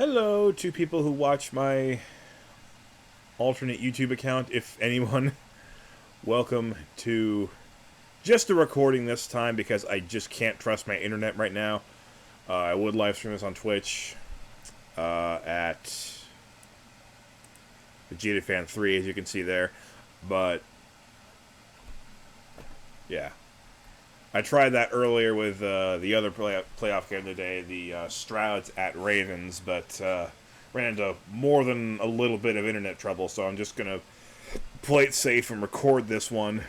Hello to people who watch my alternate YouTube account, if anyone. Welcome to just a recording this time because I just can't trust my internet right now. I would live stream this on Twitch at Vegeta Fan 3, as you can see there. But, yeah. I tried that earlier with the other playoff game today, the Strouds at Ravens, but ran into more than a little bit of internet trouble, so I'm just going to play it safe and record this one.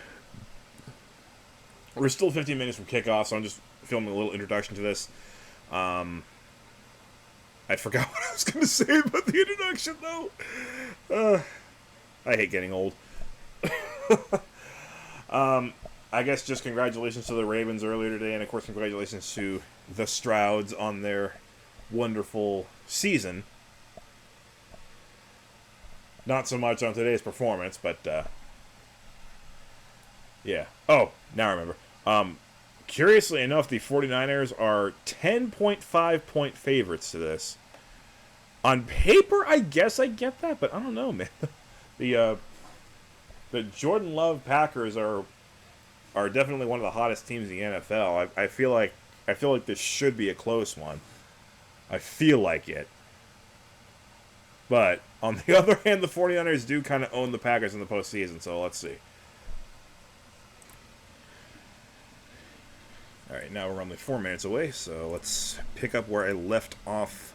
We're still 15 minutes from kickoff, so I'm just filming a little introduction to this. I forgot what I was going to say about the introduction, though. I hate getting old. I guess just congratulations to the Ravens earlier today, and of course congratulations to the Strouds on their wonderful season. Not so much on today's performance, but, yeah. Oh, now I remember. Curiously enough, the 49ers are 10.5 point favorites to this. On paper, I guess I get that, but I don't know, man. The Jordan Love Packers are definitely one of the hottest teams in the NFL. I feel like this should be a close one. I feel like it. But on the other hand, the 49ers do kind of own the Packers in the postseason, so let's see. Alright, now we're only 4 minutes away, so let's pick up where I left off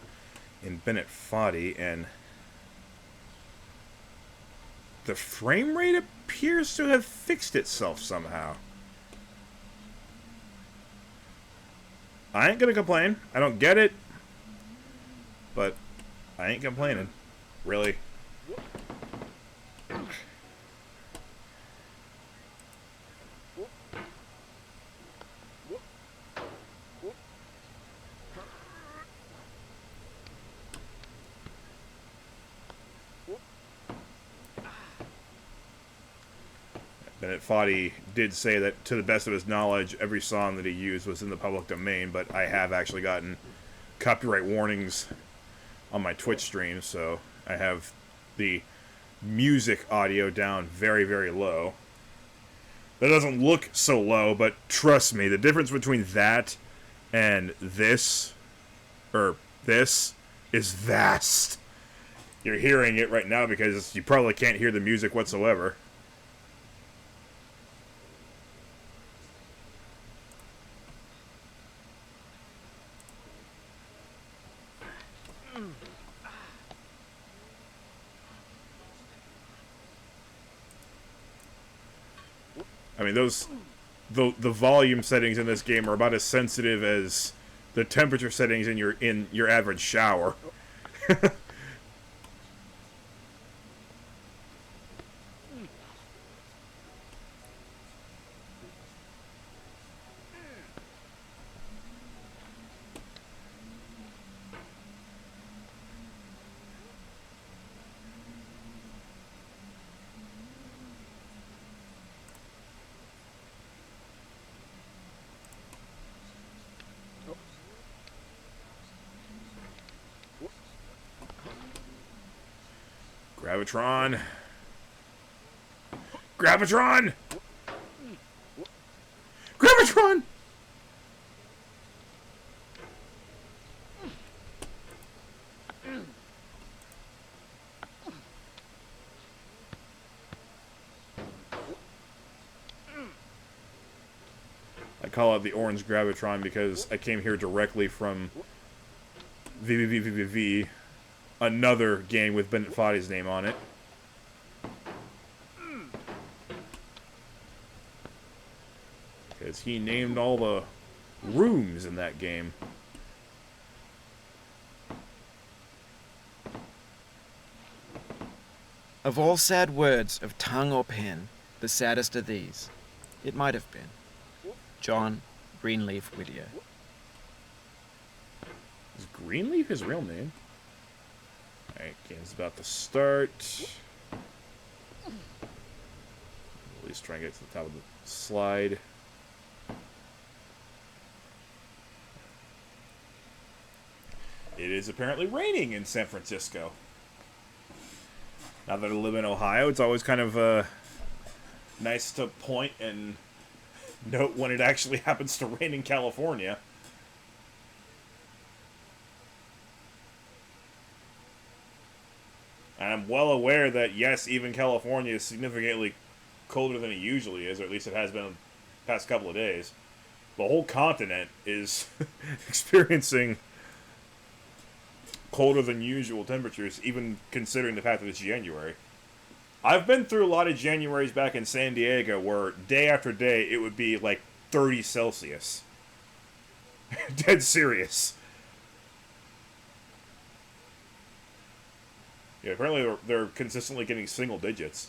in Bennett Foddy, and the frame rate appears to have fixed itself somehow. I ain't gonna complain. I don't get it, but I ain't complaining. Really. Bennett Foddy did say that, to the best of his knowledge, every song that he used was in the public domain, but I have actually gotten copyright warnings on my Twitch stream, so I have the music audio down very, very low. That doesn't look so low, but trust me, the difference between that and this is vast. You're hearing it right now because you probably can't hear the music whatsoever. I mean, the volume settings in this game are about as sensitive as the temperature settings in your average shower. Gravitron! Gravitron! Gravitron! I call it the orange Gravitron because I came here directly from VVVVV, another game with Bennett Foddy's name on it. Because he named all the rooms in that game. Of all sad words of tongue or pen, the saddest are these. It might have been. John Greenleaf Whittier. Is Greenleaf his real name? Alright, game's about to start. At least try and get to the top of the slide. It is apparently raining in San Francisco. Now that I live in Ohio, it's always kind of nice to point and note when it actually happens to rain in California. And I'm well aware that, yes, even California is significantly colder than it usually is, or at least it has been the past couple of days. The whole continent is experiencing colder than usual temperatures, even considering the fact that it's January. I've been through a lot of Januaries back in San Diego where day after day it would be like 30 Celsius. Dead serious. Yeah, apparently they're consistently getting single digits.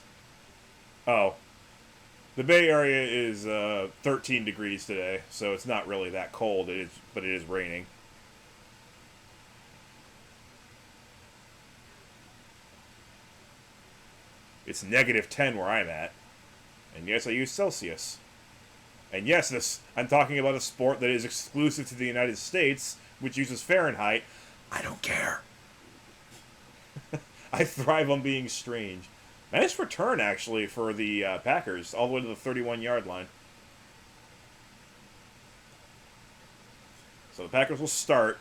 Oh. The Bay Area is 13 degrees today, so it's not really that cold, but it is raining. It's -10 where I'm at. And yes, I use Celsius. And yes, I'm talking about a sport that is exclusive to the United States, which uses Fahrenheit. I don't care. I thrive on being strange. Nice return, actually, for the Packers, all the way to the 31-yard line. So the Packers will start.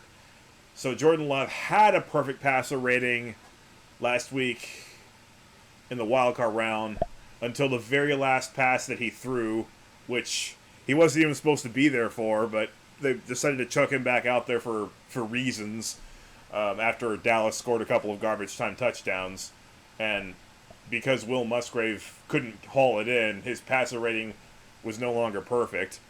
So Jordan Love had a perfect passer rating last week in the wildcard round until the very last pass that he threw, which he wasn't even supposed to be there for, but they decided to chuck him back out there for reasons after Dallas scored a couple of garbage time touchdowns. And because Will Musgrave couldn't haul it in, his passer rating was no longer perfect.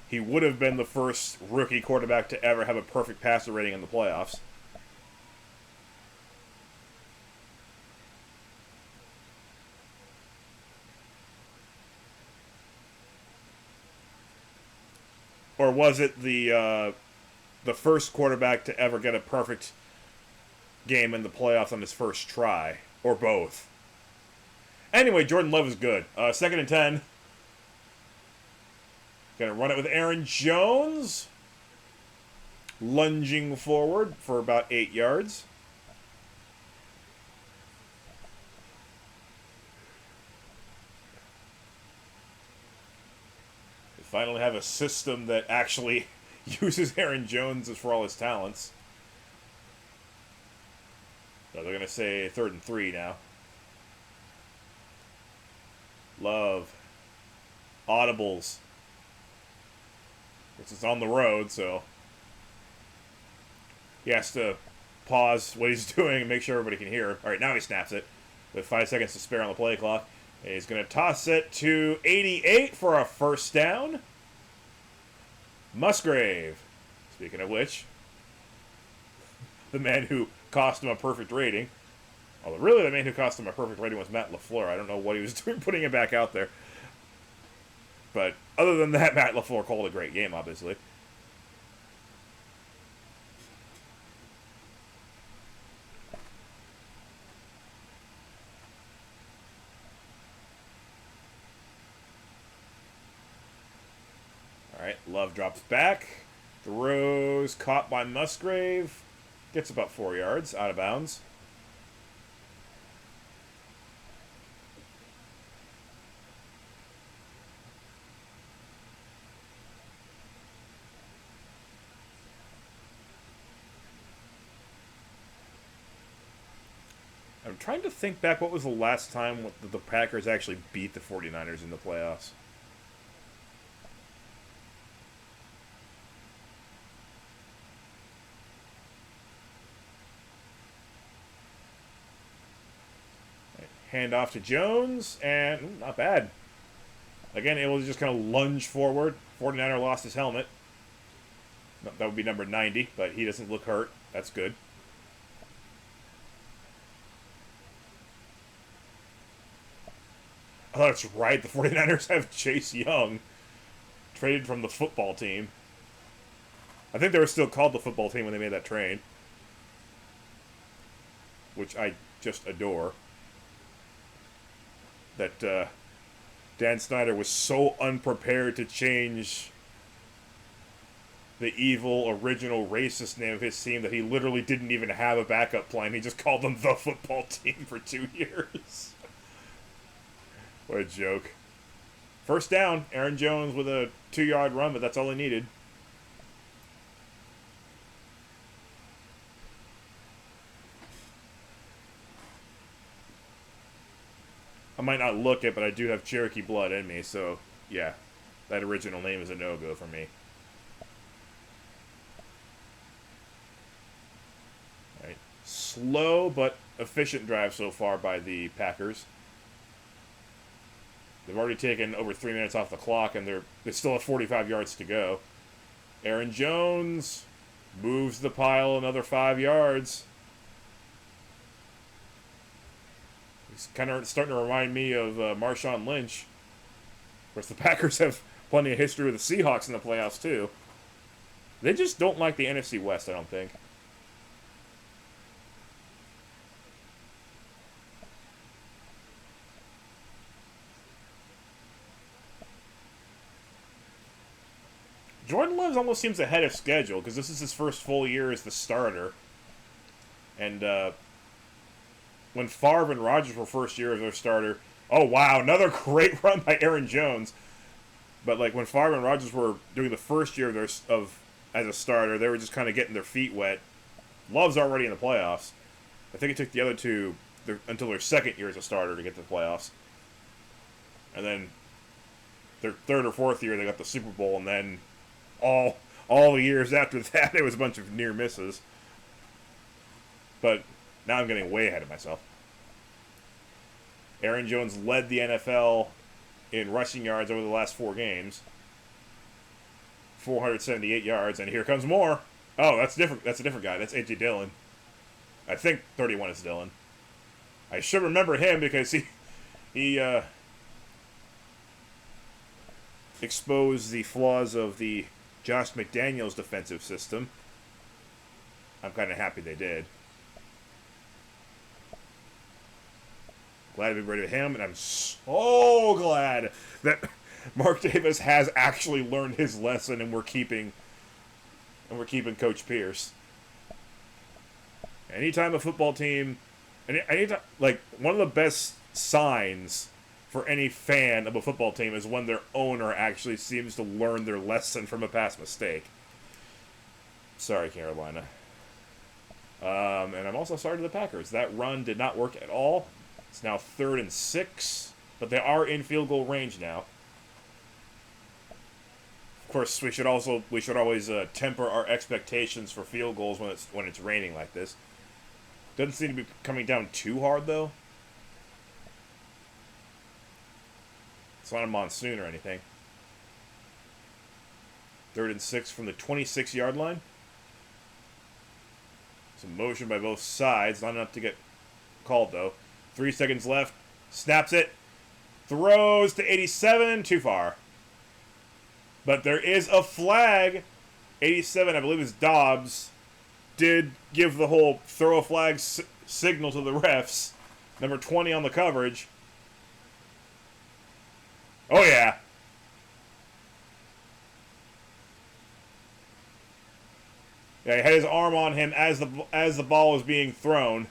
He would have been the first rookie quarterback to ever have a perfect passer rating in the playoffs. Or was it the first quarterback to ever get a perfect game in the playoffs on his first try? Or both? Anyway, Jordan Love is good. 2nd and 10. Gonna run it with Aaron Jones. Lunging forward for about 8 yards. Finally have a system that actually uses Aaron Jones for all his talents. So they're going to say 3rd and 3 now. Love. Audibles. This is on the road, so he has to pause what he's doing and make sure everybody can hear. All right, now he snaps it with 5 seconds to spare on the play clock. And he's going to toss it to 88 for a first down. Musgrave. Speaking of which, the man who cost him a perfect rating. Although really the man who cost him a perfect rating was Matt LaFleur. I don't know what he was doing putting it back out there. But other than that, Matt LaFleur called a great game, obviously. Alright, Love drops back. Throws, caught by Musgrave. Gets about 4 yards, out of bounds. I'm trying to think back, what was the last time the Packers actually beat the 49ers in the playoffs? Hand off to Jones, and not bad. Again, able to just kind of lunge forward. 49er lost his helmet. That would be number 90, but he doesn't look hurt. That's good. Oh, that's right. The 49ers have Chase Young, traded from the football team. I think they were still called the football team when they made that trade, which I just adore. That Dan Snyder was so unprepared to change the evil, original, racist name of his team that he literally didn't even have a backup plan. He just called them the football team for 2 years. What a joke. First down, Aaron Jones with a 2-yard run, but that's all he needed. I might not look it, but I do have Cherokee blood in me, so yeah, that original name is a no-go for me. All right. Slow but efficient drive so far by the Packers. They've already taken over 3 minutes off the clock, and they still have 45 yards to go. Aaron Jones moves the pile another 5 yards. He's kind of starting to remind me of Marshawn Lynch. Of course, the Packers have plenty of history with the Seahawks in the playoffs, too. They just don't like the NFC West, I don't think. Jordan Love almost seems ahead of schedule because this is his first full year as the starter. And when Favre and Rodgers were first year as their starter, oh wow, another great run by Aaron Jones. But like when Favre and Rodgers were doing the first year as a starter, they were just kind of getting their feet wet. Love's already in the playoffs. I think it took the other two until their second year as a starter to get to the playoffs. And then their third or fourth year, they got the Super Bowl, and then all the years after that, it was a bunch of near misses. But now I'm getting way ahead of myself. Aaron Jones led the NFL in rushing yards over the last 4 games. 478 yards, and here comes more. Oh, that's different. That's a different guy. That's A.J. Dillon. I think 31 is Dillon. I should remember him because he exposed the flaws of the Josh McDaniels defensive system. I'm kind of happy they did. Glad to be rid of him, and I'm so glad that Mark Davis has actually learned his lesson, and we're keeping Coach Pierce. Anytime a football team, anytime, like, one of the best signs for any fan of a football team is when their owner actually seems to learn their lesson from a past mistake. Sorry, Carolina. And I'm also sorry to the Packers. That run did not work at all. It's now 3rd and 6, but they are in field goal range now. Of course, we should always temper our expectations for field goals when it's raining like this. Doesn't seem to be coming down too hard though. It's not a monsoon or anything. 3rd and 6 from the 26-yard line. Some motion by both sides, not enough to get called though. 3 seconds left. Snaps it. Throws to 87. Too far. But there is a flag. 87, I believe, is Dobbs. Did give the whole throw a flag signal to the refs. Number 20 on the coverage. Oh, yeah. Yeah, he had his arm on him as the ball was being thrown.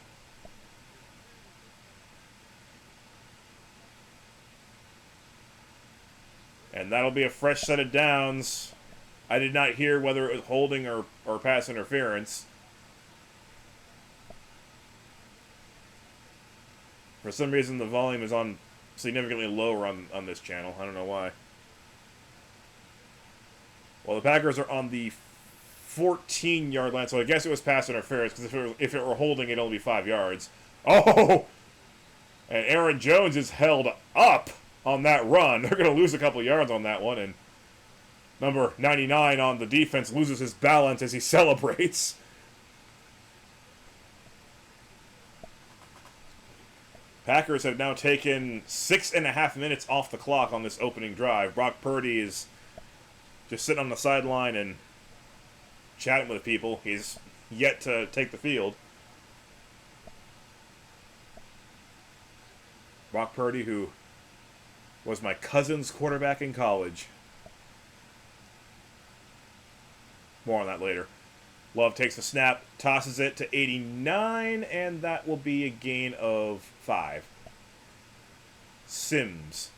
And that'll be a fresh set of downs. I did not hear whether it was holding or pass interference. For some reason, the volume is on significantly lower on this channel. I don't know why. Well, the Packers are on the 14-yard line, so I guess it was pass interference, because if it were holding, it'd only be 5 yards. Oh! And Aaron Jones is held up on that run. They're going to lose a couple yards on that one, and number 99 on the defense loses his balance as he celebrates. Packers have now taken 6.5 minutes off the clock on this opening drive. Brock Purdy is just sitting on the sideline and chatting with people. He's yet to take the field. Brock Purdy, who was my cousin's quarterback in college. More on that later. Love takes the snap, tosses it to 89, and that will be a gain of 5. Sims.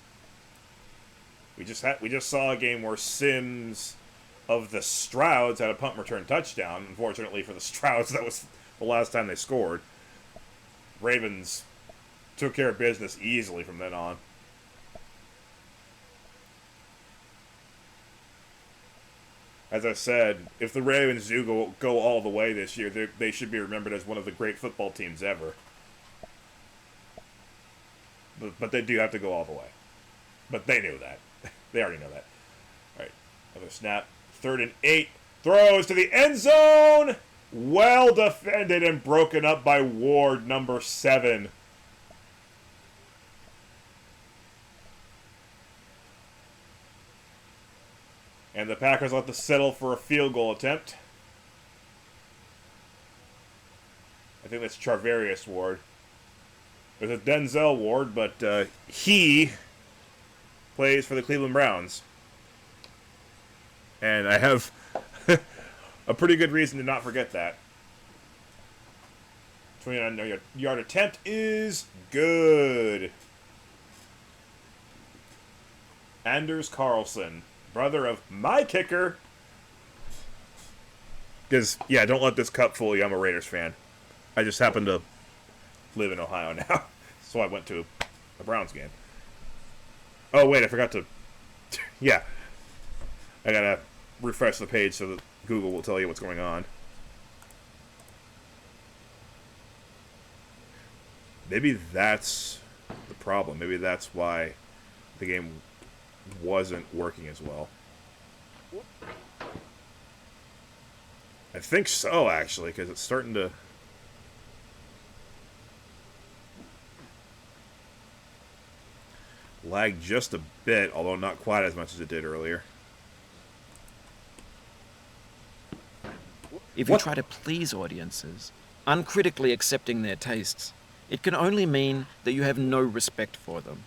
We just saw a game where Sims of the Strouds had a punt return touchdown. Unfortunately for the Strouds, that was the last time they scored. Ravens took care of business easily from then on. As I said, if the Ravens do go all the way this year, they should be remembered as one of the great football teams ever. But they do have to go all the way. But they knew that. They already know that. All right, another snap. 3rd and 8. Throws to the end zone. Well defended and broken up by Ward, number 7. And the Packers will have to settle for a field goal attempt. I think that's Charvarius Ward. There's a Denzel Ward, but he plays for the Cleveland Browns. And I have a pretty good reason to not forget that. 29-yard attempt is good. Anders Carlson, brother of my kicker. Because, yeah, don't let this cup fool you. I'm a Raiders fan. I just happen to live in Ohio now. So I went to a Browns game. Oh, wait, I forgot to... yeah. I gotta refresh the page so that Google will tell you what's going on. Maybe that's the problem. Maybe that's why the game wasn't working as well. I think so, actually, because it's starting to... lag just a bit, although not quite as much as it did earlier. If you try to please audiences, uncritically accepting their tastes, it can only mean that you have no respect for them.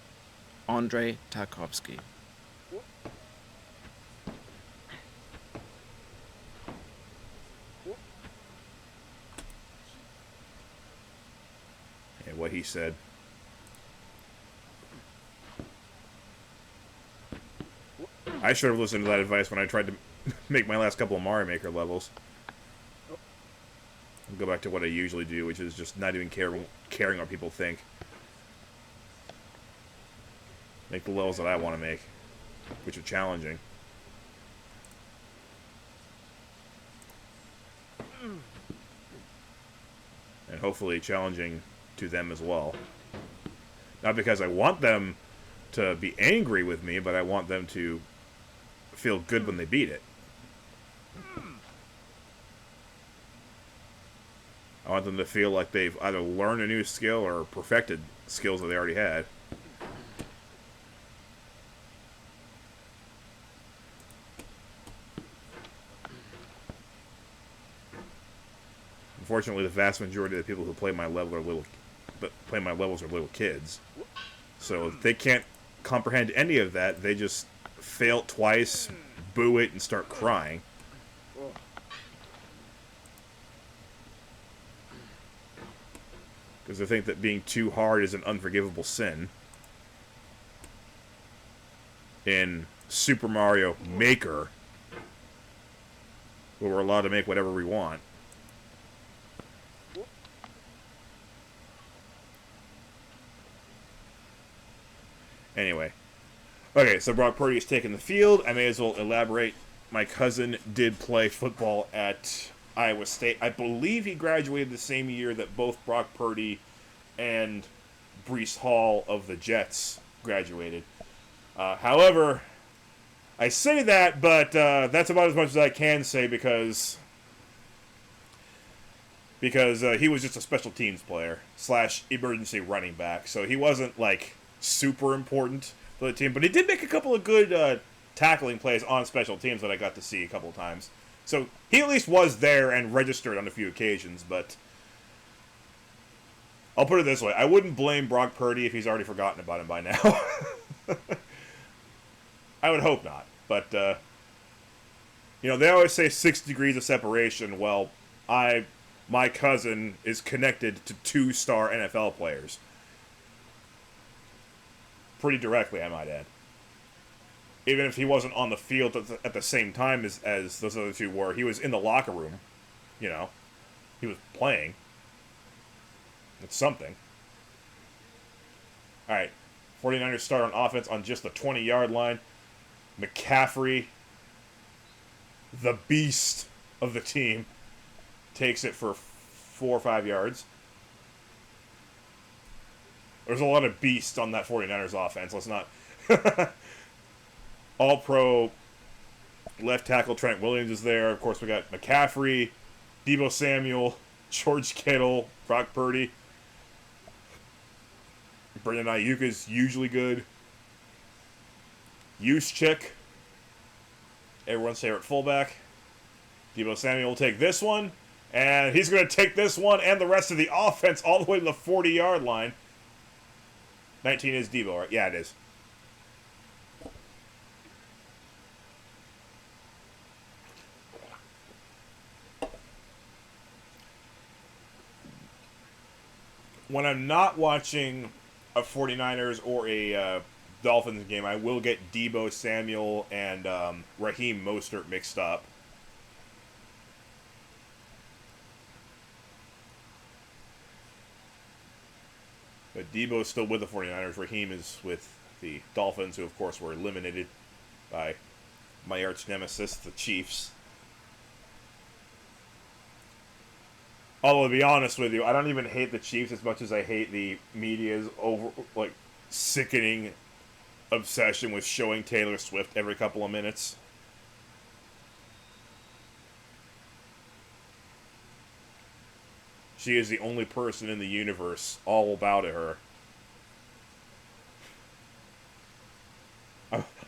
Andrei Tarkovsky. And what he said. I should have listened to that advice when I tried to make my last couple of Mario Maker levels. I'll go back to what I usually do, which is just not even caring what people think. Make the levels that I want to make, which are challenging. And hopefully challenging to them as well. Not because I want them to be angry with me, but I want them to feel good when they beat it. I want them to feel like they've either learned a new skill or perfected skills that they already had. Unfortunately, the vast majority of the people who play my level are little kids. So they can't comprehend any of that. They just fail it twice, boo it, and start crying. Because they think that being too hard is an unforgivable sin. In Super Mario Maker, where we're allowed to make whatever we want. Anyway. Okay, so Brock Purdy is taking the field. I may as well elaborate. My cousin did play football at Iowa State. I believe he graduated the same year that both Brock Purdy and Breece Hall of the Jets graduated. However, I say that, but that's about as much as I can say because he was just a special teams player / emergency running back. So he wasn't, like, super important for the team. But he did make a couple of good tackling plays on special teams that I got to see a couple of times. So he at least was there and registered on a few occasions, but I'll put it this way. I wouldn't blame Brock Purdy if he's already forgotten about him by now. I would hope not, but You know, they always say 6 degrees of separation. Well, my cousin is connected to 2-star NFL players. Pretty directly, I might add. Even if he wasn't on the field at the same time as those other two were, he was in the locker room. You know, he was playing. It's something. All right, 49ers start on offense on just the 20-yard line. McCaffrey, the beast of the team, takes it for 4 or 5 yards. There's a lot of beast on that 49ers offense. Let's not... All-pro left tackle Trent Williams is there. Of course, we got McCaffrey, Deebo Samuel, George Kittle, Brock Purdy. Brandon Ayuk is usually good. Juszczyk, everyone's favorite fullback. Deebo Samuel will take this one, and he's going to take this one and the rest of the offense all the way to the 40-yard line. 19 is Deebo, right? Yeah, it is. When I'm not watching a 49ers or a Dolphins game, I will get Deebo Samuel and Raheem Mostert mixed up. But Deebo's still with the 49ers. Raheem is with the Dolphins, who, of course, were eliminated by my arch nemesis, the Chiefs. Although, to be honest with you, I don't even hate the Chiefs as much as I hate the media's sickening obsession with showing Taylor Swift every couple of minutes. She is the only person in the universe all about her.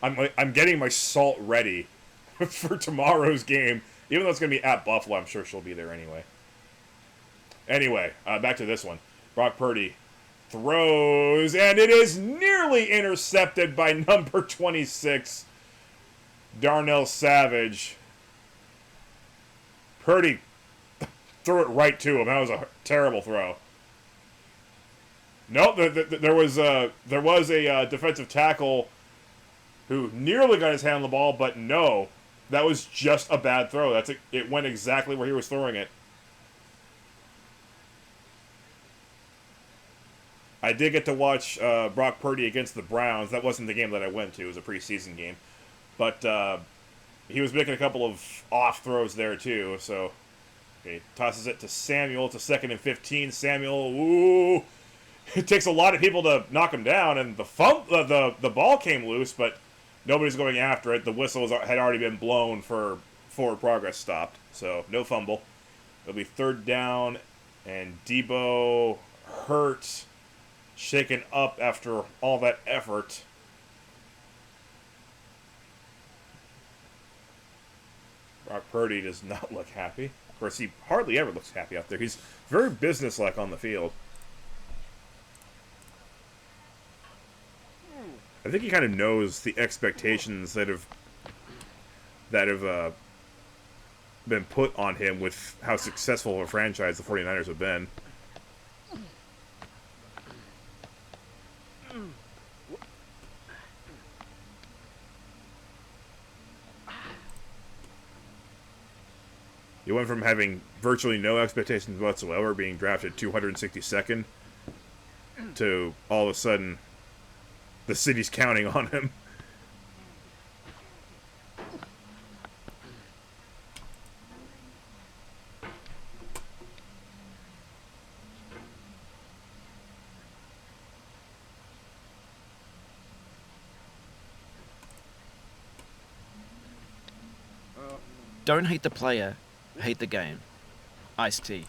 I'm getting my salt ready for tomorrow's game. Even though it's going to be at Buffalo, I'm sure she'll be there anyway. Anyway, back to this one. Brock Purdy throws, and it is nearly intercepted by number 26, Darnell Savage. Purdy threw it right to him. That was a terrible throw. Nope, there was a defensive tackle who nearly got his hand on the ball, but no, that was just a bad throw. It went exactly where he was throwing it. I did get to watch Brock Purdy against the Browns. That wasn't the game that I went to. It was a preseason game. But he was making a couple of off throws there, too. So, okay, tosses it to Samuel. It's a 2nd and 15. Samuel, ooh. It takes a lot of people to knock him down. And the ball came loose, but nobody's going after it. The whistle had already been blown for forward progress stopped. So, no fumble. It'll be 3rd down. And Deebo hurt. Shaken up after all that effort. Brock Purdy does not look happy. Of course, he hardly ever looks happy out there. He's very businesslike on the field. I think he kind of knows the expectations that have been put on him with how successful of a franchise the 49ers have been. You went from having virtually no expectations whatsoever, being drafted 262nd, to all of a sudden the city's counting on him. Don't hate the player, hate the game. Ice-T.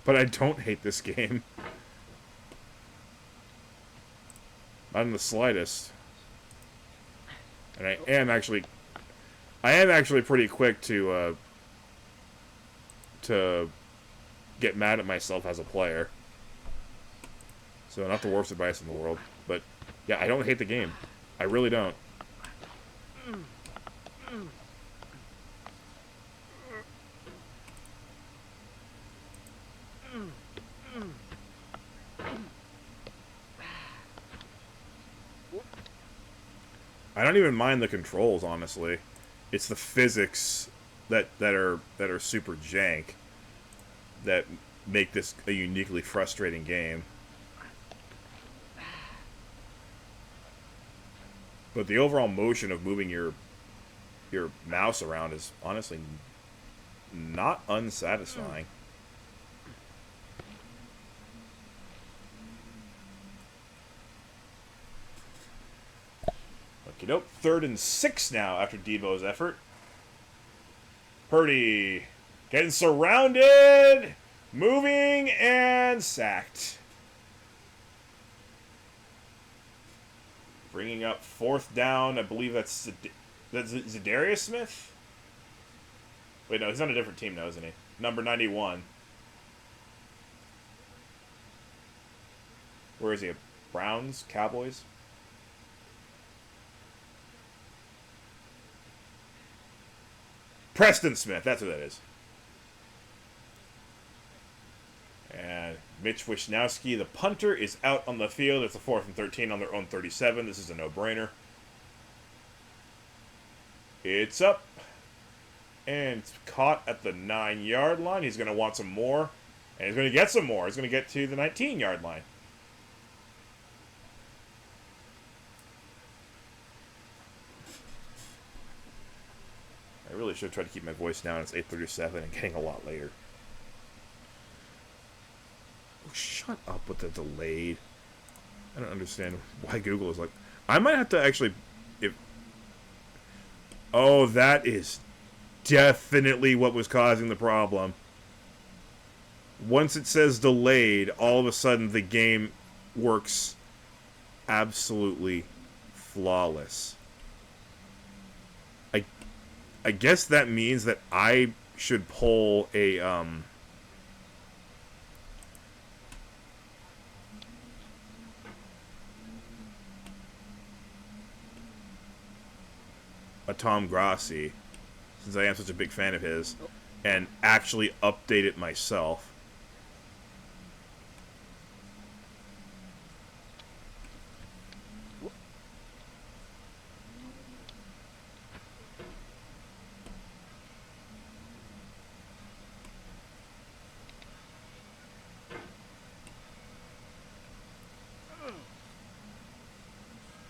But I don't hate this game. Not in the slightest. And I am actually pretty quick to get mad at myself as a player. So not the worst advice in the world, but yeah, I don't hate the game. I really don't. I don't even mind the controls, honestly. It's the physics that are super jank that make this a uniquely frustrating game. But the overall motion of moving your mouse around is honestly not unsatisfying. Okie doke. 3rd and 6 now after Debo's effort. Purdy getting surrounded, moving, and sacked. Bringing up 4th down. I believe that's Zadarius Smith? Wait, no, he's on a different team now, isn't he? Number 91. Where is he? Browns? Cowboys? Preston Smith, that's who that is. And Mitch Wishnowski, the punter, is out on the field. It's a 4th and 13 on their own 37. This is a no-brainer. It's up. And it's caught at the 9-yard line. He's going to want some more. And he's going to get some more. He's going to get to the 19-yard line. I really should try to keep my voice down. It's 8:37 and getting a lot later. Oh, shut up with the delayed. I don't understand why Google is like... I might have to actually... Oh, that is definitely what was causing the problem. Once it says delayed, all of a sudden the game works absolutely flawless. I guess that means that I should pull a Tom Grassi, since I am such a big fan of his, and actually update it myself.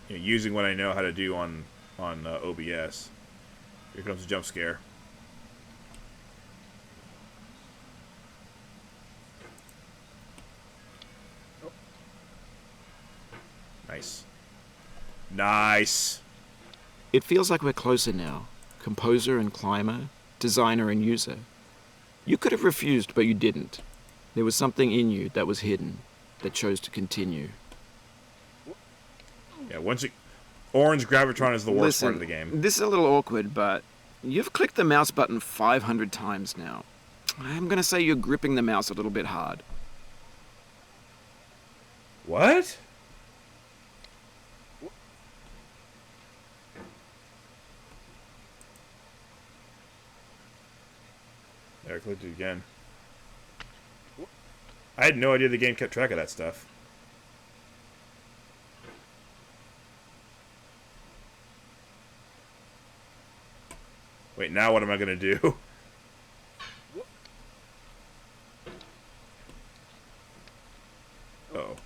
You know, using what I know how to do on OBS. Here comes a jump scare. Nice. Nice. It feels like we're closer now. Composer and climber, designer and user. You could have refused, but you didn't. There was something in you that was hidden, that chose to continue. Yeah, Orange Gravitron is the worst part of the game. This is a little awkward, but you've clicked the mouse button 500 times now. I'm going to say you're gripping the mouse a little bit hard. What? There, I clicked it again. I had no idea the game kept track of that stuff. Wait, now what am I going to do? Uh-oh.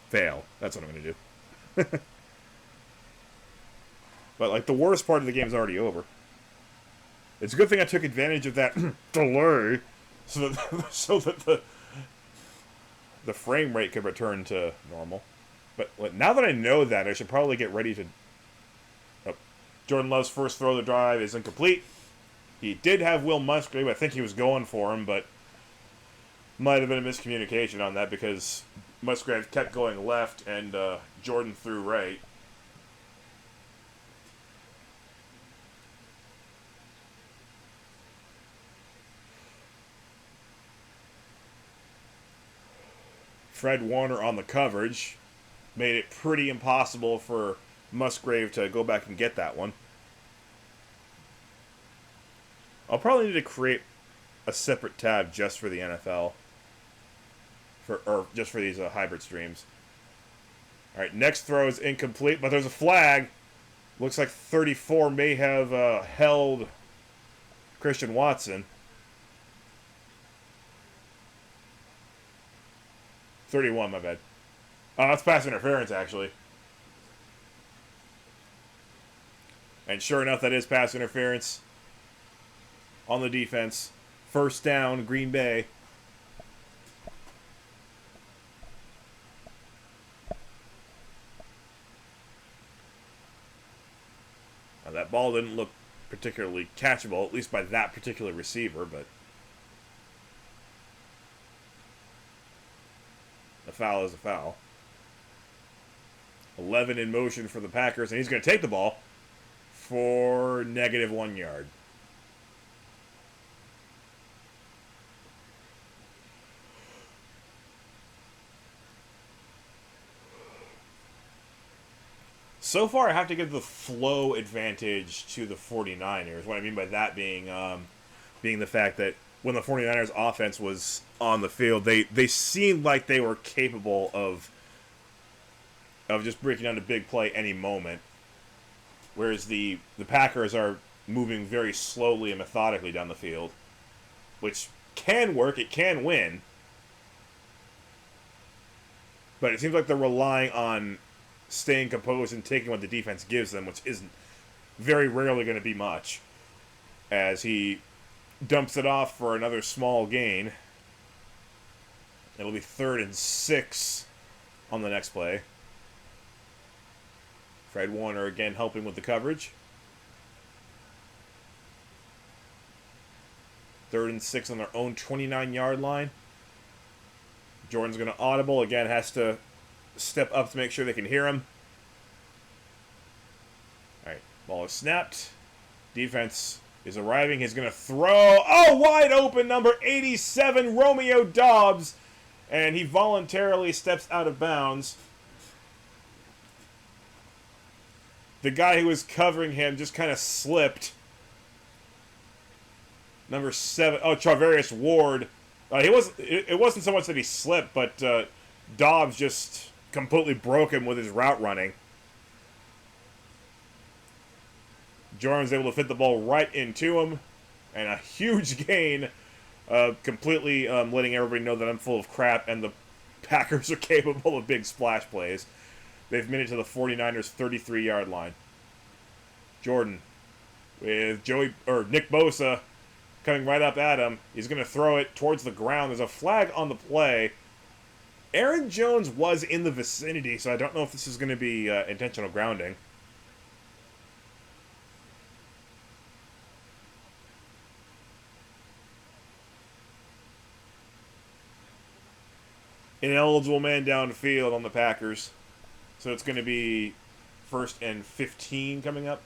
Fail. That's what I'm going to do. But, like, the worst part of the game is already over. It's a good thing I took advantage of that delay so that the frame rate could return to normal. But now that I know that, I should probably get ready to... Oh, Jordan Love's first throw of the drive is incomplete. He did have Will Musgrave. I think he was going for him, but Might have been a miscommunication on that because Musgrave kept going left and Jordan threw right. Fred Warner on the coverage made it pretty impossible for Musgrave to go back and get that one. I'll probably need to create a separate tab just for the NFL. Or just for these hybrid streams. Alright, next throw is incomplete, but there's a flag. Looks like 34 may have held Christian Watson. 31, my bad. That's pass interference, actually. And sure enough, that is pass interference on the defense. First down, Green Bay. Now, that ball didn't look particularly catchable, at least by that particular receiver, but a foul is a foul. 11 in motion for the Packers, and he's going to take the ball for -1 yard. So far, I have to give the flow advantage to the 49ers. What I mean by that being the fact that when the 49ers offense was on the field, they seemed like they were capable of just breaking down a big play any moment. Whereas the Packers are moving very slowly and methodically down the field, which can work, it can win. But it seems like they're relying on staying composed and taking what the defense gives them, which isn't very rarely going to be much. As he dumps it off for another small gain. It'll be 3rd and 6 on the next play. Fred Warner again helping with the coverage. 3rd and 6 on their own 29-yard line. Jordan's going to audible. Again, has to step up to make sure they can hear him. Alright, ball is snapped. Defense is arriving. He's going to throw. Oh, wide open, number 87, Romeo Doubs. And he voluntarily steps out of bounds. The guy who was covering him just kind of slipped. Number 7, Charvarius Ward. It wasn't so much that he slipped, but Dobbs just completely broke him with his route running. Jordan was able to fit the ball right into him, and a huge gain, completely letting everybody know that I'm full of crap, and the Packers are capable of big splash plays. They've made it to the 49ers' 33-yard line. Jordan with Nick Bosa coming right up at him. He's going to throw it towards the ground. There's a flag on the play. Aaron Jones was in the vicinity, so I don't know if this is going to be intentional grounding. Ineligible man downfield on the Packers. So it's going to be 1st and 15 coming up.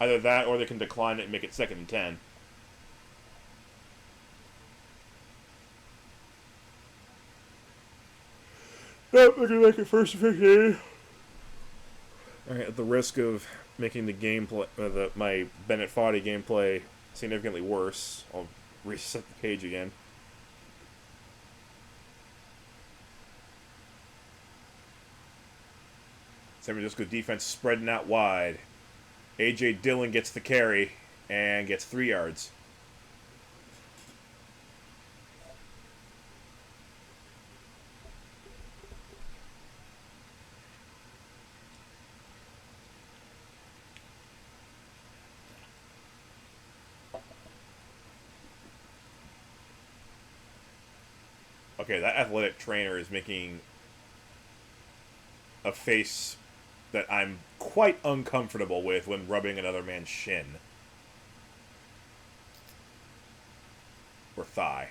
Either that or they can decline it and make it 2nd and 10. Nope, they're going to make it 1st and 15. Alright, at the risk of making the gameplay, my Bennett Foddy gameplay significantly worse, I'll reset the page again. San Francisco defense spreading out wide. A.J. Dillon gets the carry and gets 3 yards. Okay, that athletic trainer is making a face that I'm quite uncomfortable with when rubbing another man's shin. or thigh?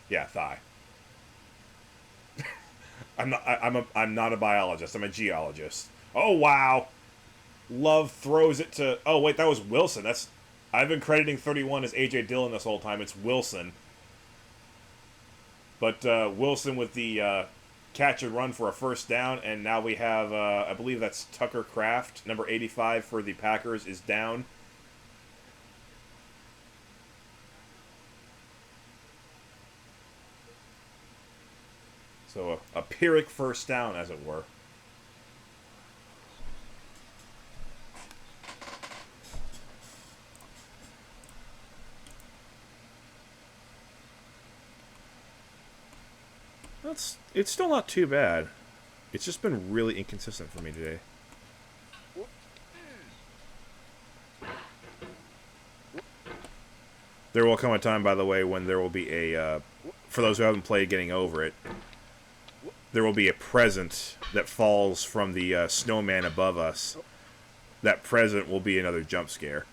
Yeah, thigh. I'm not a biologist. I'm a geologist. Oh wow. Love throws it to. Oh wait, that was Wilson. I've been crediting 31 as AJ Dillon this whole time. It's Wilson. But Wilson with the catch and run for a first down, and now we have I believe that's Tucker Kraft, number 85 for the Packers, is down. So a Pyrrhic first down, as it were. It's still not too bad. It's just been really inconsistent for me today. There will come a time, by the way, when there will be a, for those who haven't played Getting Over It, there will be a present that falls from the snowman above us. That present will be another jump scare.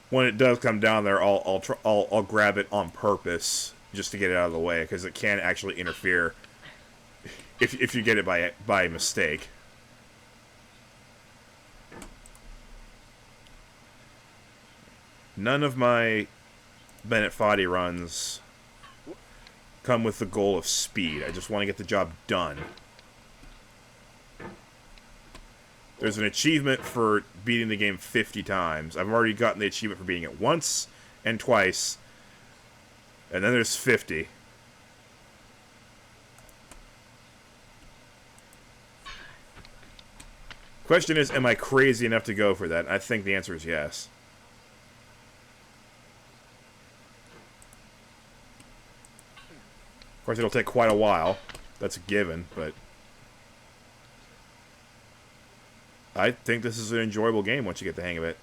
When it does come down there, I'll grab it on purpose just to get it out of the way, because it can actually interfere if you get it by mistake. None of my Bennett Foddy runs come with the goal of speed. I just want to get the job done. There's an achievement for beating the game 50 times. I've already gotten the achievement for beating it once and twice. And then there's 50. Question is, am I crazy enough to go for that? I think the answer is yes. Of course, it'll take quite a while. That's a given, but I think this is an enjoyable game once you get the hang of it.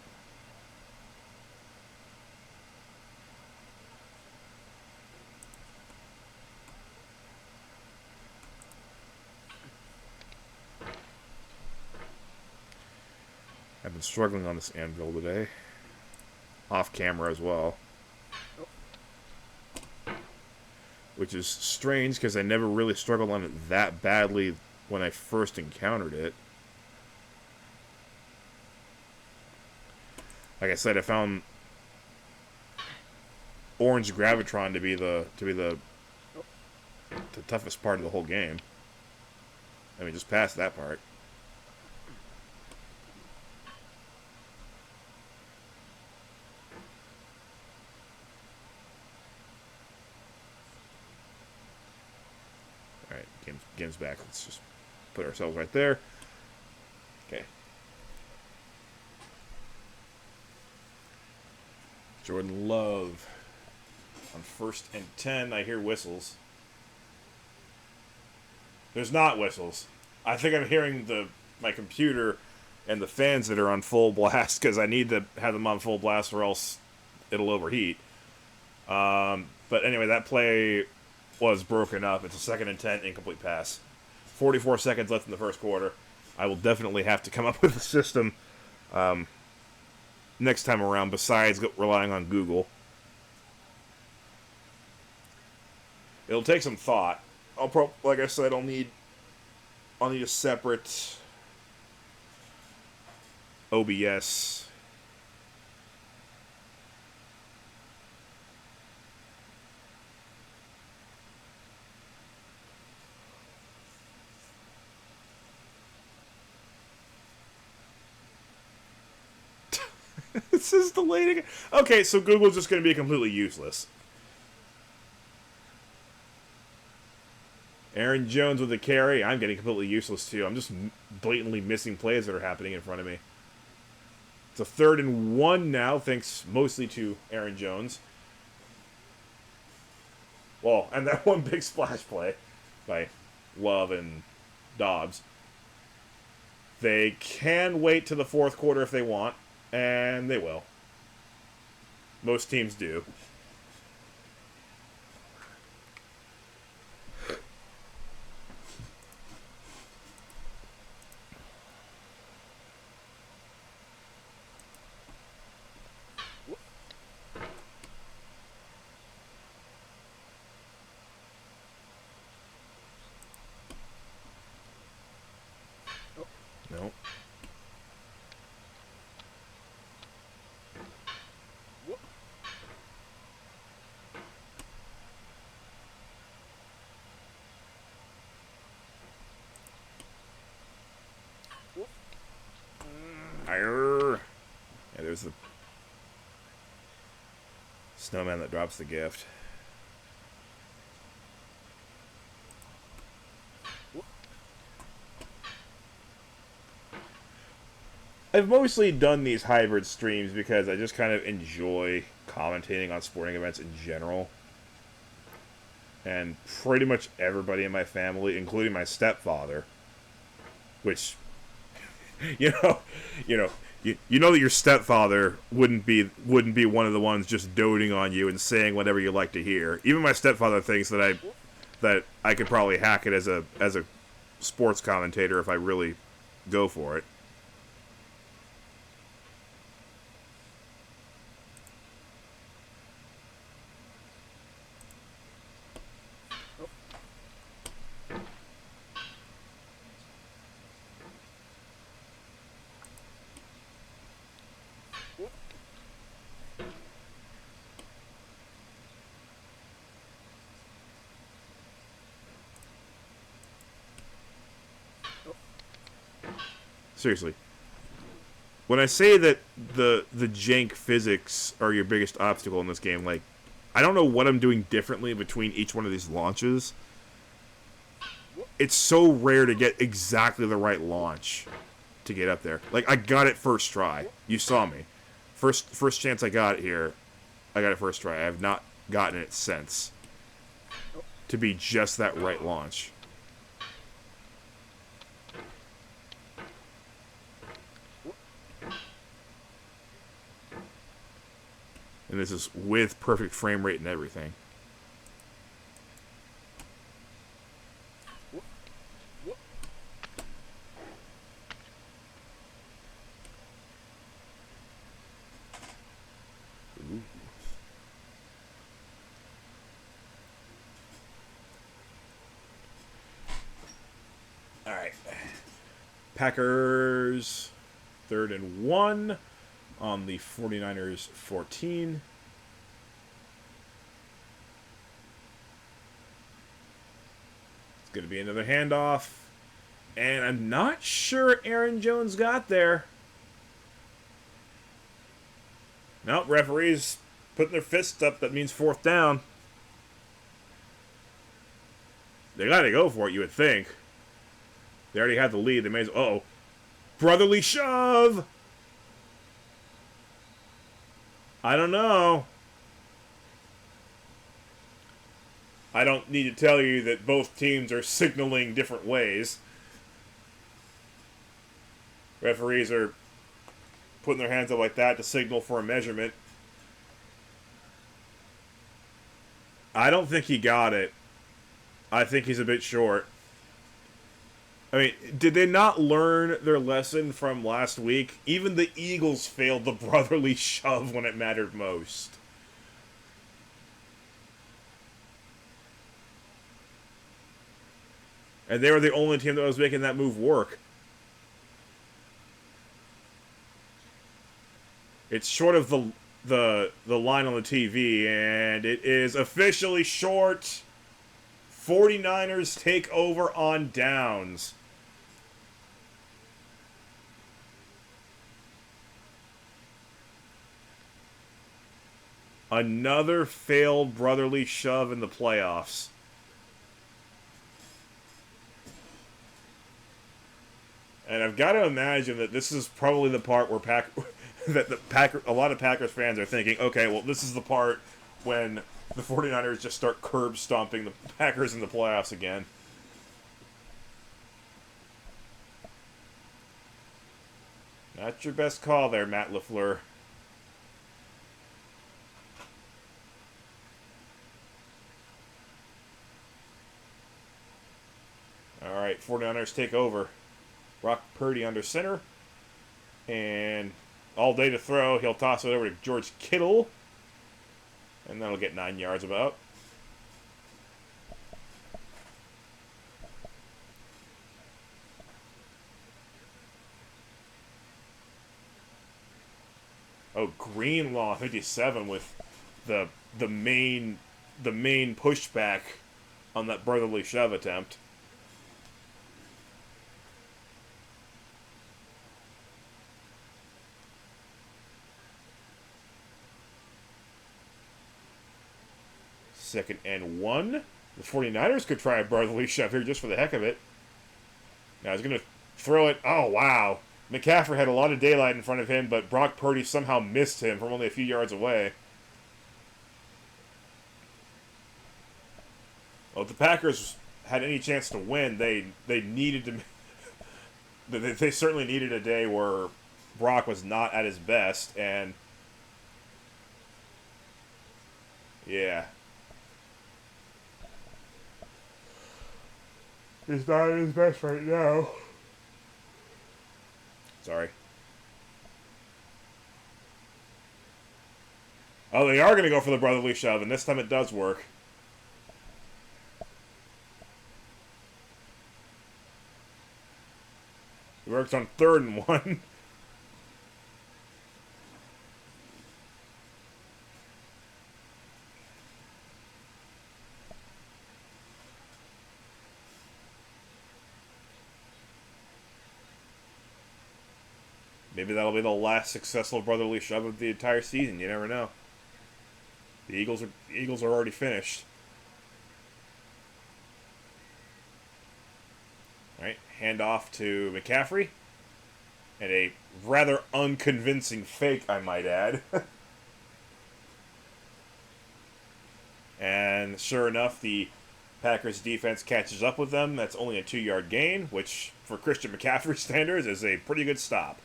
I've been struggling on this anvil today. Off camera as well. Which is strange, because I never really struggled on it that badly when I first encountered it. Like I said, I found Orange Gravitron to be the toughest part of the whole game. I mean, just past that part. Alright, game's back. Let's just put ourselves right there. Okay. Jordan Love on 1st and 10. I hear whistles. There's not whistles. I think I'm hearing my computer and the fans that are on full blast, because I need to have them on full blast or else it'll overheat. But anyway, that play was broken up. It's a 2nd and 10, incomplete pass. 44 seconds left in the first quarter. I will definitely have to come up with a system next time around, besides relying on Google. It'll take some thought. Like I said, I'll need a separate OBS. This is delayed again. Okay, so Google's just going to be completely useless. Aaron Jones with a carry. I'm getting completely useless too. I'm just blatantly missing plays that are happening in front of me. It's a 3rd and 1 now, thanks mostly to Aaron Jones. Well, and that one big splash play by Love and Dobbs. They can wait to the 4th quarter if they want, and they will. Most teams do. there's the snowman that drops the gift. I've mostly done these hybrid streams because I just kind of enjoy commentating on sporting events in general. And pretty much everybody in my family, including my stepfather, which, you know, you know that your stepfather wouldn't be one of the ones just doting on you and saying whatever you like to hear. Even my stepfather thinks that I could probably hack it as a sports commentator if I really go for it. Seriously. When I say that the jank physics are your biggest obstacle in this game, like, I don't know what I'm doing differently between each one of these launches. It's so rare to get exactly the right launch to get up there. Like, I got it first try. You saw me. First chance I got it here, I got it first try. I have not gotten it since to be just that right launch. And this is with perfect frame rate and everything. Ooh. All right. Packers 3rd and 1. On the 49ers 14. It's going to be another handoff. And I'm not sure Aaron Jones got there. Nope, referees putting their fists up. That means 4th down. They got to go for it, you would think. They already had the lead. They may as well... Uh-oh. Brotherly shove! I don't know. I don't need to tell you that both teams are signaling different ways. Referees are putting their hands up like that to signal for a measurement. I don't think he got it. I think he's a bit short. I mean, did they not learn their lesson from last week? Even the Eagles failed the brotherly shove when it mattered most. And they were the only team that was making that move work. It's short of the line on the TV, and it is officially short. 49ers take over on downs. Another failed brotherly shove in the playoffs. And I've got to imagine that this is probably the part where a lot of Packers fans are thinking, okay, well, this is the part when the 49ers just start curb stomping the Packers in the playoffs again. Not your best call there, Matt LaFleur. Alright, 49ers take over. Brock Purdy under center. And all day to throw. He'll toss it over to George Kittle. And that'll get 9 yards about. Oh, Greenlaw 57 with the main pushback on that brotherly shove attempt. 2nd and 1. The 49ers could try a brotherly shove here just for the heck of it. Now he's going to throw it. Oh, wow. McCaffrey had a lot of daylight in front of him, but Brock Purdy somehow missed him from only a few yards away. Well, if the Packers had any chance to win, they needed to... They certainly needed a day where Brock was not at his best, and... yeah. He's not at his best right now. Sorry. Oh, they are going to go for the brotherly shove, and this time it does work. It works on 3rd and 1. Maybe that'll be the last successful brotherly shove of the entire season. You never know. The Eagles are already finished. All right, hand off to McCaffrey. And a rather unconvincing fake, I might add. And sure enough, the Packers defense catches up with them. That's only a 2-yard gain, which for Christian McCaffrey standards is a pretty good stop.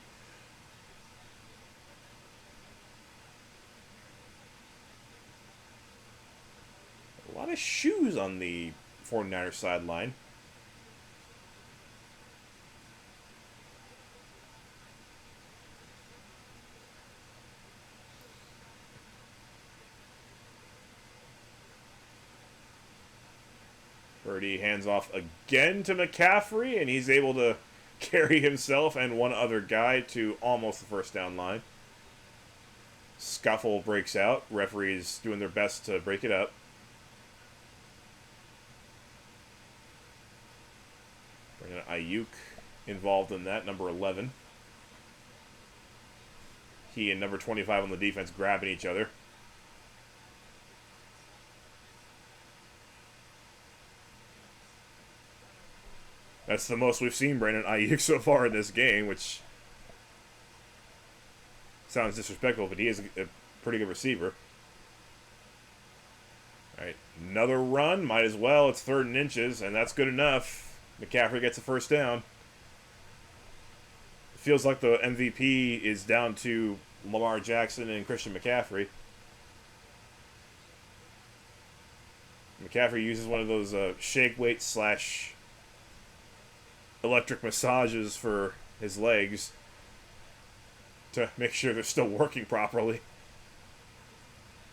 A lot of shoes on the 49ers sideline. Purdy hands off again to McCaffrey, and he's able to carry himself and one other guy to almost the first down line. Scuffle breaks out. Referees doing their best to break it up. Brandon Ayuk involved in that, number 11. He and number 25 on the defense grabbing each other. That's the most we've seen Brandon Ayuk so far in this game, which sounds disrespectful, but he is a pretty good receiver. All right, another run. Might as well. It's 3rd and inches, and that's good enough. McCaffrey gets a first down. It feels like the MVP is down to Lamar Jackson and Christian McCaffrey. McCaffrey uses one of those shake weight / electric massages for his legs to make sure they're still working properly.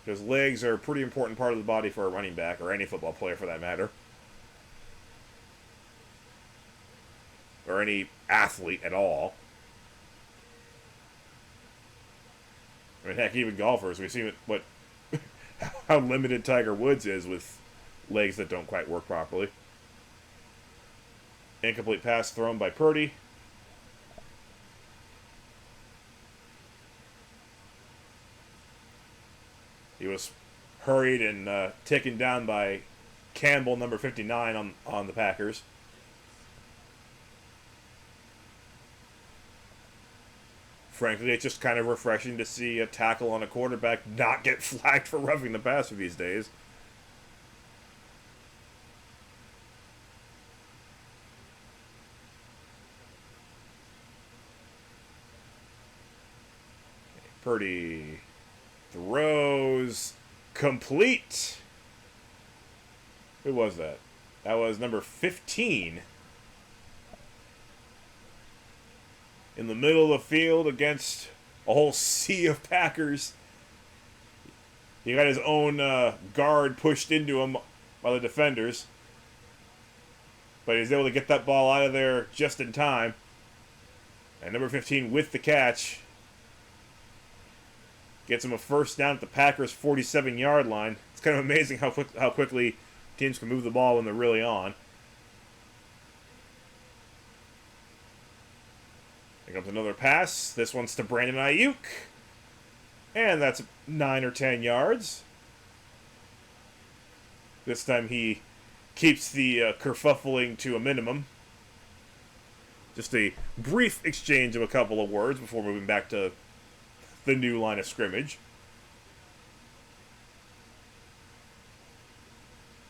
Because legs are a pretty important part of the body for a running back, or any football player for that matter. Or any athlete at all. I mean, heck, even golfers. We've seen how limited Tiger Woods is with legs that don't quite work properly. Incomplete pass thrown by Purdy. He was hurried and taken down by Campbell, number 59 on the Packers. Frankly, it's just kind of refreshing to see a tackle on a quarterback not get flagged for roughing the passer these days. Purdy throws complete. Who was that? That was number 15. In the middle of the field against a whole sea of Packers. He got his own guard pushed into him by the defenders. But he was able to get that ball out of there just in time. And number 15 with the catch. Gets him a first down at the Packers' 47-yard line. It's kind of amazing how quickly teams can move the ball when they're really on. Here comes another pass. This one's to Brandon Ayuk. And that's 9 or 10 yards. This time he keeps the kerfuffling to a minimum. Just a brief exchange of a couple of words before moving back to the new line of scrimmage.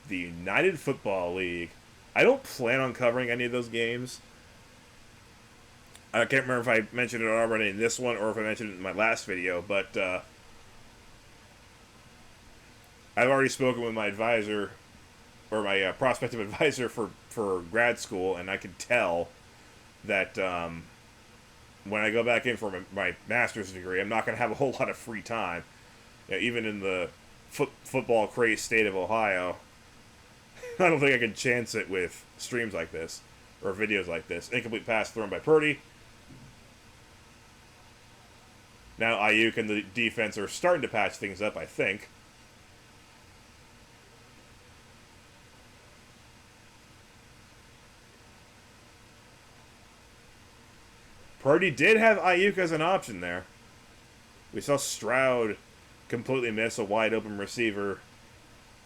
The United Football League. I don't plan on covering any of those games. I can't remember if I mentioned it already in this one or if I mentioned it in my last video, but I've already spoken with my advisor, or my prospective advisor for grad school, and I could tell that when I go back in for my master's degree, I'm not going to have a whole lot of free time. Even in the football crazed state of Ohio, I don't think I can chance it with streams like this, or videos like this. Incomplete pass thrown by Purdy. Now Ayuk and the defense are starting to patch things up, I think. Purdy did have Ayuk as an option there. We saw Stroud completely miss a wide open receiver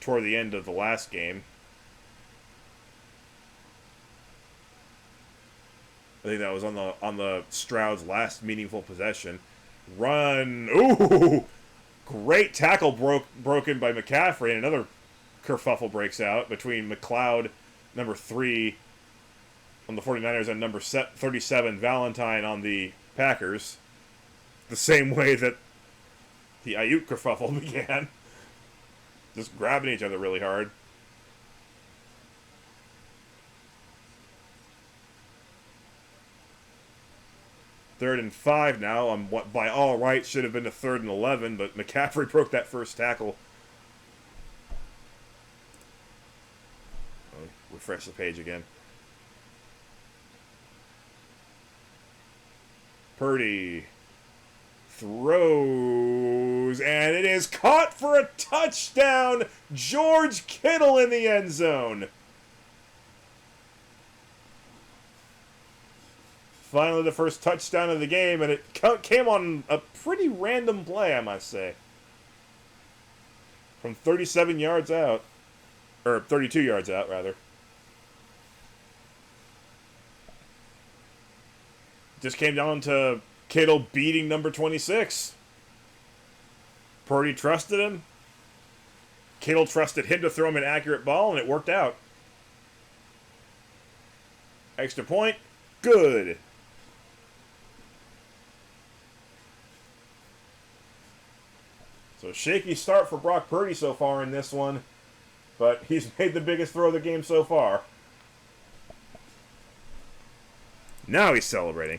toward the end of the last game. I think that was on the Stroud's last meaningful possession. Run. Ooh! Great tackle broken by McCaffrey, and another kerfuffle breaks out between McLeod, number 3, on the 49ers, and number 37, Valentine, on the Packers. The same way that the Ayuk kerfuffle began. Just grabbing each other really hard. Third and 5 now on what by all rights should have been a 3rd and 11, but McCaffrey broke that first tackle. Oh, refresh the page again. Purdy throws, and it is caught for a touchdown. George Kittle in the end zone. Finally, the first touchdown of the game, and it came on a pretty random play, I must say. From 37 yards out. Or 32 yards out, rather. Just came down to Kittle beating number 26. Purdy trusted him. Kittle trusted him to throw him an accurate ball, and it worked out. Extra point. Good. So shaky start for Brock Purdy so far in this one, but he's made the biggest throw of the game so far. Now he's celebrating.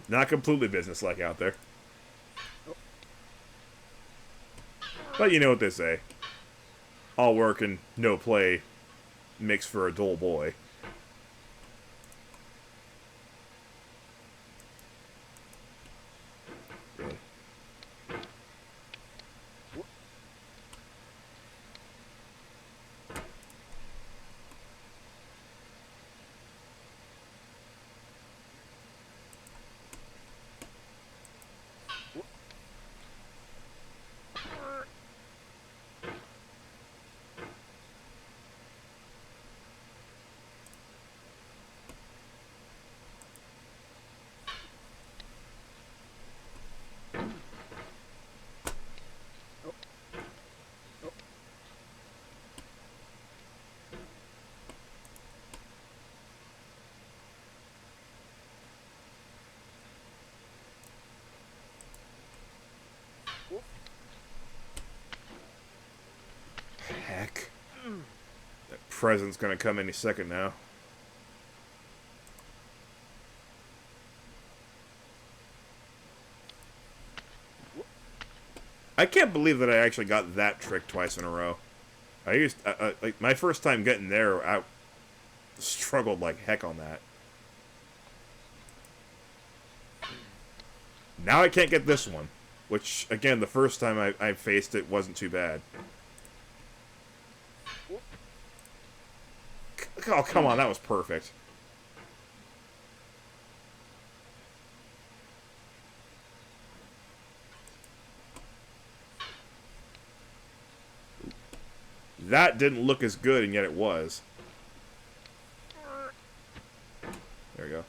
Not completely businesslike out there. But you know what they say. All work and no play makes for a dull boy. Heck. That present's gonna come any second now. I can't believe that I actually got that trick twice in a row. Like my first time getting there, I struggled like heck on that. Now I can't get this one, which again, the first time I faced it wasn't too bad. Oh, come on, that was perfect. That didn't look as good, and yet it was. There we go.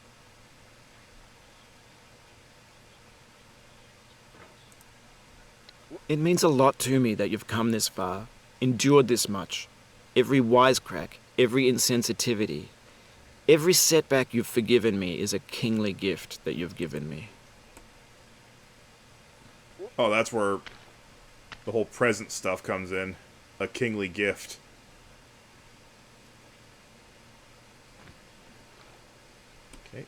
It means a lot to me that you've come this far, endured this much. Every wisecrack, every insensitivity, every setback you've forgiven me is a kingly gift that you've given me. Oh, that's where the whole present stuff comes in. A kingly gift. Okay.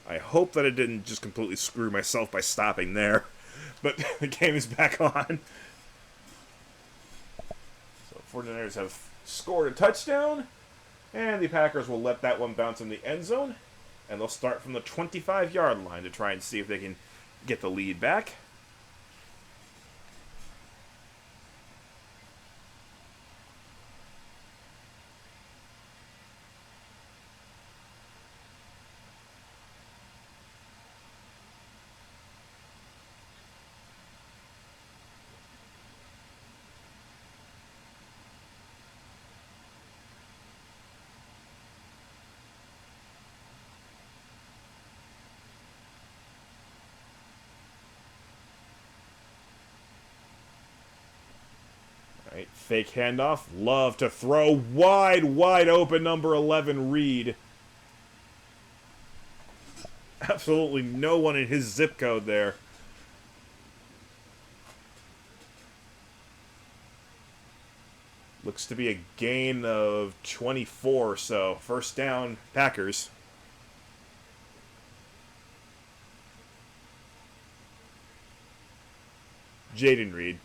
I hope that I didn't just completely screw myself by stopping there. But the game is back on. So 49ers have scored a touchdown. And the Packers will let that one bounce in the end zone. And they'll start from the 25-yard line to try and see if they can get the lead back. Right, fake handoff. Love to throw. Wide open number 11, Reed. Absolutely no one in his zip code there. Looks to be a gain of 24 or so. First down, Packers. Jaden Reed.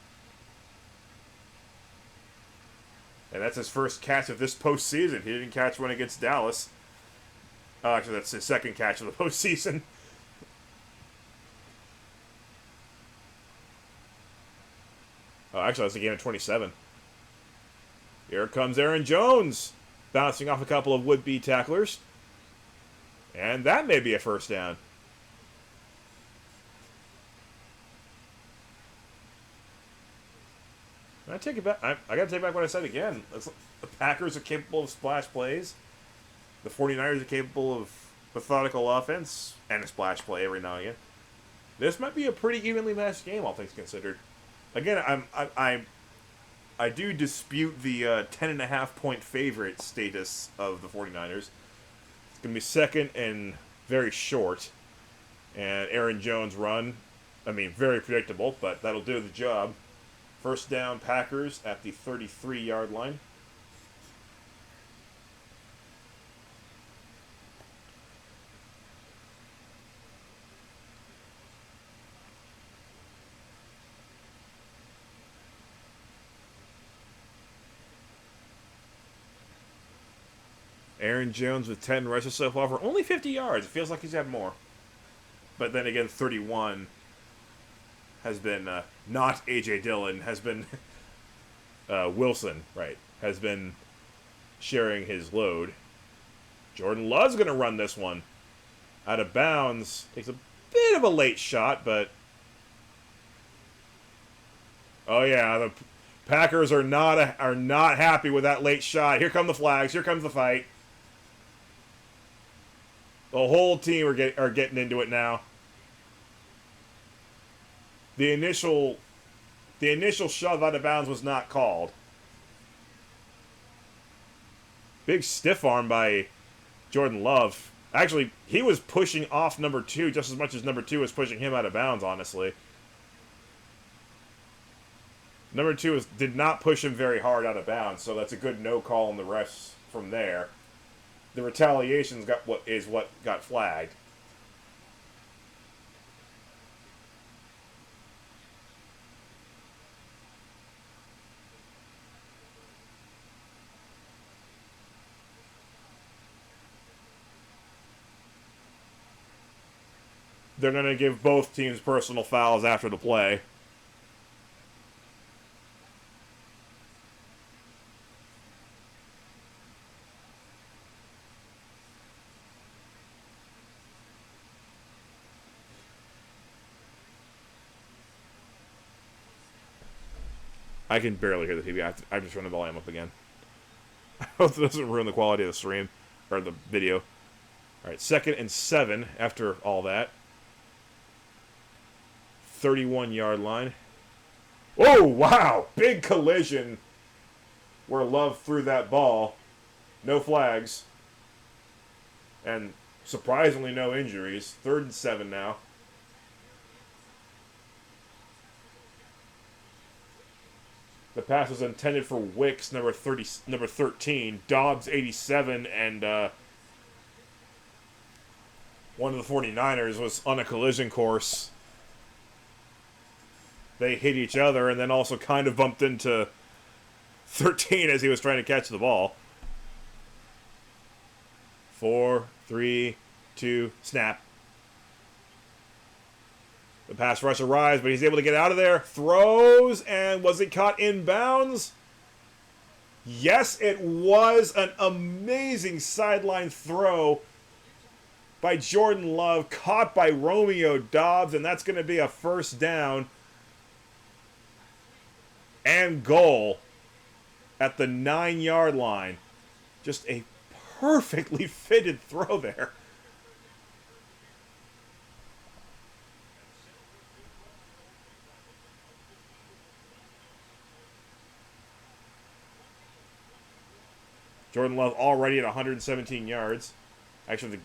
And that's his first catch of this postseason. He didn't catch one against Dallas. Actually, that's his second catch of the postseason. Oh, actually, that's a game of 27. Here comes Aaron Jones, bouncing off a couple of would-be tacklers. And that may be a first down. I take it back. I got to take back what I said again. The Packers are capable of splash plays. The 49ers are capable of methodical offense and a splash play every now and again. This might be a pretty evenly matched game, all things considered. Again, I do dispute the 10.5 point favorite status of the 49ers. It's going to be second and very short. And Aaron Jones' run, very predictable, but that'll do the job. First down, Packers at the 33-yard line. Aaron Jones with 10 rushes so far for only 50 yards. It feels like he's had more. But then again, 31 has been not A.J. Dillon, has been Wilson, right, has been sharing his load. Jordan Love's going to run this one. Out of bounds. Takes a bit of a late shot, but... Oh yeah, the Packers are not happy with that late shot. Here come the flags. Here comes the fight. The whole team are getting into it now. The initial shove out of bounds was not called. Big stiff arm by Jordan Love. Actually, he was pushing off number 2 just as much as number 2 was pushing him out of bounds, honestly. Number 2 did not push him very hard out of bounds, so that's a good no call on the refs from there. The retaliation's what got flagged. They're going to give both teams personal fouls after the play. I can barely hear the TV. I just run the volume up again. I hope it doesn't ruin the quality of the stream or the video. All right, 2nd and 7 after all that. 31-yard line. Oh, wow! Big collision where Love threw that ball. No flags. And surprisingly, no injuries. 3rd and 7 now. The pass was intended for Wicks, number 13. Dobbs, 87, and one of the 49ers was on a collision course. They hit each other and then also kind of bumped into 13 as he was trying to catch the ball. 4, 3, 2, snap. The pass rush arrives, but he's able to get out of there. Throws, and was it caught inbounds? Yes, it was an amazing sideline throw by Jordan Love, caught by Romeo Dobbs, and that's going to be a first down and goal at the 9-yard line. Just a perfectly fitted throw there. Jordan Love already at 117 yards. Actually,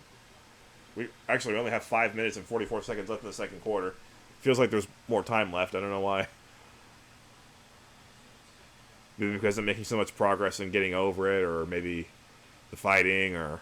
we only have 5 minutes and 44 seconds left in the second quarter. Feels like there's more time left. I don't know why. Maybe because I'm making so much progress in getting over it, or maybe the fighting, or...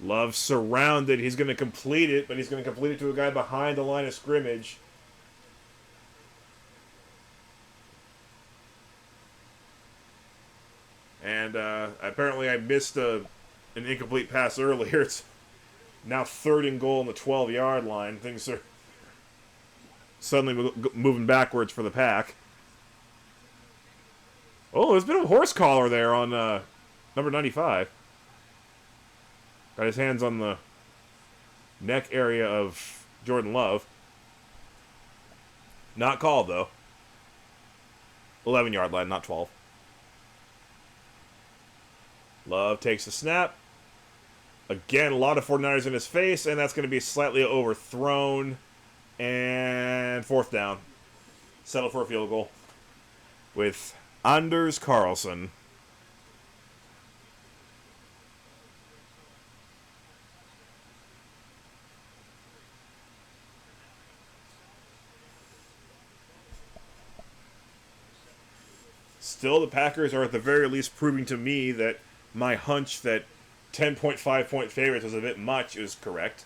Love surrounded. He's going to complete it, but he's going to complete it to a guy behind the line of scrimmage. And apparently I missed an incomplete pass earlier. It's now 3rd and goal on the 12-yard line. Things are suddenly moving backwards for the Pack. Oh, there's been a horse collar there on number 95. Got his hands on the neck area of Jordan Love. Not called, though. 11-yard line, not 12. Love takes the snap. Again, a lot of 49ers in his face, and that's going to be slightly overthrown. And 4th down. Settle for a field goal with Anders Carlson. Still, the Packers are at the very least proving to me that my hunch that 10.5 point favorites was a bit much is correct.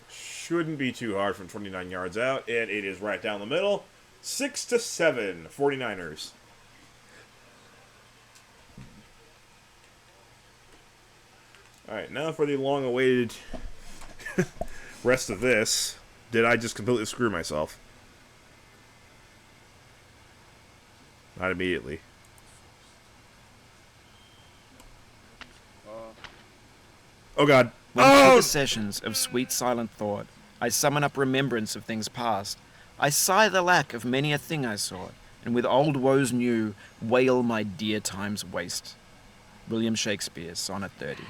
Shouldn't be too hard from 29 yards out, and it is right down the middle. 6-7, 49ers. Alright, now for the long-awaited rest of this. Did I just completely screw myself? Not immediately. Oh, God. When through the sessions of sweet silent thought, I summon up remembrance of things past. I sigh the lack of many a thing I sought, and with old woes new, wail my dear time's waste. William Shakespeare, Sonnet 30.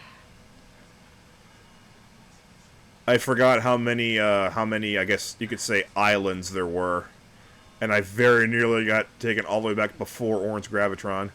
I forgot how many, I guess you could say, islands there were. And I very nearly got taken all the way back before Orange Gravitron.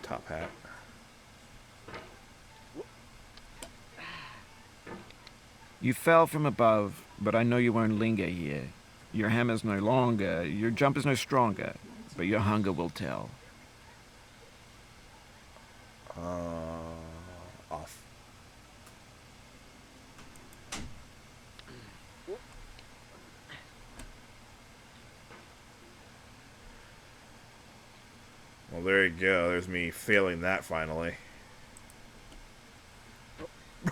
Top hat. You fell from above, but I know you won't linger here. Your hammer's no longer, your jump is no stronger, but your hunger will tell. Off. Well, there you go. There's me failing that finally.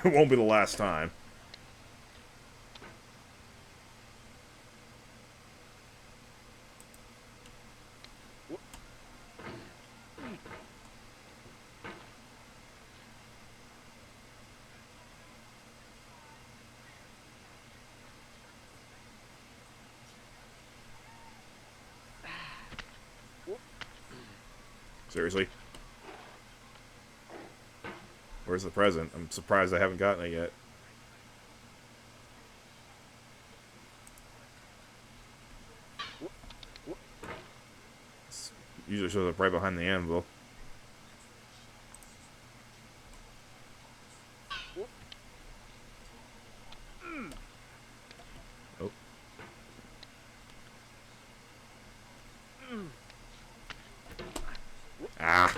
It won't be the last time. Seriously? Where's the present? I'm surprised I haven't gotten it yet. It's usually shows up right behind the anvil. Oh. Ah.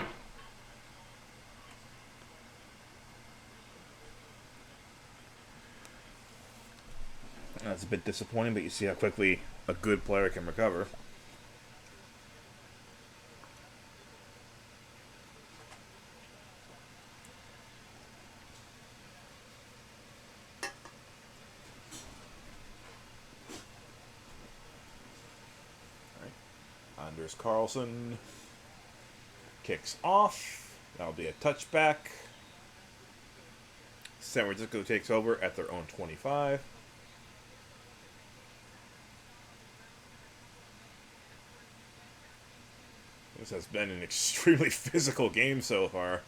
That's a bit disappointing, but you see how quickly a good player can recover. Anders Carlson kicks off. That'll be a touchback. San Francisco takes over at their own 25. This has been an extremely physical game so far.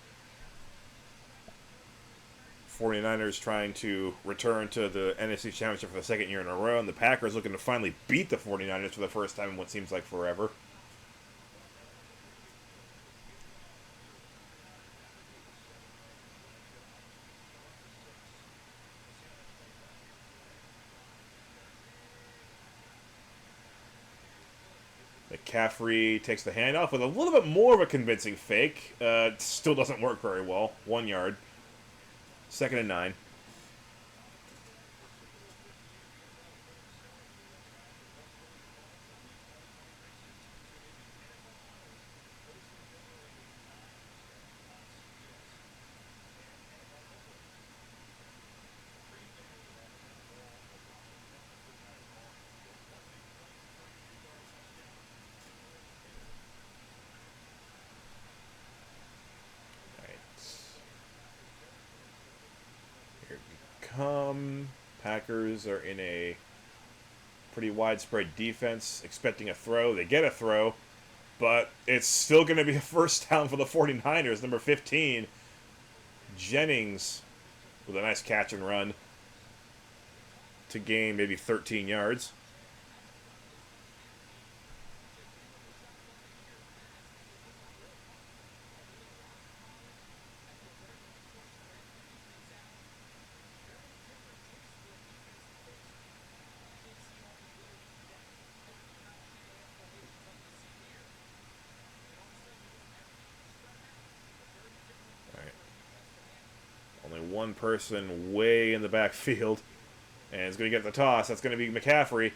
49ers trying to return to the NFC Championship for the second year in a row, and the Packers looking to finally beat the 49ers for the first time in what seems like forever. McCaffrey takes the handoff with a little bit more of a convincing fake. Still doesn't work very well. 1 yard. 2nd and 9. Packers are in a pretty widespread defense, expecting a throw. They get a throw, but it's still going to be a first down for the 49ers. Number 15, Jennings, with a nice catch and run to gain maybe 13 yards. One person way in the backfield, and is going to get the toss. That's going to be McCaffrey,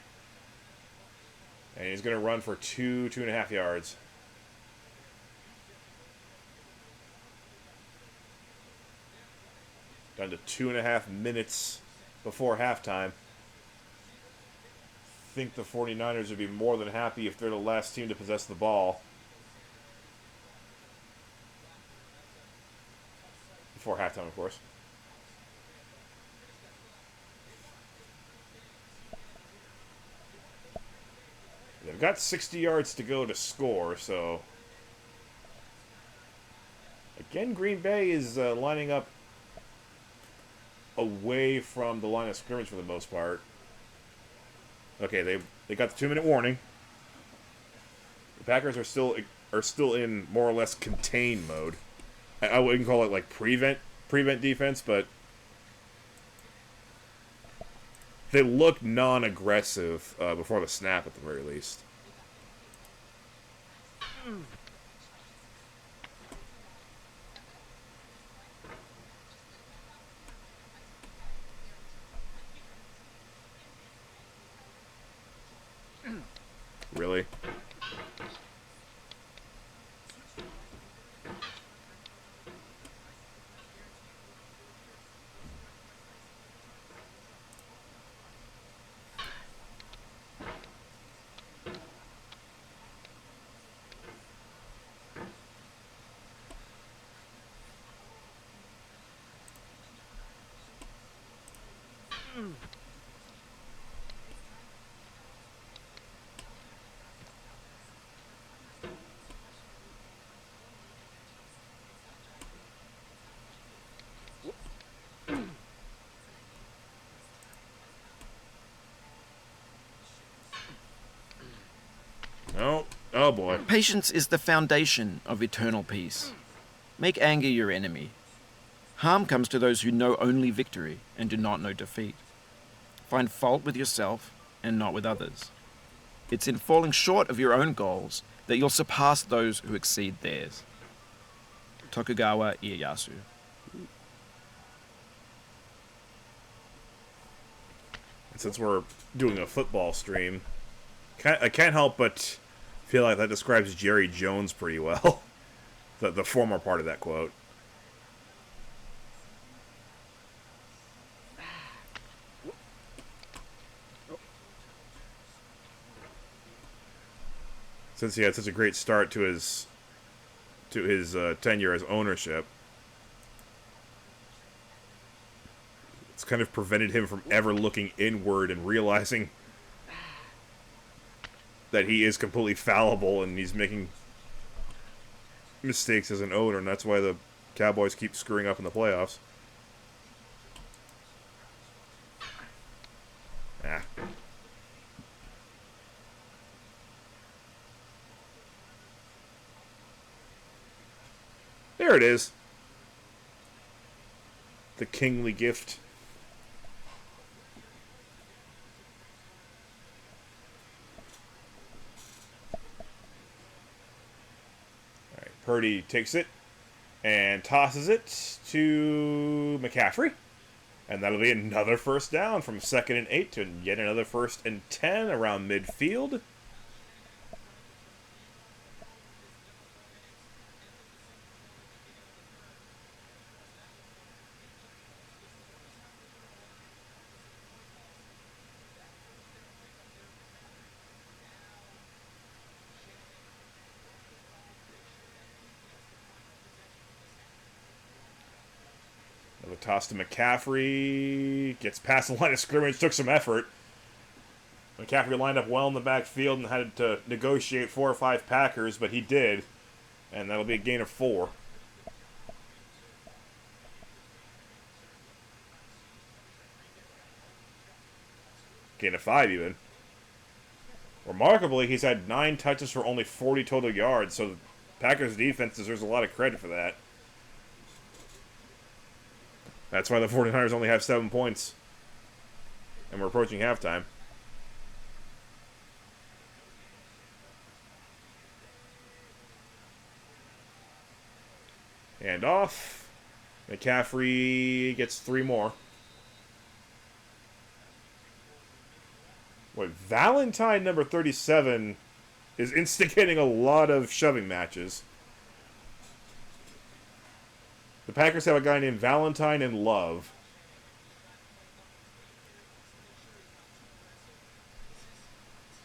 and he's going to run for 2.5 yards. Down to 2.5 minutes before halftime. I think the 49ers would be more than happy if they're the last team to possess the ball. Before halftime, of course. They've got 60 yards to go to score, so... Again, Green Bay is lining up away from the line of scrimmage for the most part. Okay, they got the 2-minute warning. The Packers are still in more or less contain mode. I wouldn't call it like prevent defense, but they look non-aggressive before the snap at the very least. Really? Oh, oh boy. Patience is the foundation of eternal peace. Make anger your enemy. Harm comes to those who know only victory and do not know defeat. Find fault with yourself and not with others. It's in falling short of your own goals that you'll surpass those who exceed theirs. Tokugawa Ieyasu. Since we're doing a football stream, I can't help but feel like that describes Jerry Jones pretty well. The former part of that quote. Since he had such a great start to his tenure as ownership, it's kind of prevented him from ever looking inward and realizing that he is completely fallible and he's making mistakes as an owner, and that's why the Cowboys keep screwing up in the playoffs. Ah. There it is. The kingly gift. Alright, Purdy takes it and tosses it to McCaffrey. And that'll be another first down from 2nd and 8 to yet another 1st and 10 around midfield. Another toss to McCaffrey. Gets past the line of scrimmage. Took some effort. McCaffrey lined up well in the backfield and had to negotiate 4 or 5 Packers, but he did. And that'll be a gain of 4. Gain of 5 even. Remarkably, he's had 9 touches for only 40 total yards, so the Packers defense deserves a lot of credit for that. That's why the 49ers only have 7 points. And we're approaching halftime. And off. McCaffrey gets 3 more. Wait, Valentine number 37 is instigating a lot of shoving matches. The Packers have a guy named Valentine and Love.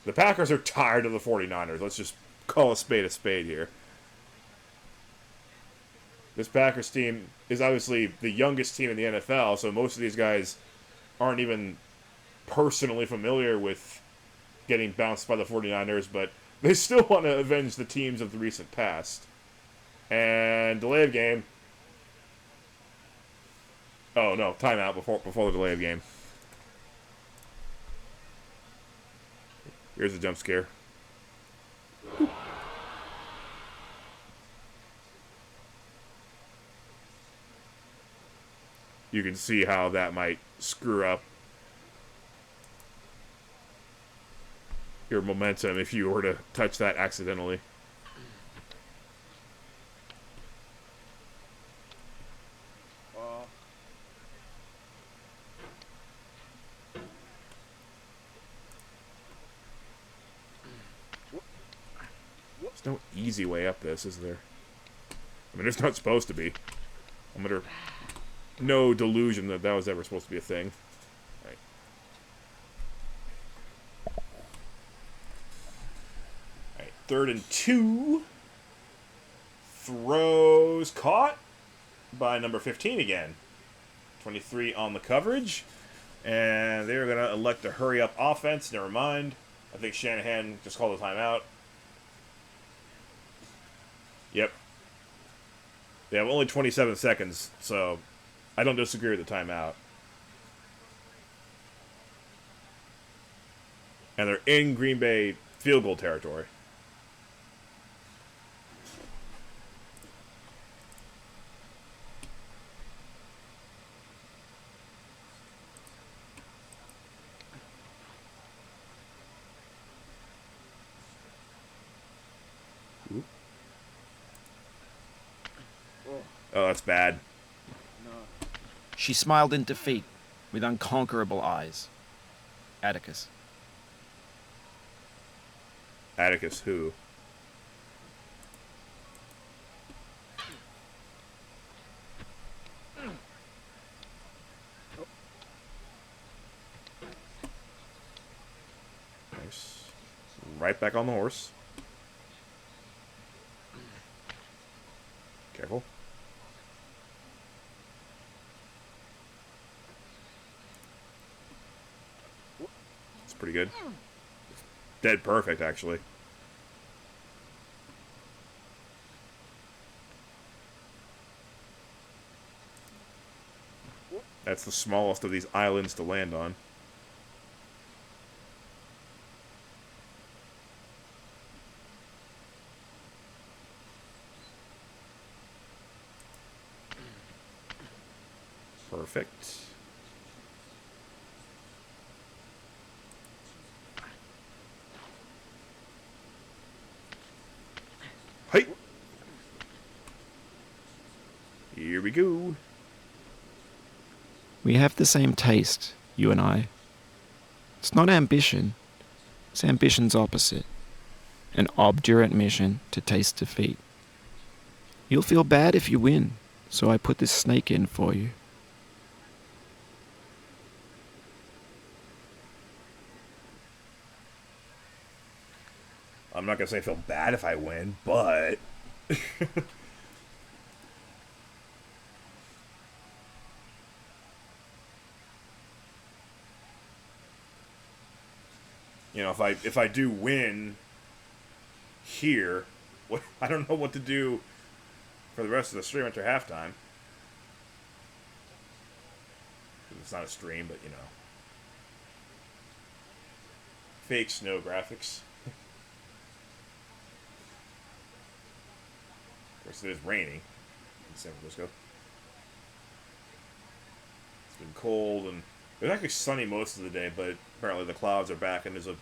The Packers are tired of the 49ers. Let's just call a spade here. This Packers team is obviously the youngest team in the NFL, so most of these guys aren't even personally familiar with getting bounced by the 49ers, but they still want to avenge the teams of the recent past. And delay of game. Oh, no, timeout before the delay of game. Here's the jump scare. You can see how that might screw up your momentum if you were to touch that accidentally. There's no easy way up this, is there? I mean, there's not supposed to be. I'm under no delusion that that was ever supposed to be a thing. Right. Alright, 3rd and 2. Throws caught by number 15 again. 23 on the coverage. And they're going to elect to hurry up offense. Never mind. I think Shanahan just called a timeout. Yep. They have only 27 seconds, so I don't disagree with the timeout. And they're in Green Bay field goal territory. Oh, that's bad. She smiled in defeat, with unconquerable eyes. Atticus. Atticus who? Nice. Right back on the horse. Careful. It's pretty good. Dead perfect, actually. That's the smallest of these islands to land on. Perfect. Hey! Here we go. We have the same taste, you and I. It's not ambition. It's ambition's opposite. An obdurate mission to taste defeat. You'll feel bad if you win, so I put this snake in for you. I'm not going to say I feel bad if I win, but... you know, if I do win here, I don't know what to do for the rest of the stream after halftime. It's not a stream, but you know. Fake snow graphics. Of course, it is raining in San Francisco. It's been cold, and it was actually sunny most of the day, but apparently the clouds are back, and there's a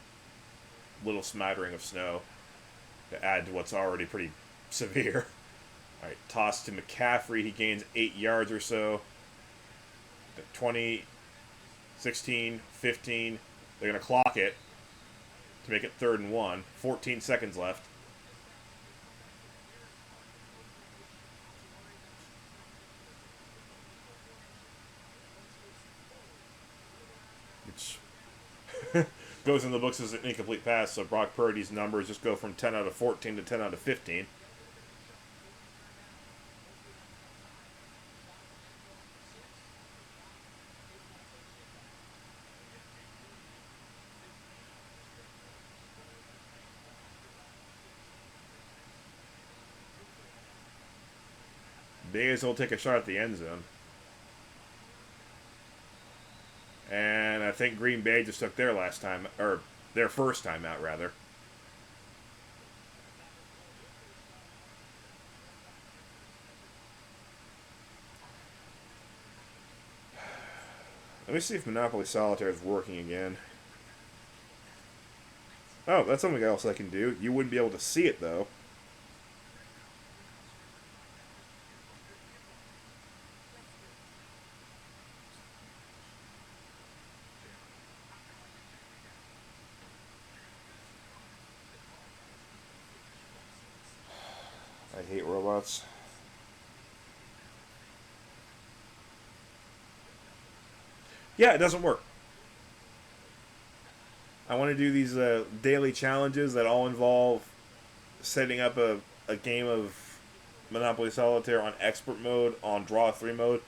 little smattering of snow to add to what's already pretty severe. Alright, toss to McCaffrey. He gains 8 yards or so. 20, 16, 15. They're going to clock it to make it 3rd and 1. 14 seconds left. Which goes in the books as an incomplete pass, so Brock Purdy's numbers just go from 10 out of 14 to 10 out of 15. May as well take a shot at the end zone. And I think Green Bay just took their last time, or their first time out, rather. Let me see if Monopoly Solitaire is working again. Oh, that's something else I can do. You wouldn't be able to see it, though. I hate robots. Yeah, it doesn't work. I want to do these daily challenges that all involve setting up a game of Monopoly Solitaire on expert mode, on draw 3 mode.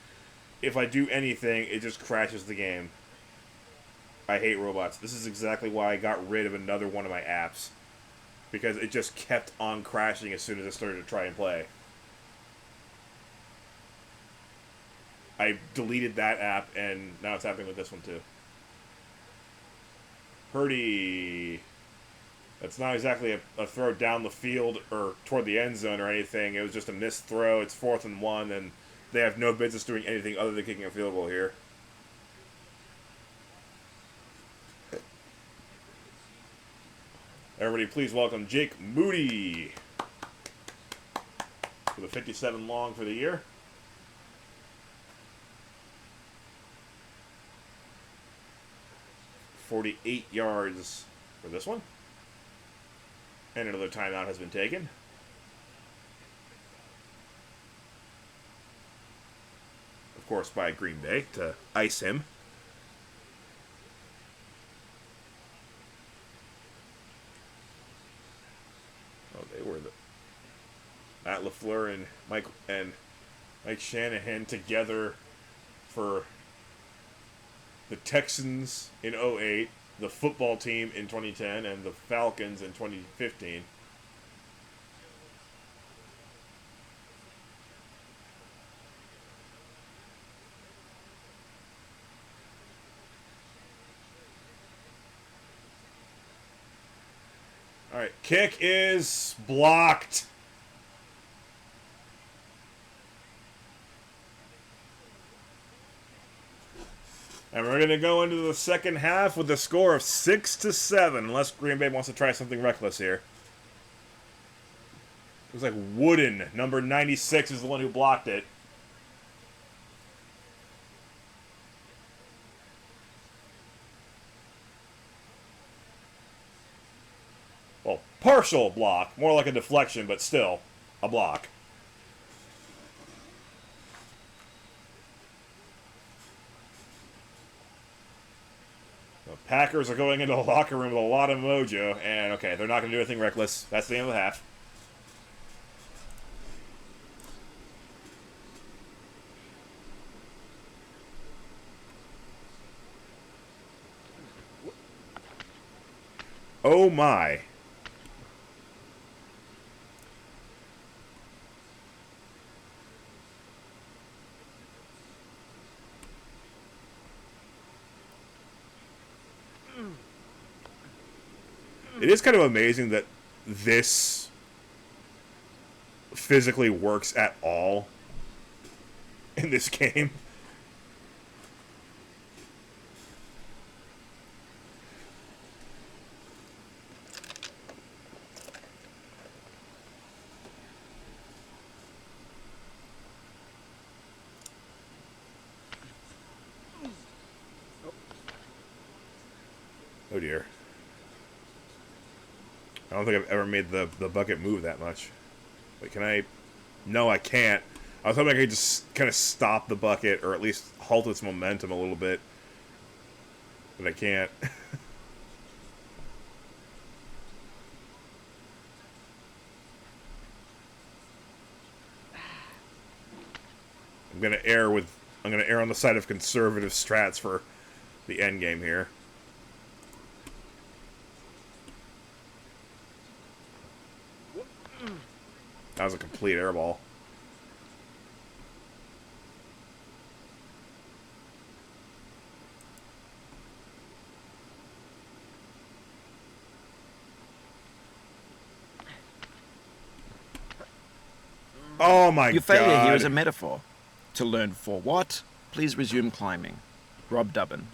If I do anything, it just crashes the game. I hate robots. This is exactly why I got rid of another one of my apps. Because it just kept on crashing as soon as I started to try and play. I deleted that app, and now it's happening with this one too. Purdy. That's not exactly a throw down the field or toward the end zone or anything. It was just a missed throw. It's 4th and 1, and they have no business doing anything other than kicking a field goal here. Everybody please welcome Jake Moody for the 57 long for the year. .48 yards for this one. And another timeout has been taken. Of course, by Green Bay to ice him. Oh, they were the Matt LaFleur and Mike Shanahan together for the Texans in 2008, the football team in 2010, and the Falcons in 2015. All right, kick is blocked. And we're going to go into the second half with a score of 6-7, unless Green Bay wants to try something reckless here. Looks like Wooden, number 96, is the one who blocked it. Well, partial block. More like a deflection, but still a block. The Packers are going into the locker room with a lot of mojo, and okay, they're not going to do anything reckless. That's the end of the half. Oh my. It is kind of amazing that this physically works at all in this game. Oh dear. I don't think I've ever made the bucket move that much. Wait, can I? No, I can't. I was hoping I could just kind of stop the bucket, or at least halt its momentum a little bit. But I can't. I'm gonna err on the side of conservative strats for the end game here. That was a complete airball. Oh my god. Your failure here is a metaphor. To learn for what, please resume climbing. Rob Dubbin.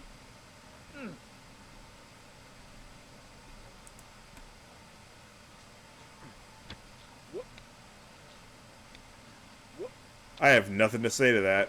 I have nothing to say to that.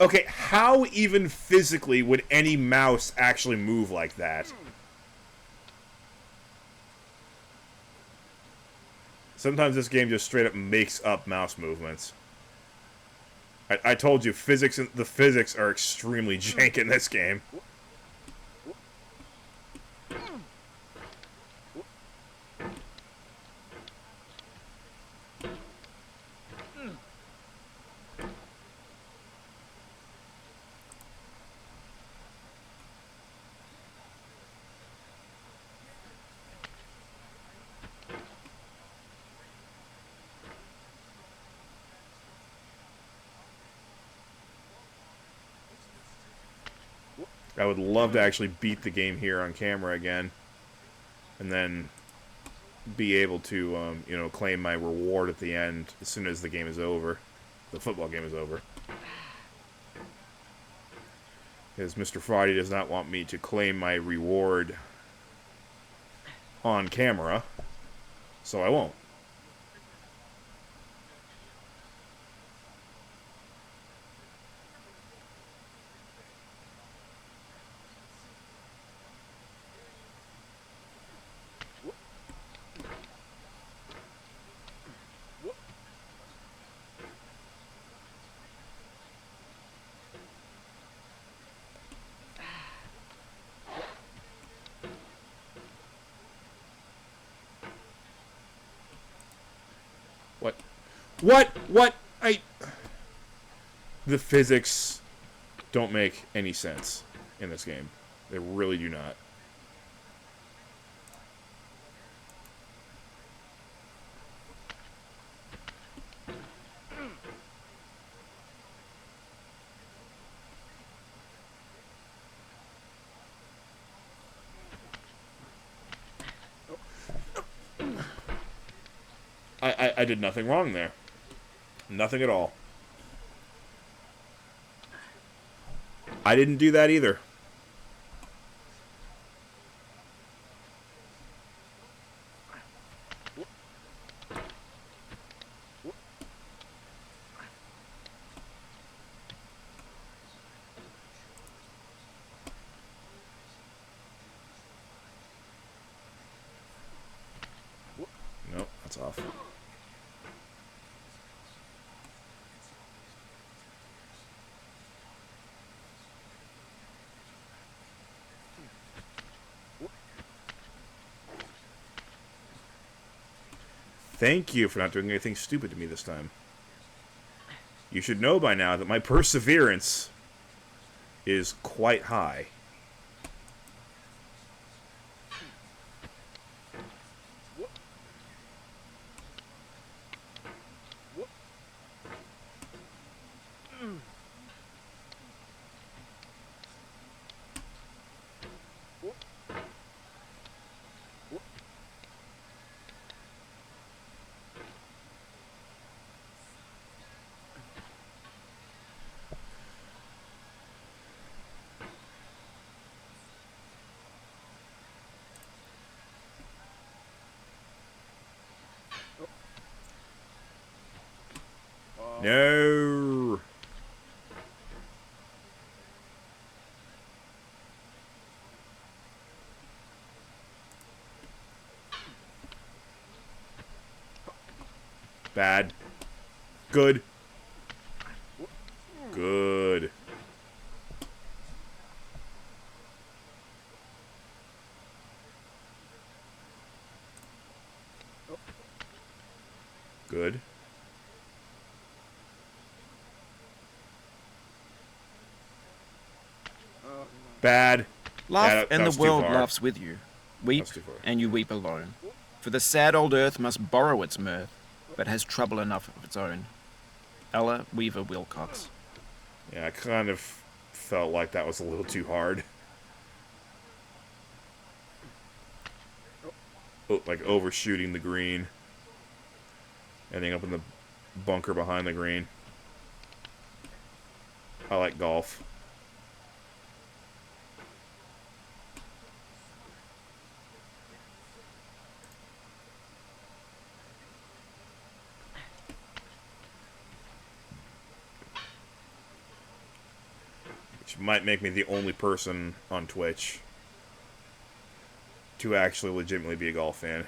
Okay, how even physically would any mouse actually move like that? Sometimes this game just straight up makes up mouse movements. I told you, the physics are extremely jank in this game. I would love to actually beat the game here on camera again. And then be able to, you know, claim my reward at the end as soon as the game is over. The football game is over. Because Mr. Friday does not want me to claim my reward on camera. So I won't. What? The physics don't make any sense in this game. They really do not. I did nothing wrong there. Nothing at all. I didn't do that either. Nope, that's off. Thank you for not doing anything stupid to me this time. You should know by now that my perseverance is quite high. No. Bad. Good. Good. Good. Bad. Laugh, That and the was too world far. laughs with you. Weep, That's too far. and you weep alone. For the sad old earth must borrow its mirth, but has trouble enough of its own. Ella Weaver Wilcox. Yeah, I kind of felt like that was a little too hard. Oh, like overshooting the green. Ending up in the bunker behind the green. I like golf. Which might make me the only person on Twitch to actually legitimately be a golf fan.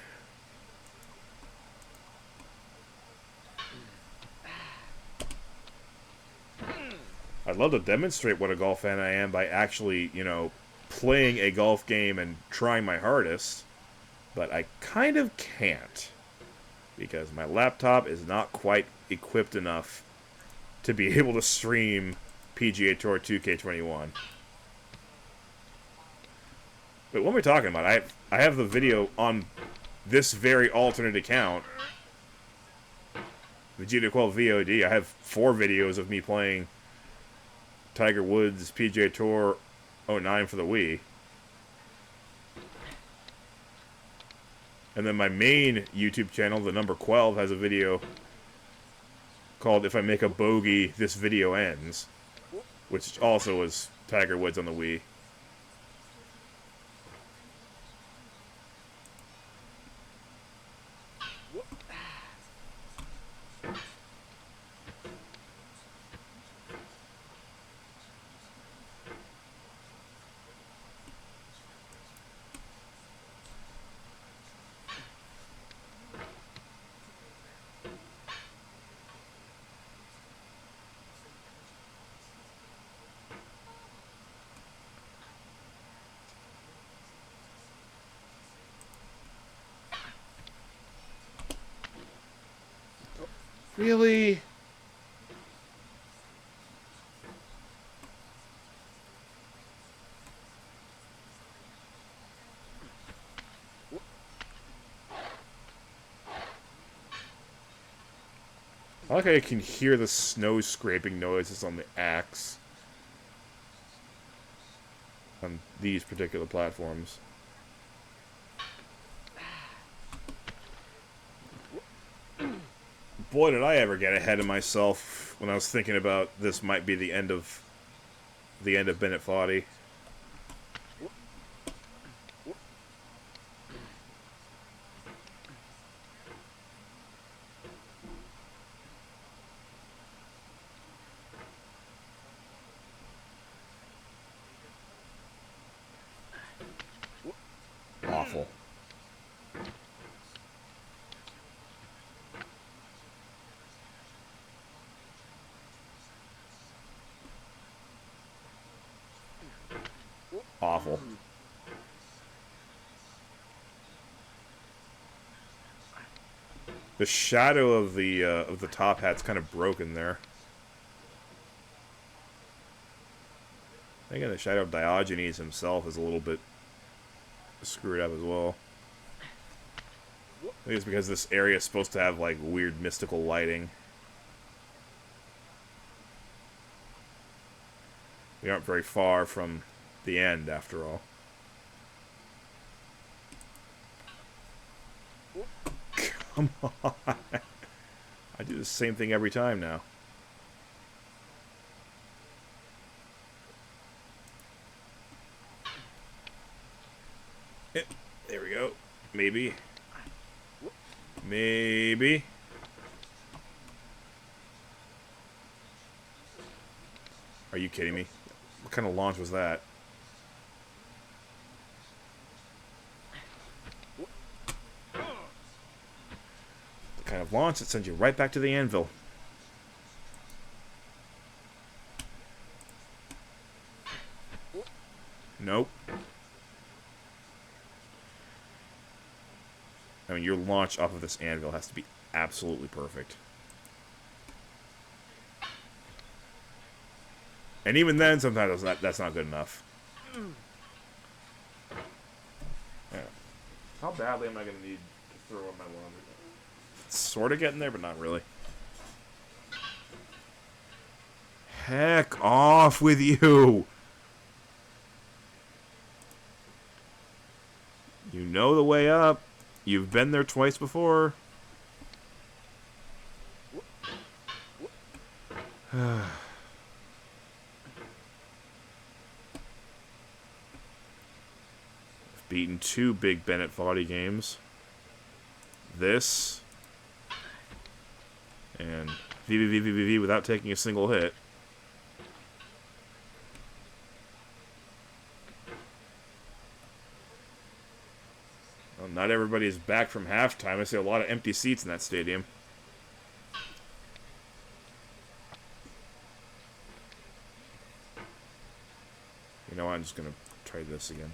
I'd love to demonstrate what a golf fan I am by actually, you know, playing a golf game and trying my hardest, but I kind of can't because my laptop is not quite equipped enough to be able to stream PGA Tour 2K21. But what am I talking about? I have the video on this very alternate account, the Vegeta12 VOD. I have 4 videos of me playing Tiger Woods PGA Tour 09 for the Wii. And then my main YouTube channel, the number 12, has a video called If I Make a Bogey, This Video Ends, which also was Tiger Woods on the Wii. Really? I like how you can hear the snow scraping noises on the axe on these particular platforms. Boy, did I ever get ahead of myself when I was thinking about this might be the end of Bennett Foddy. Awful. Awful. The shadow of the top hat's kind of broken there. Again, the shadow of Diogenes himself is a little bit screwed up as well. I think it's because this area is supposed to have like weird mystical lighting. We aren't very far from the end, after all. Come on. I do the same thing every time now. There we go. Maybe. Maybe. Are you kidding me? What kind of launch was that? The kind of launch that sends you right back to the anvil. Nope. I mean, your launch off of this anvil has to be absolutely perfect. And even then, sometimes that's not good enough. Yeah. How badly am I going to need to throw in my laundry? It's sort of getting there, but not really. Heck off with you! You know the way up. You've been there twice before. Beaten 2 big Bennett Foddy games. This. And VVVVV without taking a single hit. Well, not everybody is back from halftime. I see a lot of empty seats in that stadium. You know what? I'm just going to try this again.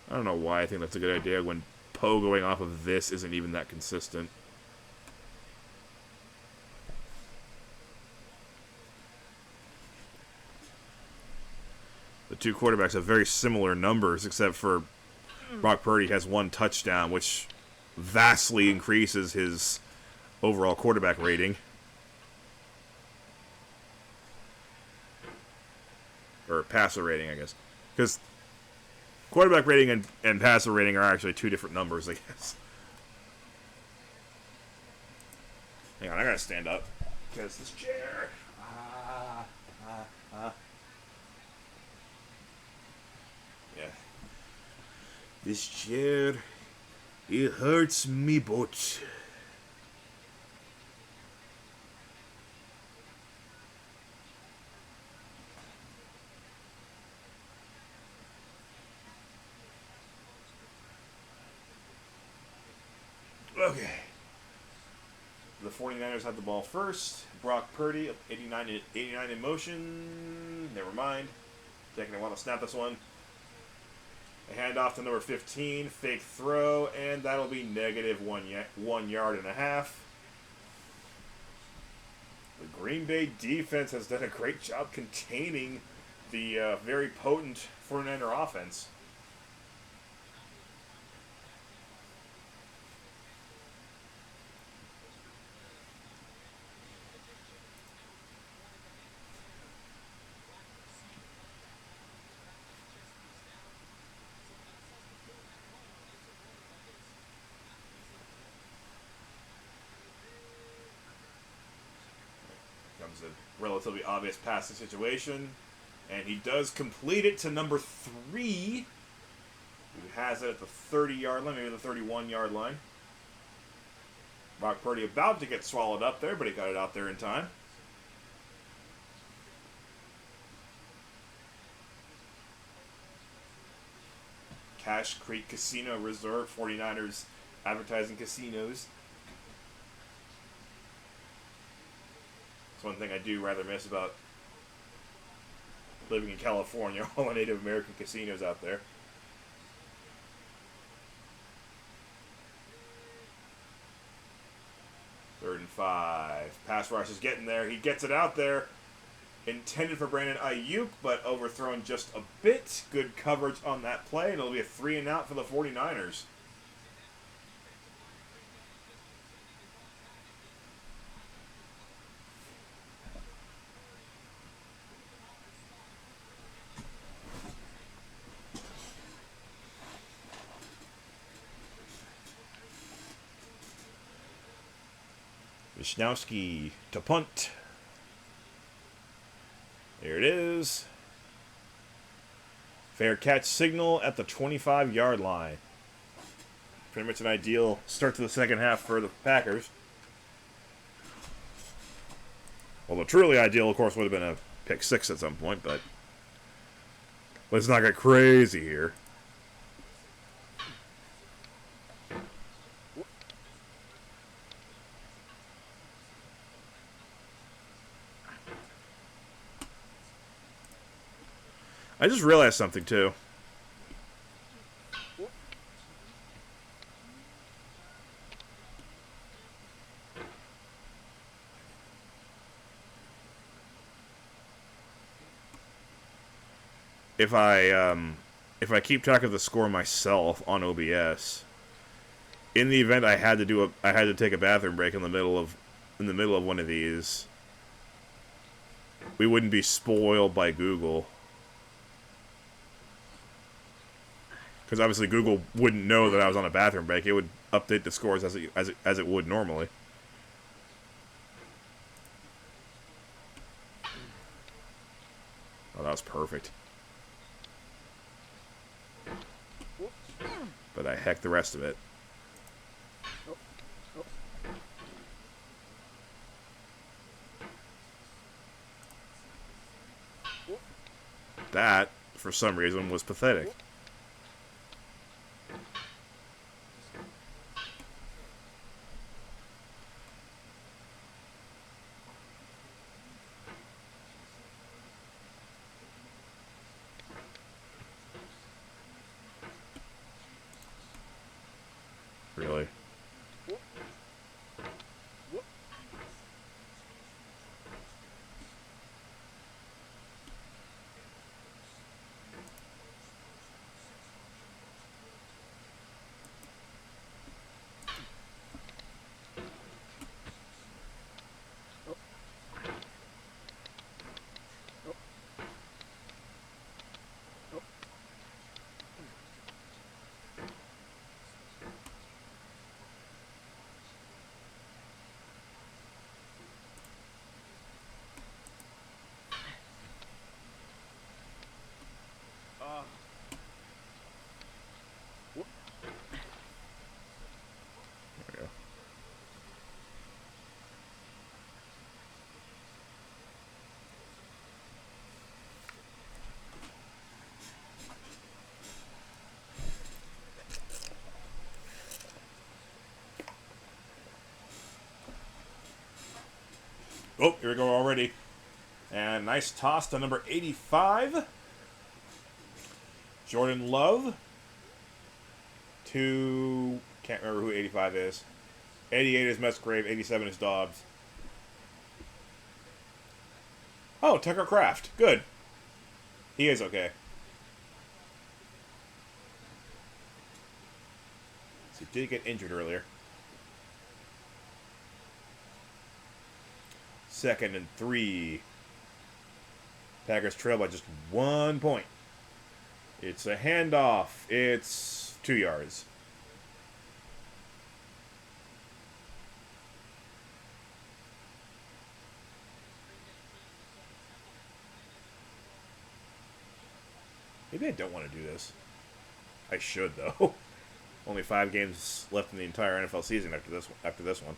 I don't know why I think that's a good idea when Poe going off of this isn't even that consistent. The two quarterbacks have very similar numbers, except for Brock Purdy has 1 touchdown, which vastly increases his overall quarterback rating. Or passer rating, I guess. Because quarterback rating and passer rating are actually 2 different numbers, I guess. Hang on, I gotta stand up. Because this chair. Yeah. This chair, it hurts me butt. Okay. The 49ers had the ball first. Brock Purdy, 89 in motion. Never mind. Taking a while to snap this one. A handoff to number 15. Fake throw. And that'll be negative 1 yard and a half. The Green Bay defense has done a great job containing the very potent 49er offense. A relatively obvious passing situation, and he does complete it to number 3, who has it at the 30-yard line, maybe the 31-yard line. Brock Purdy about to get swallowed up there, but he got it out there in time. Cache Creek Casino Resort, 49ers advertising casinos. It's one thing I do rather miss about living in California. All the Native American casinos out there. Third and 5. Pass rush is getting there. He gets it out there. Intended for Brandon Ayuk, but overthrown just a bit. Good coverage on that play, and it'll be a 3 and out for the 49ers. Wisnowski to punt. There it is. Fair catch signal at the 25-yard line. Pretty much an ideal start to the second half for the Packers. Well, the truly ideal, of course, would have been a pick 6 at some point, but let's not get crazy here. I just realized something, too. if I keep track of the score myself on OBS, in the event I had to take a bathroom break in the middle of one of these, we wouldn't be spoiled by Google. Because obviously Google wouldn't know that I was on a bathroom break. It would update the scores as it would normally. Oh, that was perfect. But I hecked the rest of it. That, for some reason, was pathetic. Really. There we go. Oh, here we go already. And nice toss to number 85. Jordan Love. To... Can't remember who 85 is. 88 is Musgrave. 87 is Dobbs. Oh, Tucker Kraft. Good. He is okay. So he did get injured earlier. 2nd and 3. Packers trail by just 1 point. It's a handoff. It's 2 yards. Maybe I don't want to do this. I should, though. Only 5 games left in the entire NFL season after this one.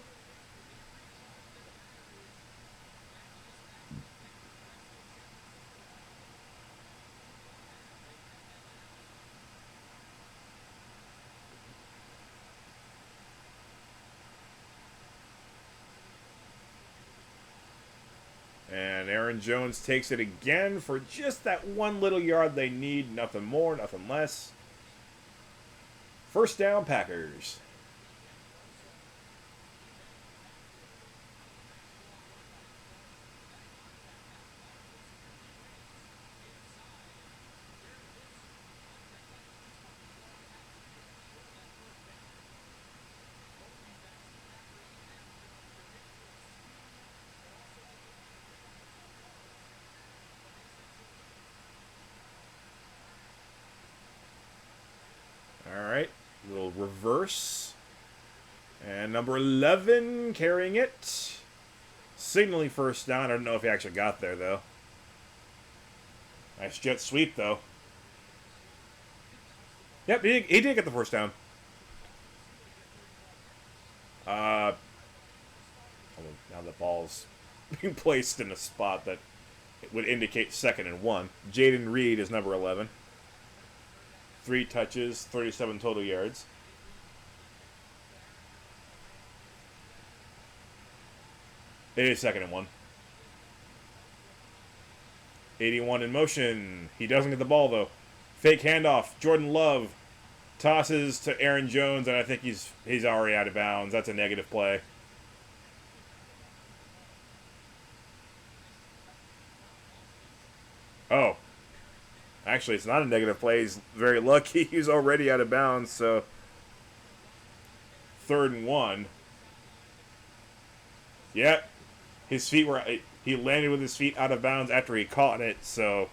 And Aaron Jones takes it again for just that 1 little yard they need. Nothing more, nothing less. First down, Packers. Alright, little reverse. And number 11 carrying it. Signaling first down. I don't know if he actually got there, though. Nice jet sweep, though. Yep, he did get the first down. Now the ball's being placed in a spot that would indicate 2nd and 1. Jaden Reed is number 11. 3 touches, 37 total yards. It is 2nd and 1. 81 in motion. He doesn't get the ball, though. Fake handoff. Jordan Love tosses to Aaron Jones, and I think he's already out of bounds. That's a negative play. Oh. Actually, it's not a negative play. He's very lucky. He's already out of bounds, so 3rd and 1. Yep. His feet were... He landed with his feet out of bounds after he caught it, so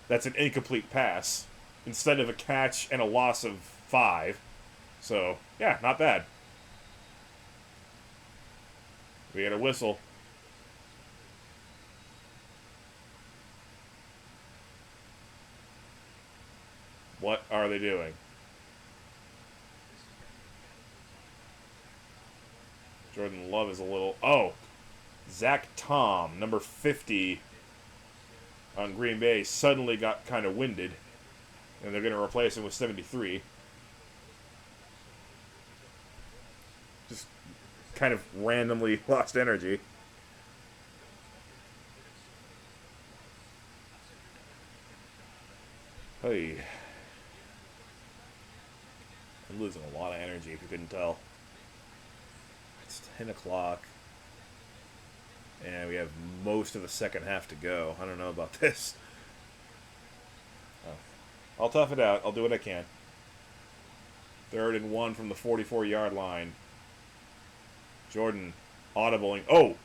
that's an incomplete pass instead of a catch and a loss of 5. So, yeah, not bad. We had a whistle. What are they doing? Jordan Love is a little... Oh! Zach Tom, number 50 on Green Bay, suddenly got kind of winded. And they're going to replace him with 73. Just kind of randomly lost energy. Hey. I'm losing a lot of energy if you couldn't tell. It's 10 o'clock. And we have most of the second half to go. I don't know about this. I'll tough it out. I'll do what I can. 3rd and 1 from the 44-yard line. Jordan audibling. Oh!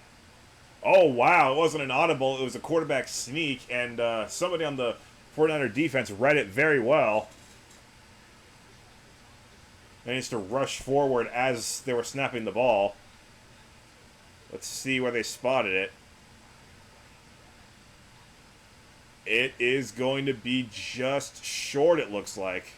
Oh, wow. It wasn't an audible. It was a quarterback sneak. And somebody on the 49er defense read it very well. They needs to rush forward as they were snapping the ball. Let's see where they spotted it. It is going to be just short, it looks like.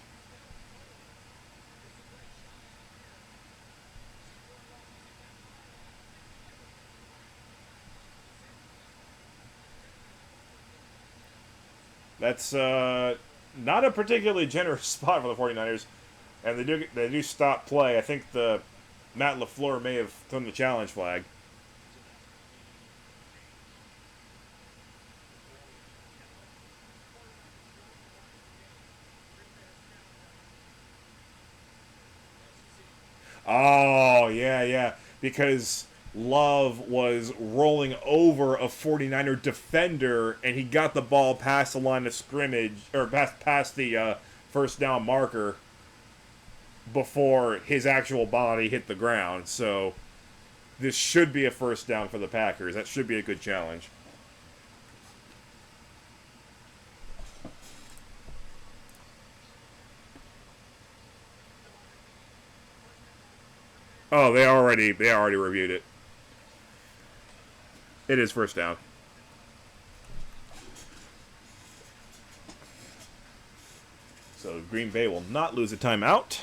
That's not a particularly generous spot for the 49ers. And they do stop play. I think Matt LaFleur may have thrown the challenge flag. Oh, yeah. Because Love was rolling over a 49er defender, and he got the ball past the line of scrimmage, or past the first down marker before his actual body hit the ground. So this should be a first down for the Packers. That should be a good challenge. Oh, they already reviewed it. It is first down. So Green Bay will not lose a timeout.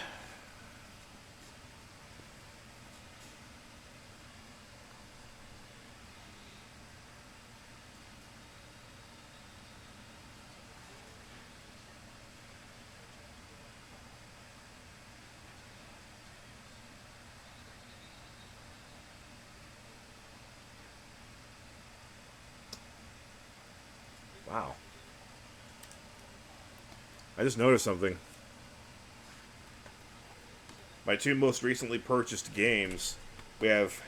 Wow. I just noticed something. My 2 most recently purchased games, we have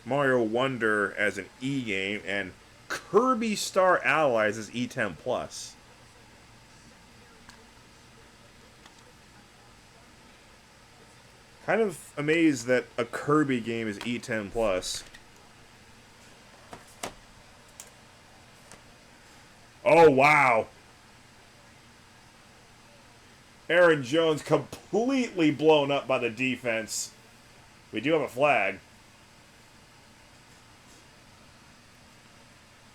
Mario Wonder as an E game and Kirby Star Allies as E10 Plus. Kind of amazed that a Kirby game is E10 Plus. Oh, wow. Aaron Jones completely blown up by the defense. We do have a flag.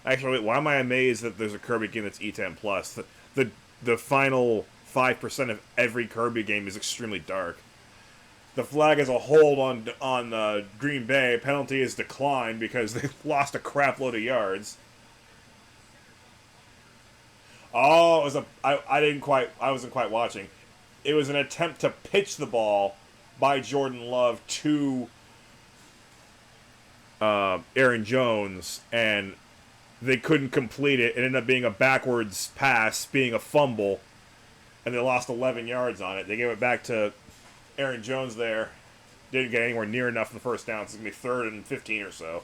Actually, wait, why am I amazed that there's a Kirby game that's E10 plus? The final 5% of every Kirby game is extremely dark. The flag has a hold on Green Bay. Penalty is declined because they lost a crap load of yards. Oh, it was I wasn't quite watching. It was an attempt to pitch the ball by Jordan Love to Aaron Jones, and they couldn't complete it. It ended up being a backwards pass, being a fumble, and they lost 11 yards on it. They gave it back to Aaron Jones there. Didn't get anywhere near enough for the first down. It's going to be 3rd and 15 or so.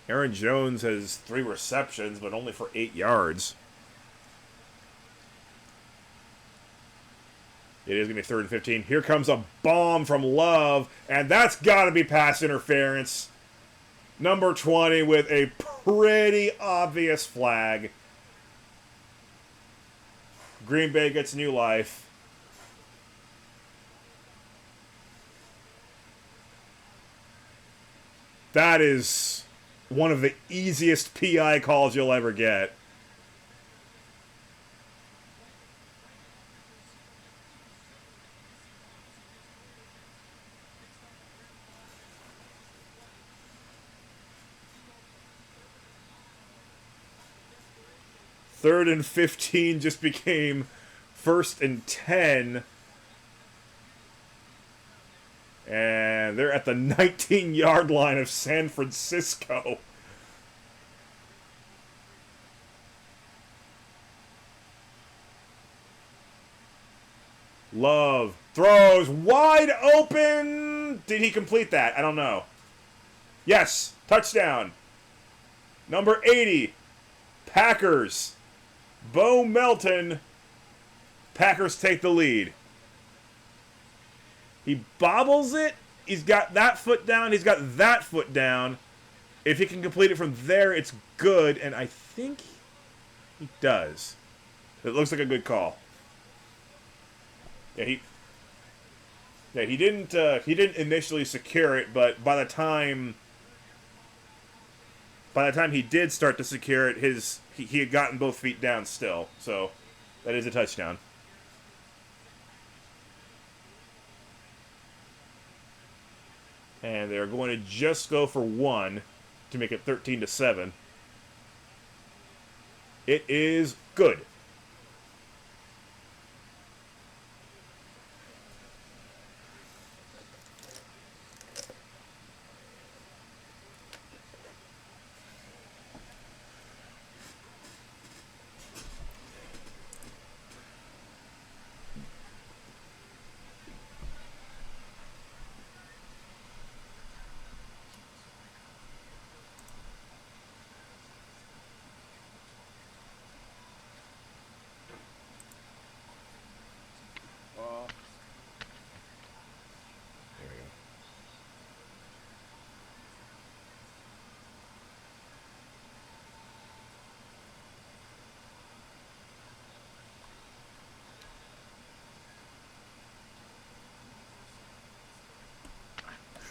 Aaron Jones has 3 receptions, but only for 8 yards. It is going to be 3rd and 15. Here comes a bomb from Love, and that's got to be pass interference. Number 20 with a pretty obvious flag. Green Bay gets new life. That is one of the easiest PI calls you'll ever get. Third and 15 just became 1st and 10. And they're at the 19-yard line of San Francisco. Love throws wide open. Did he complete that? I don't know. Yes, touchdown. Number 80, Packers. Bo Melton. Packers take the lead. He bobbles it. He's got that foot down. He's got that foot down. If he can complete it from there, it's good. And I think he does. It looks like a good call. Yeah, he didn't initially secure it, but by the time he did start to secure it, he had gotten both feet down still. So that is a touchdown. And they're going to just go for 1 to make it 13-7. It is good.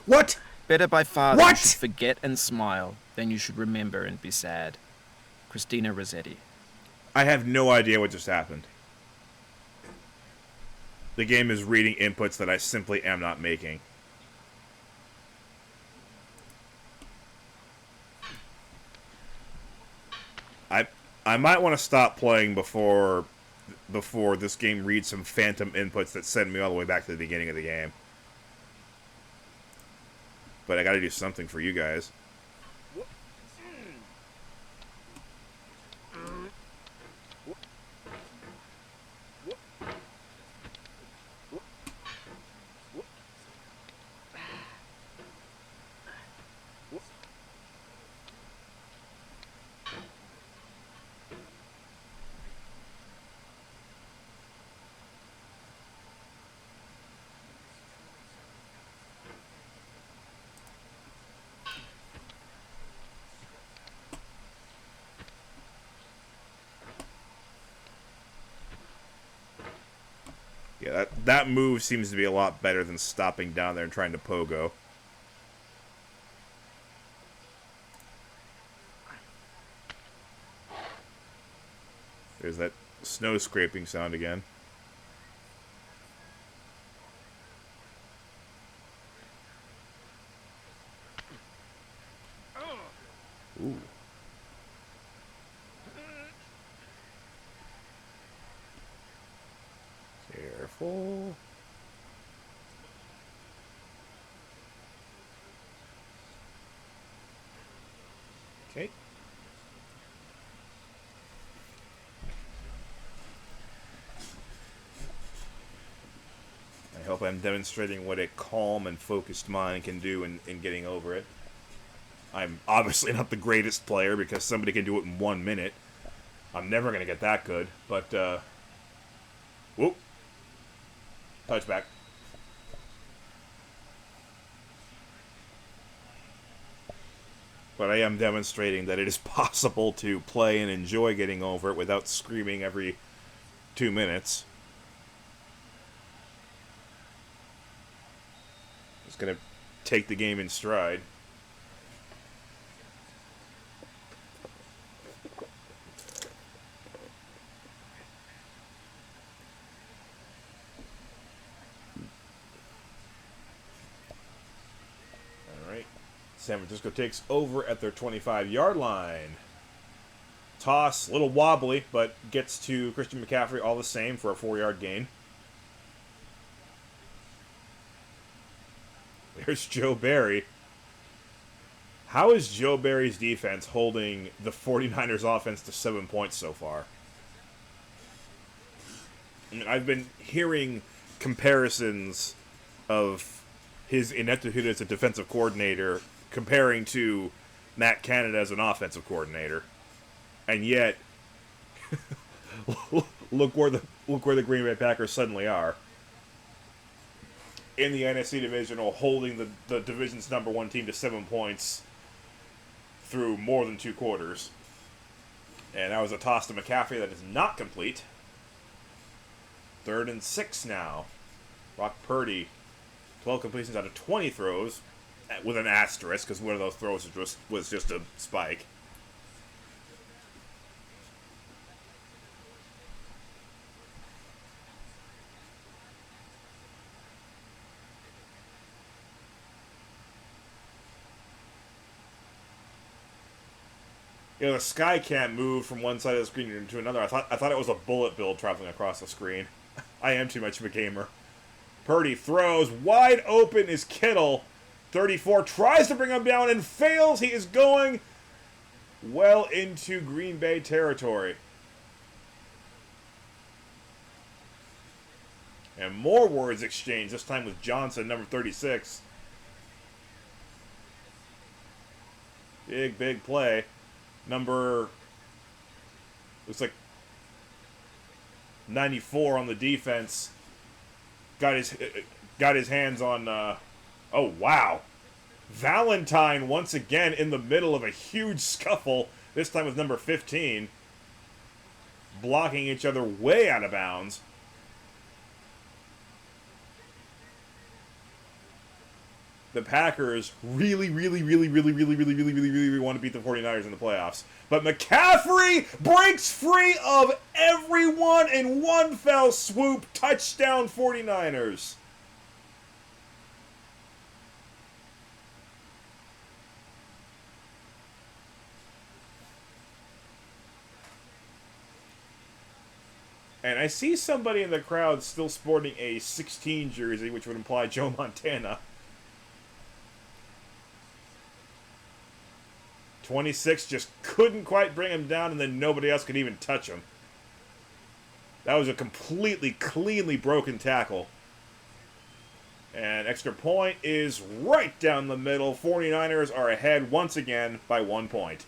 What? Better by far that What? you should forget and smile than you should remember and be sad. Christina Rossetti. I have no idea what just happened. The game is reading inputs that I simply am not making. I might want to stop playing before this game reads some phantom inputs that send me all the way back to the beginning of the game. But I gotta do something for you guys. Yeah, that move seems to be a lot better than stopping down there and trying to pogo. There's that snow scraping sound again. Ooh. Careful. Okay. I hope I'm demonstrating what a calm and focused mind can do in getting over it. I'm obviously not the greatest player because somebody can do it in 1 minute. I'm never going to get that good, but, whoop. Touchback. But I am demonstrating that it is possible to play and enjoy getting over it without screaming every 2 minutes. Just going to take the game in stride. San Francisco takes over at their 25-yard line. Toss, a little wobbly, but gets to Christian McCaffrey all the same for a 4-yard gain. There's Joe Barry. How is Joe Barry's defense holding the 49ers offense to 7 points so far? I mean, I've been hearing comparisons of his ineptitude as a defensive coordinator comparing to Matt Canada as an offensive coordinator, and yet look where the Green Bay Packers suddenly are in the NFC Divisional, holding the division's #1 team to 7 points through more than 2 quarters. And that was a toss to McCaffrey that is not complete. 3rd and 6 now. Brock Purdy, 12 completions out of 20 throws, with an asterisk, because one of those throws was just a spike. You know, the sky can't move from one side of the screen to another. I thought it was a bullet bill traveling across the screen. I am too much of a gamer. Purdy throws. Wide open is Kittle. 34 tries to bring him down and fails. He is going well into Green Bay territory. And more words exchanged, this time with Johnson, number 36. Big play. Number, looks like 94 on the defense. Got his hands on, oh, wow. Valentine once again in the middle of a huge scuffle, this time with number 15. Blocking each other way out of bounds. The Packers really want to beat the 49ers in the playoffs. But McCaffrey breaks free of everyone in one fell swoop. Touchdown 49ers. And I see somebody in the crowd still sporting a 16 jersey, which would imply Joe Montana. 26 just couldn't quite bring him down, and then nobody else could even touch him. That was a completely, cleanly broken tackle. And extra point is right down the middle. 49ers are ahead once again by 1 point.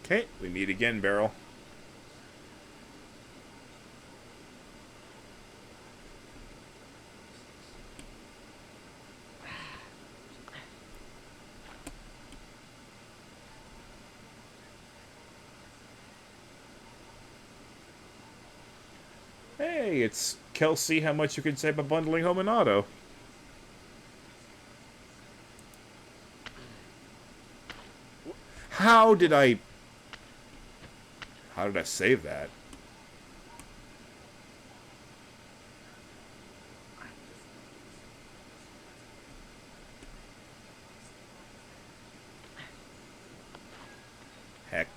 Okay, we meet again, Barrel. Hey, it's Kelsey, how much you can save by bundling home and auto. How did I save that? Heck.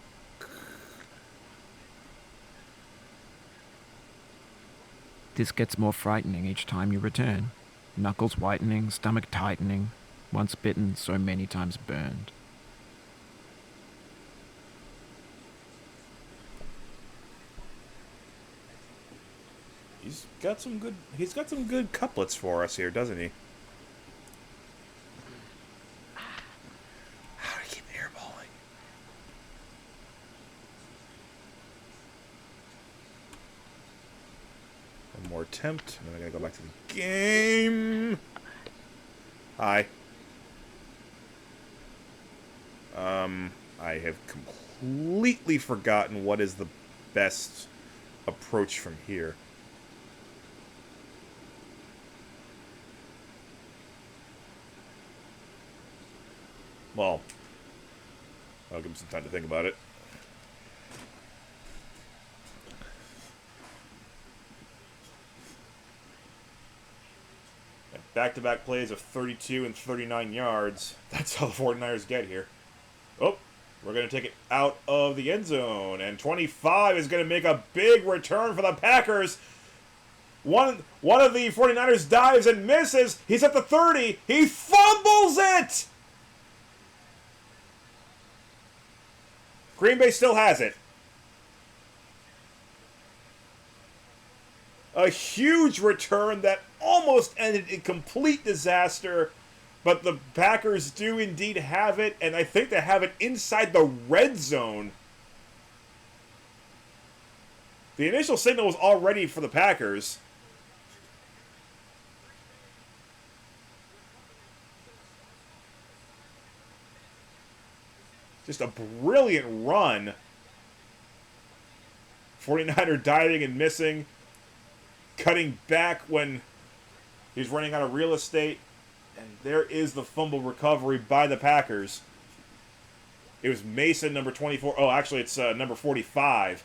This gets more frightening each time you return. Knuckles whitening, stomach tightening. Once bitten, so many times burned. He's got some good couplets for us here, doesn't he? How do I keep airballing? One more attempt, and then I gotta go back to the game. Hi. I have completely forgotten what is the best approach from here. Well, I'll give him some time to think about it. Back-to-back plays of 32 and 39 yards. That's how the 49ers get here. Oh, we're going to take it out of the end zone. And 25 is going to make a big return for the Packers. One of the 49ers dives and misses. He's at the 30. He fumbles it! Green Bay still has it. A huge return that almost ended in complete disaster. But the Packers do indeed have it, and I think they have it inside the red zone. The initial signal was already for the Packers. Just a brilliant run. 49er diving and missing. Cutting back when he's running out of real estate. And there is the fumble recovery by the Packers. It was Mason, number 24. Oh, actually, it's number 45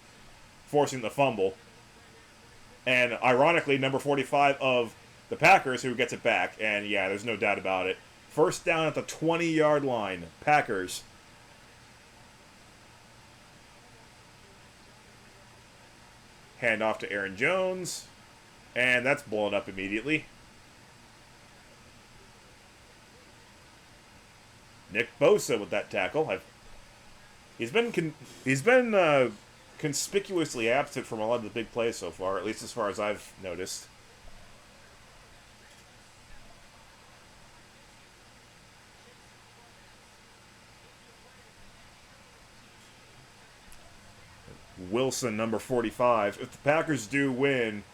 forcing the fumble. And ironically, number 45 of the Packers who gets it back. And yeah, there's no doubt about it. First down at the 20-yard line. Packers. Hand off to Aaron Jones. And that's blown up immediately. Nick Bosa with that tackle. He's been conspicuously absent from a lot of the big plays so far, at least as far as I've noticed. Wilson, number 45. If the Packers do win,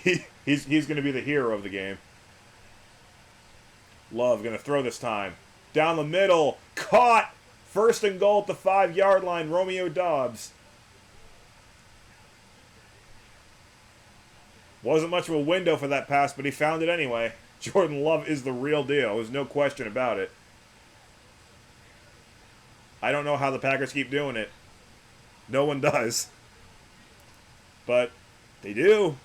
he's going to be the hero of the game. Love going to throw this time. Down the middle. Caught. First and goal at the 5-yard line. Romeo Doubs. Wasn't much of a window for that pass, but he found it anyway. Jordan Love is the real deal. There's no question about it. I don't know how the Packers keep doing it. No one does. But they do.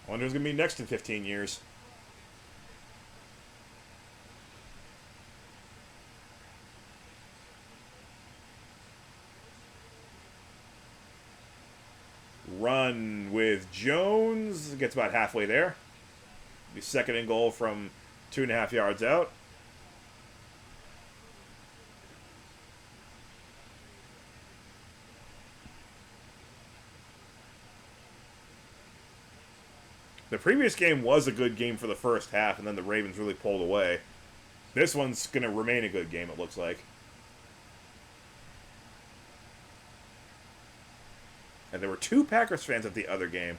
I wonder who's going to be next in 15 years. Run with Jones. Gets about halfway there. Be second and goal from 2.5 yards out. The previous game was a good game for the first half, and then the Ravens really pulled away. This one's going to remain a good game, it looks like. And there were 2 Packers fans at the other game.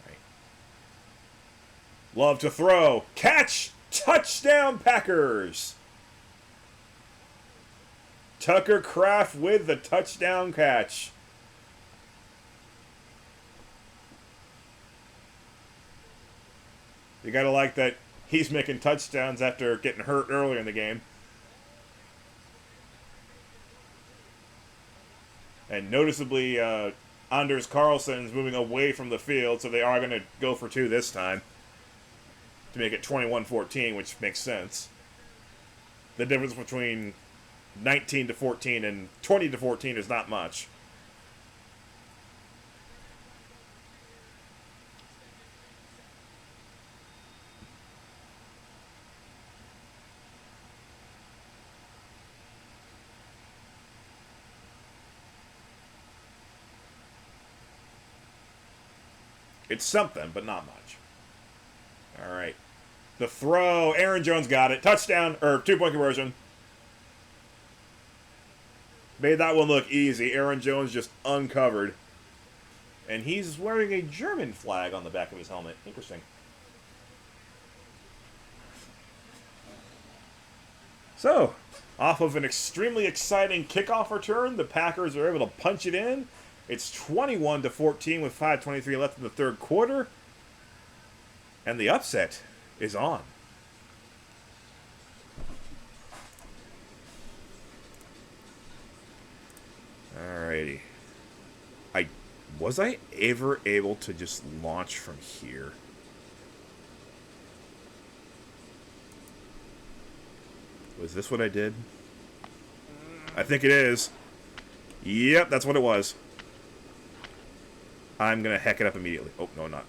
Right. Love to throw. Catch! Touchdown, Packers! Tucker Kraft with the touchdown catch. You gotta like that he's making touchdowns after getting hurt earlier in the game. And noticeably, Anders Carlson's moving away from the field, so they are going to go for 2 this time to make it 21-14, which makes sense. The difference between 19-14 and 20-14 is not much. It's something, but not much. All right. The throw. Aaron Jones got it. Touchdown, or 2-point conversion. Made that one look easy. Aaron Jones just uncovered. And he's wearing a German flag on the back of his helmet. Interesting. So, off of an extremely exciting kickoff return, the Packers are able to punch it in. It's 21-14 with 5:23 left in the third quarter. And the upset is on. Alrighty. Was I ever able to just launch from here? Was this what I did? I think it is. Yep, that's what it was. I'm going to heck it up immediately. Oh, no, I'm not.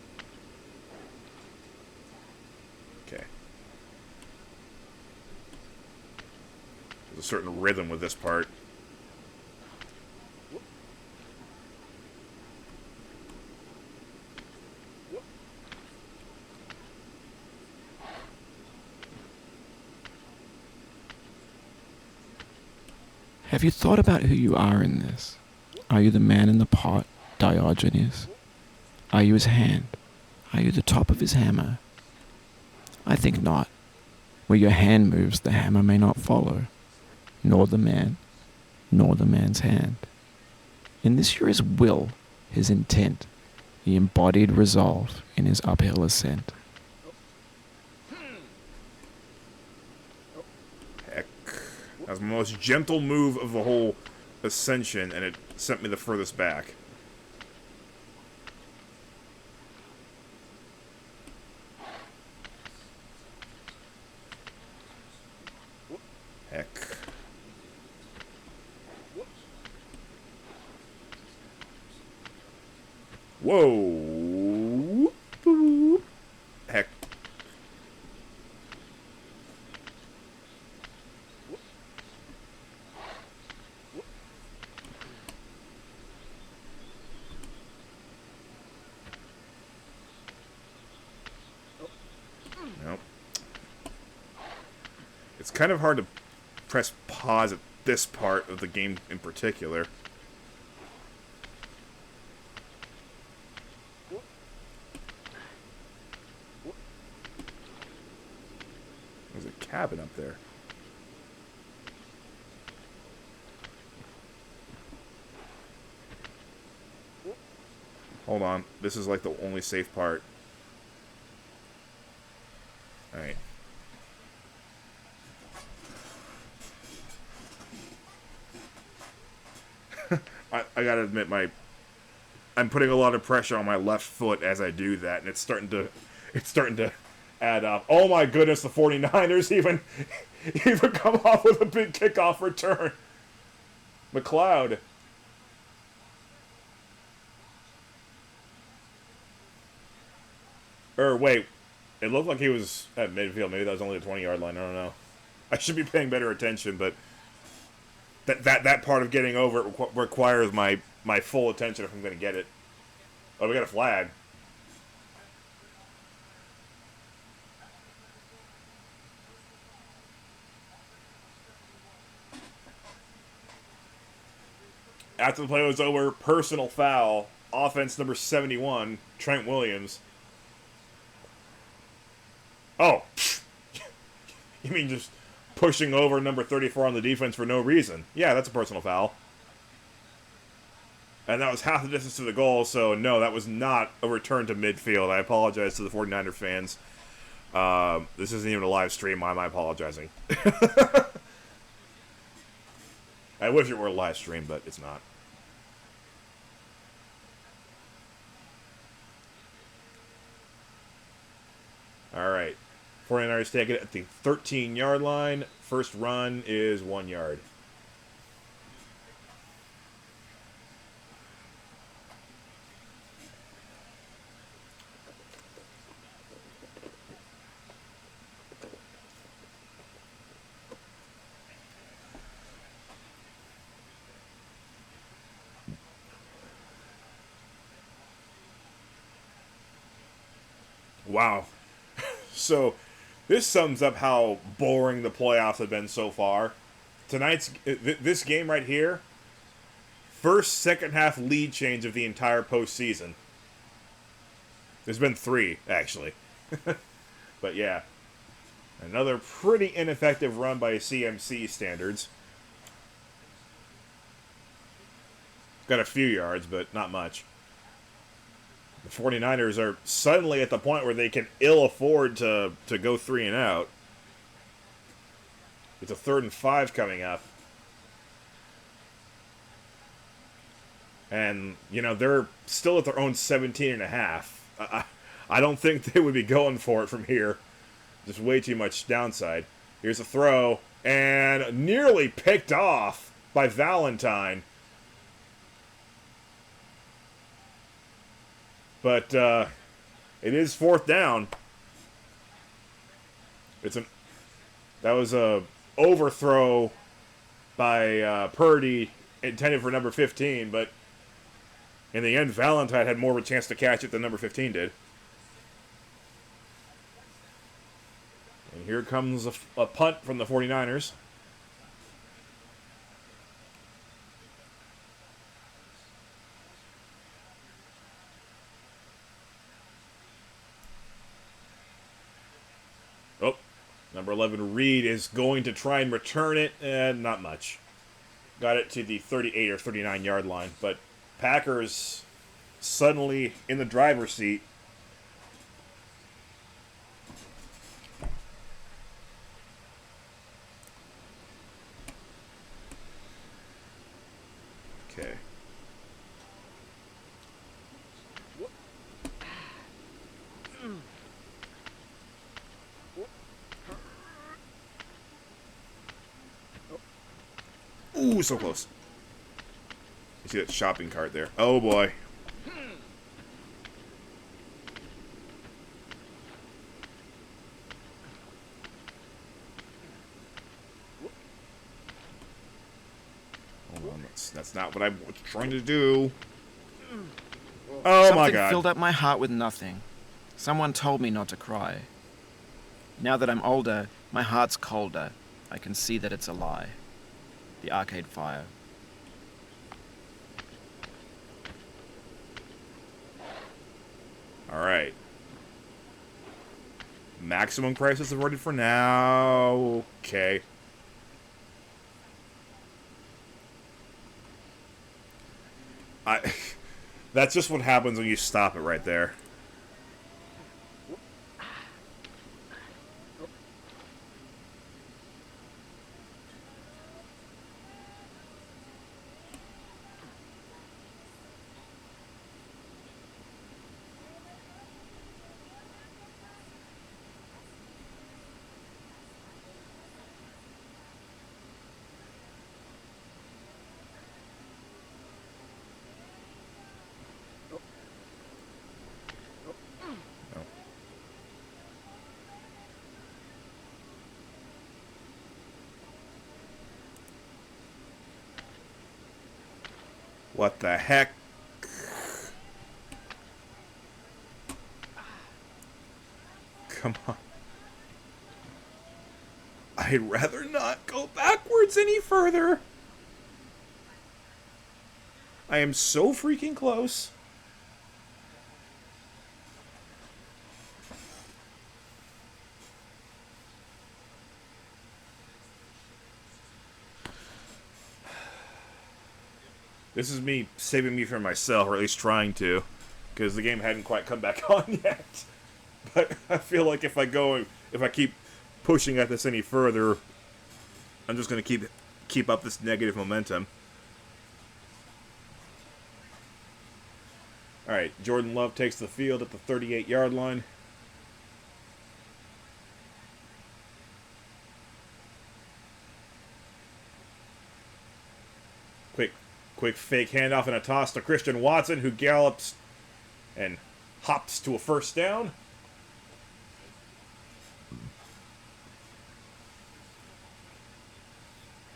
Okay. There's a certain rhythm with this part. Have you thought about who you are in this? Are you the man in the pot, Diogenes? Are you his hand? Are you the top of his hammer? I think not. Where your hand moves, the hammer may not follow, nor the man, nor the man's hand. In this you're his will, his intent, the embodied resolve in his uphill ascent. Heck. That was my most gentle move of the whole ascension, and it sent me the furthest back. Heck. Whoa. Boop. Heck. Nope. It's kind of hard to press pause at this part of the game in particular. There's a cabin up there. Hold on. This is like the only safe part. Alright. I gotta admit, I'm putting a lot of pressure on my left foot as I do that, and it's starting to add up. Oh my goodness, the 49ers even come off with a big kickoff return. McLeod. Wait. It looked like he was at midfield. Maybe that was only the 20-yard line. I don't know. I should be paying better attention, but that part of getting over it requires my full attention if I'm going to get it. Oh, we got a flag. After the play was over, personal foul. Offense number 71, Trent Williams. Oh. You mean just pushing over number 34 on the defense for no reason. Yeah, that's a personal foul. And that was half the distance to the goal, so no, that was not a return to midfield. I apologize to the 49er fans. This isn't even a live stream. Why am I apologizing? I wish it were a live stream, but it's not. All right. 49ers take it at the 13-yard line. First run is 1 yard. Wow. So, this sums up how boring the playoffs have been so far. This game right here, first second half lead change of the entire postseason. There's been 3, actually. But yeah. Another pretty ineffective run by CMC standards. Got a few yards, but not much. The 49ers are suddenly at the point where they can ill afford to go 3 and out. It's a 3rd and 5 coming up. And, you know, they're still at their own 17 and a half. I don't think they would be going for it from here. Just way too much downside. Here's a throw, and nearly picked off by Valentine. But it is 4th down. That was a overthrow by Purdy intended for number 15, but in the end, Valentine had more of a chance to catch it than number 15 did. And here comes a punt from the 49ers. Oh, number 11 Reed is going to try and return it, and not much. Got it to the 38 or 39 yard line, but Packers suddenly in the driver's seat. Okay. Ooh, so close. You see that shopping cart there? Oh boy. Hold on, that's not what I was trying to do. Oh my God. Something filled up my heart with nothing. Someone told me not to cry. Now that I'm older, my heart's colder. I can see that it's a lie. The arcade fire. All right. Maximum crisis averted for now. Okay. That's just what happens when you stop it right there. What the heck? Come on. I'd rather not go backwards any further. I am so freaking close. This is me saving me from myself, or at least trying to, because the game hadn't quite come back on yet. But I feel like if I keep pushing at this any further, I'm just going to keep up this negative momentum. All right, Jordan Love takes the field at the 38-yard line. Quick fake handoff and a toss to Christian Watson, who gallops and hops to a first down.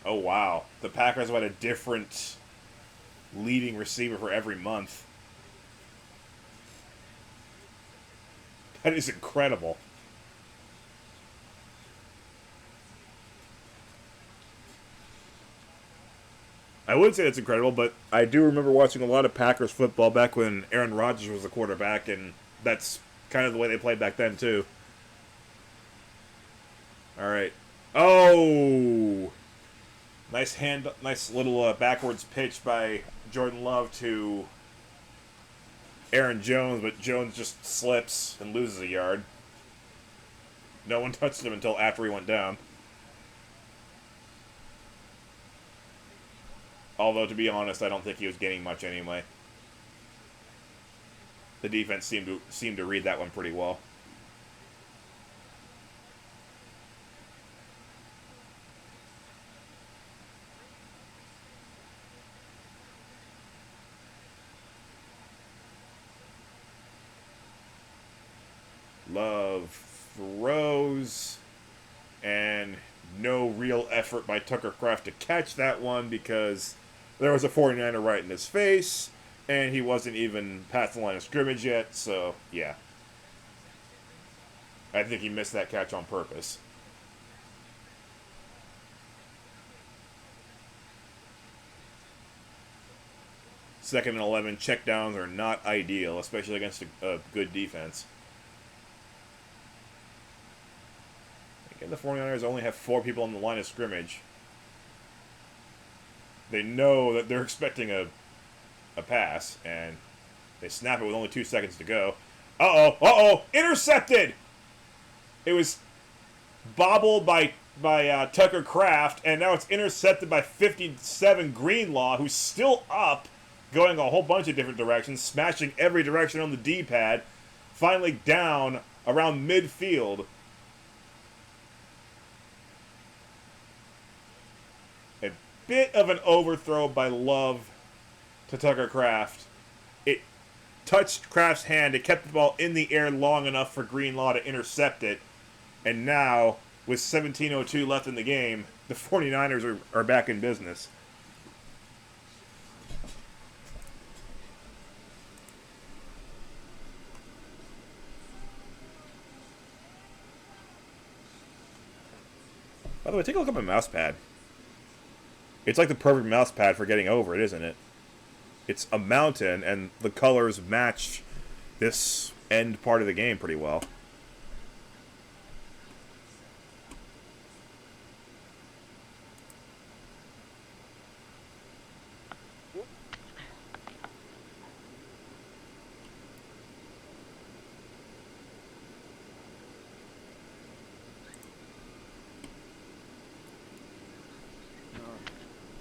Oh, wow. The Packers have had a different leading receiver for every month. That is incredible. I would say that's incredible, but I do remember watching a lot of Packers football back when Aaron Rodgers was the quarterback, and that's kind of the way they played back then, too. All right. Oh! Nice little backwards pitch by Jordan Love to Aaron Jones, but Jones just slips and loses a yard. No one touched him until after he went down. Although, to be honest, I don't think he was getting much anyway. The defense seemed to read that one pretty well. Love throws, and no real effort by Tucker Kraft to catch that one because there was a 49er right in his face, and he wasn't even past the line of scrimmage yet, so yeah. I think he missed that catch on purpose. Second and 11, checkdowns are not ideal, especially against a good defense. Again, the 49ers only have 4 people on the line of scrimmage. They know that they're expecting a pass, and they snap it with only 2 seconds to go. Uh-oh! Intercepted! It was bobbled by Tucker Kraft, and now it's intercepted by 57 Greenlaw, who's still up, going a whole bunch of different directions, smashing every direction on the D-pad, finally down around midfield. A bit of an overthrow by Love to Tucker Kraft. It touched Kraft's hand. It kept the ball in the air long enough for Greenlaw to intercept it. And now, with 17:02 left in the game, the 49ers are back in business. By the way, take a look at my mouse pad. It's like the perfect mouse pad for getting over it, isn't it? It's a mountain, and the colors match this end part of the game pretty well.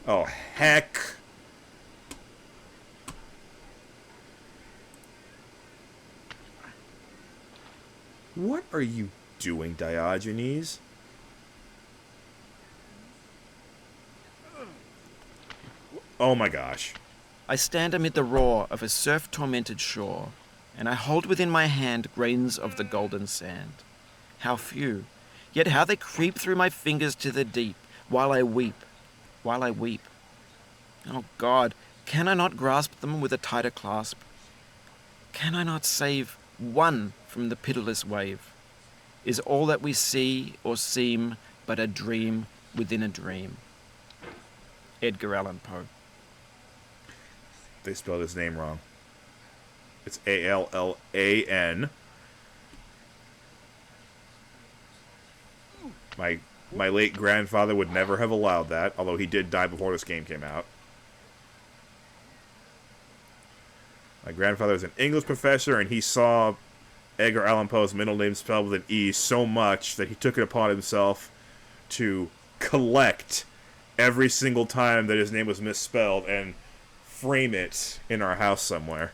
Oh, heck. What are you doing, Diogenes? Oh my gosh. I stand amid the roar of a surf-tormented shore, and I hold within my hand grains of the golden sand. How few, yet how they creep through my fingers to the deep, while I weep. Oh God, can I not grasp them with a tighter clasp? Can I not save one from the pitiless wave? Is all that we see or seem but a dream within a dream? Edgar Allan Poe. They spelled his name wrong. It's Allan. My late grandfather would never have allowed that, although he did die before this game came out. My grandfather was an English professor, and he saw Edgar Allan Poe's middle name spelled with an E so much that he took it upon himself to collect every single time that his name was misspelled and frame it in our house somewhere.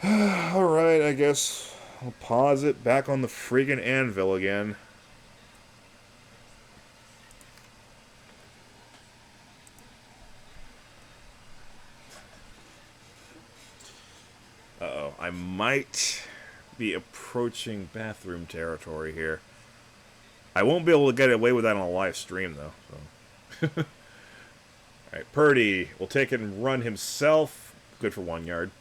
Alright, I guess I'll pause it. Back on the friggin' anvil again. Uh-oh, I might be approaching bathroom territory here. I won't be able to get away with that on a live stream, though. So. Alright, Purdy will take it and run himself. Good for 1 yard.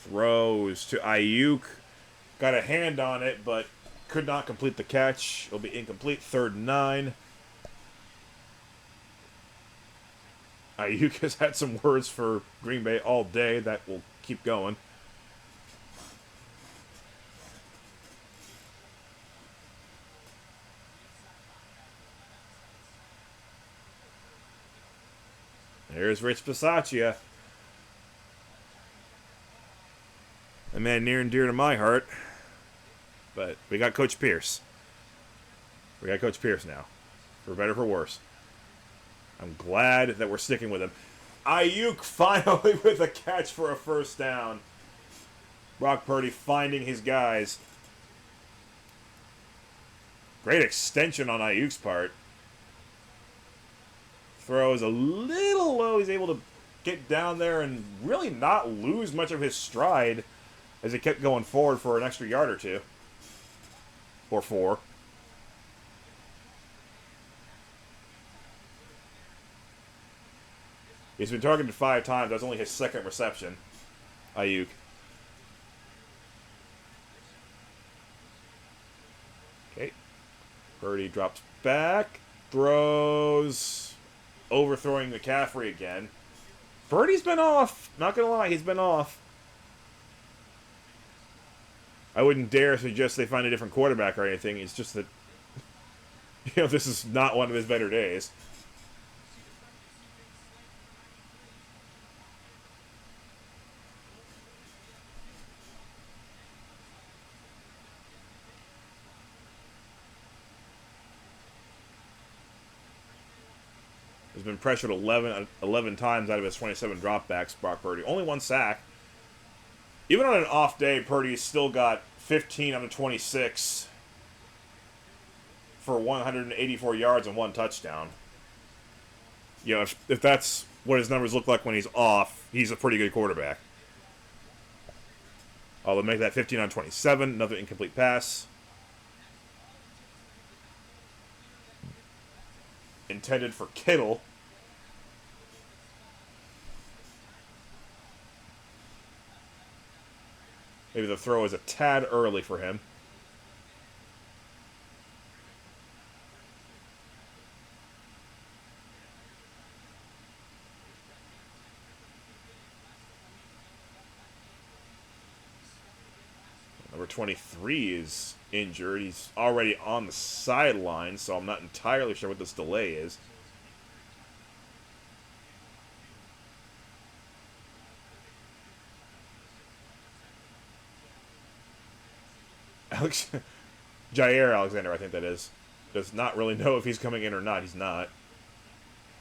Throws to Ayuk. Got a hand on it, but could not complete the catch. It'll be incomplete. 3rd and 9. Ayuk has had some words for Green Bay all day. That will keep going. There's Rich Bisaccia. A man near and dear to my heart. But we got Coach Pierce. We got Coach Pierce now. For better or for worse. I'm glad that we're sticking with him. Ayuk finally with a catch for a 1st down. Brock Purdy finding his guys. Great extension on Ayuk's part. Throw is a little low. He's able to get down there and really not lose much of his stride as he kept going forward for an extra yard or 2. Or 4. He's been targeted 5 times. That's only his 2nd reception. Ayuk. Okay. Purdy drops back. Throws. Overthrowing McCaffrey again. Purdy's been off. Not going to lie, he's been off. I wouldn't dare suggest they find a different quarterback or anything. It's just that, this is not one of his better days. He's been pressured 11 times out of his 27 dropbacks, Brock Purdy. Only 1 sack. Even on an off day, Purdy's still got 15 out of 26 for 184 yards and 1 touchdown. If that's what his numbers look like when he's off, he's a pretty good quarterback. They'll make that 15 on 27. Another incomplete pass. Intended for Kittle. Maybe the throw is a tad early for him. Number 23 is injured. He's already on the sideline, so I'm not entirely sure what this delay is. Jair Alexander, I think that is, does not really know if he's coming in or not. He's not.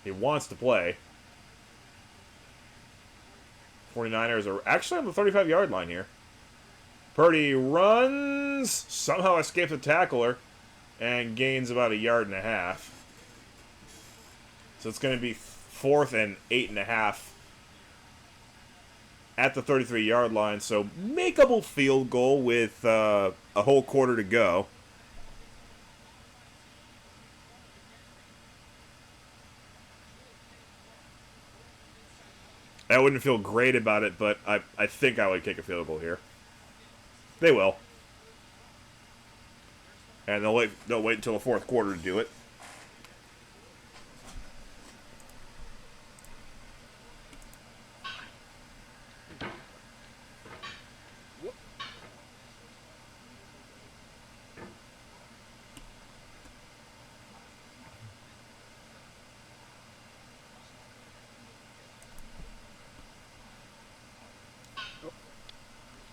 He wants to play. 49ers are actually on the 35-yard line here. Purdy runs, somehow escapes a tackler, and gains about 1.5 yards. So it's going to be 4th and 8.5 at the 33-yard line, so makeable field goal with a whole quarter to go. I wouldn't feel great about it, but I think I would kick a field goal here. They will. And they'll wait until the fourth quarter to do it.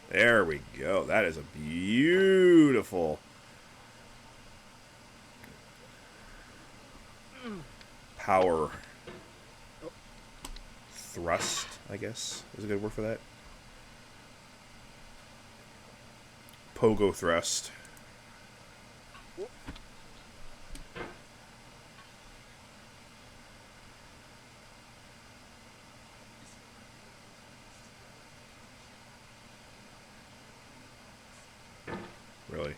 There we go. That is a beautiful power thrust, I guess is a good word for that. Pogo thrust. Really.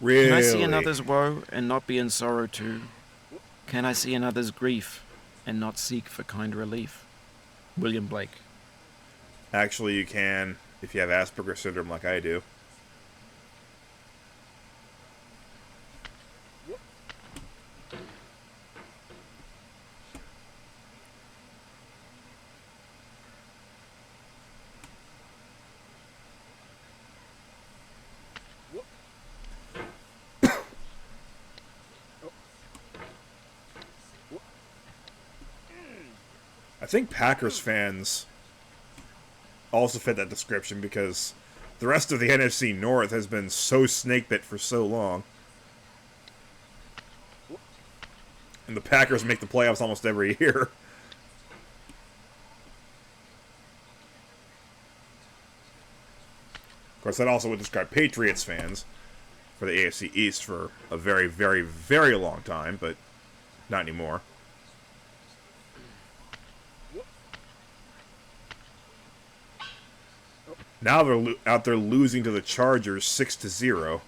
Really? Can I see another's woe and not be in sorrow too? Can I see another's grief and not seek for kind relief? William Blake. Actually, you can if you have Asperger's syndrome like I do. I think Packers fans also fit that description because the rest of the NFC North has been so snake-bit for so long. And the Packers make the playoffs almost every year. Of course, that also would describe Patriots fans for the AFC East for a very, very, very long time, but not anymore. Now they're out there losing to the Chargers 6-0. Of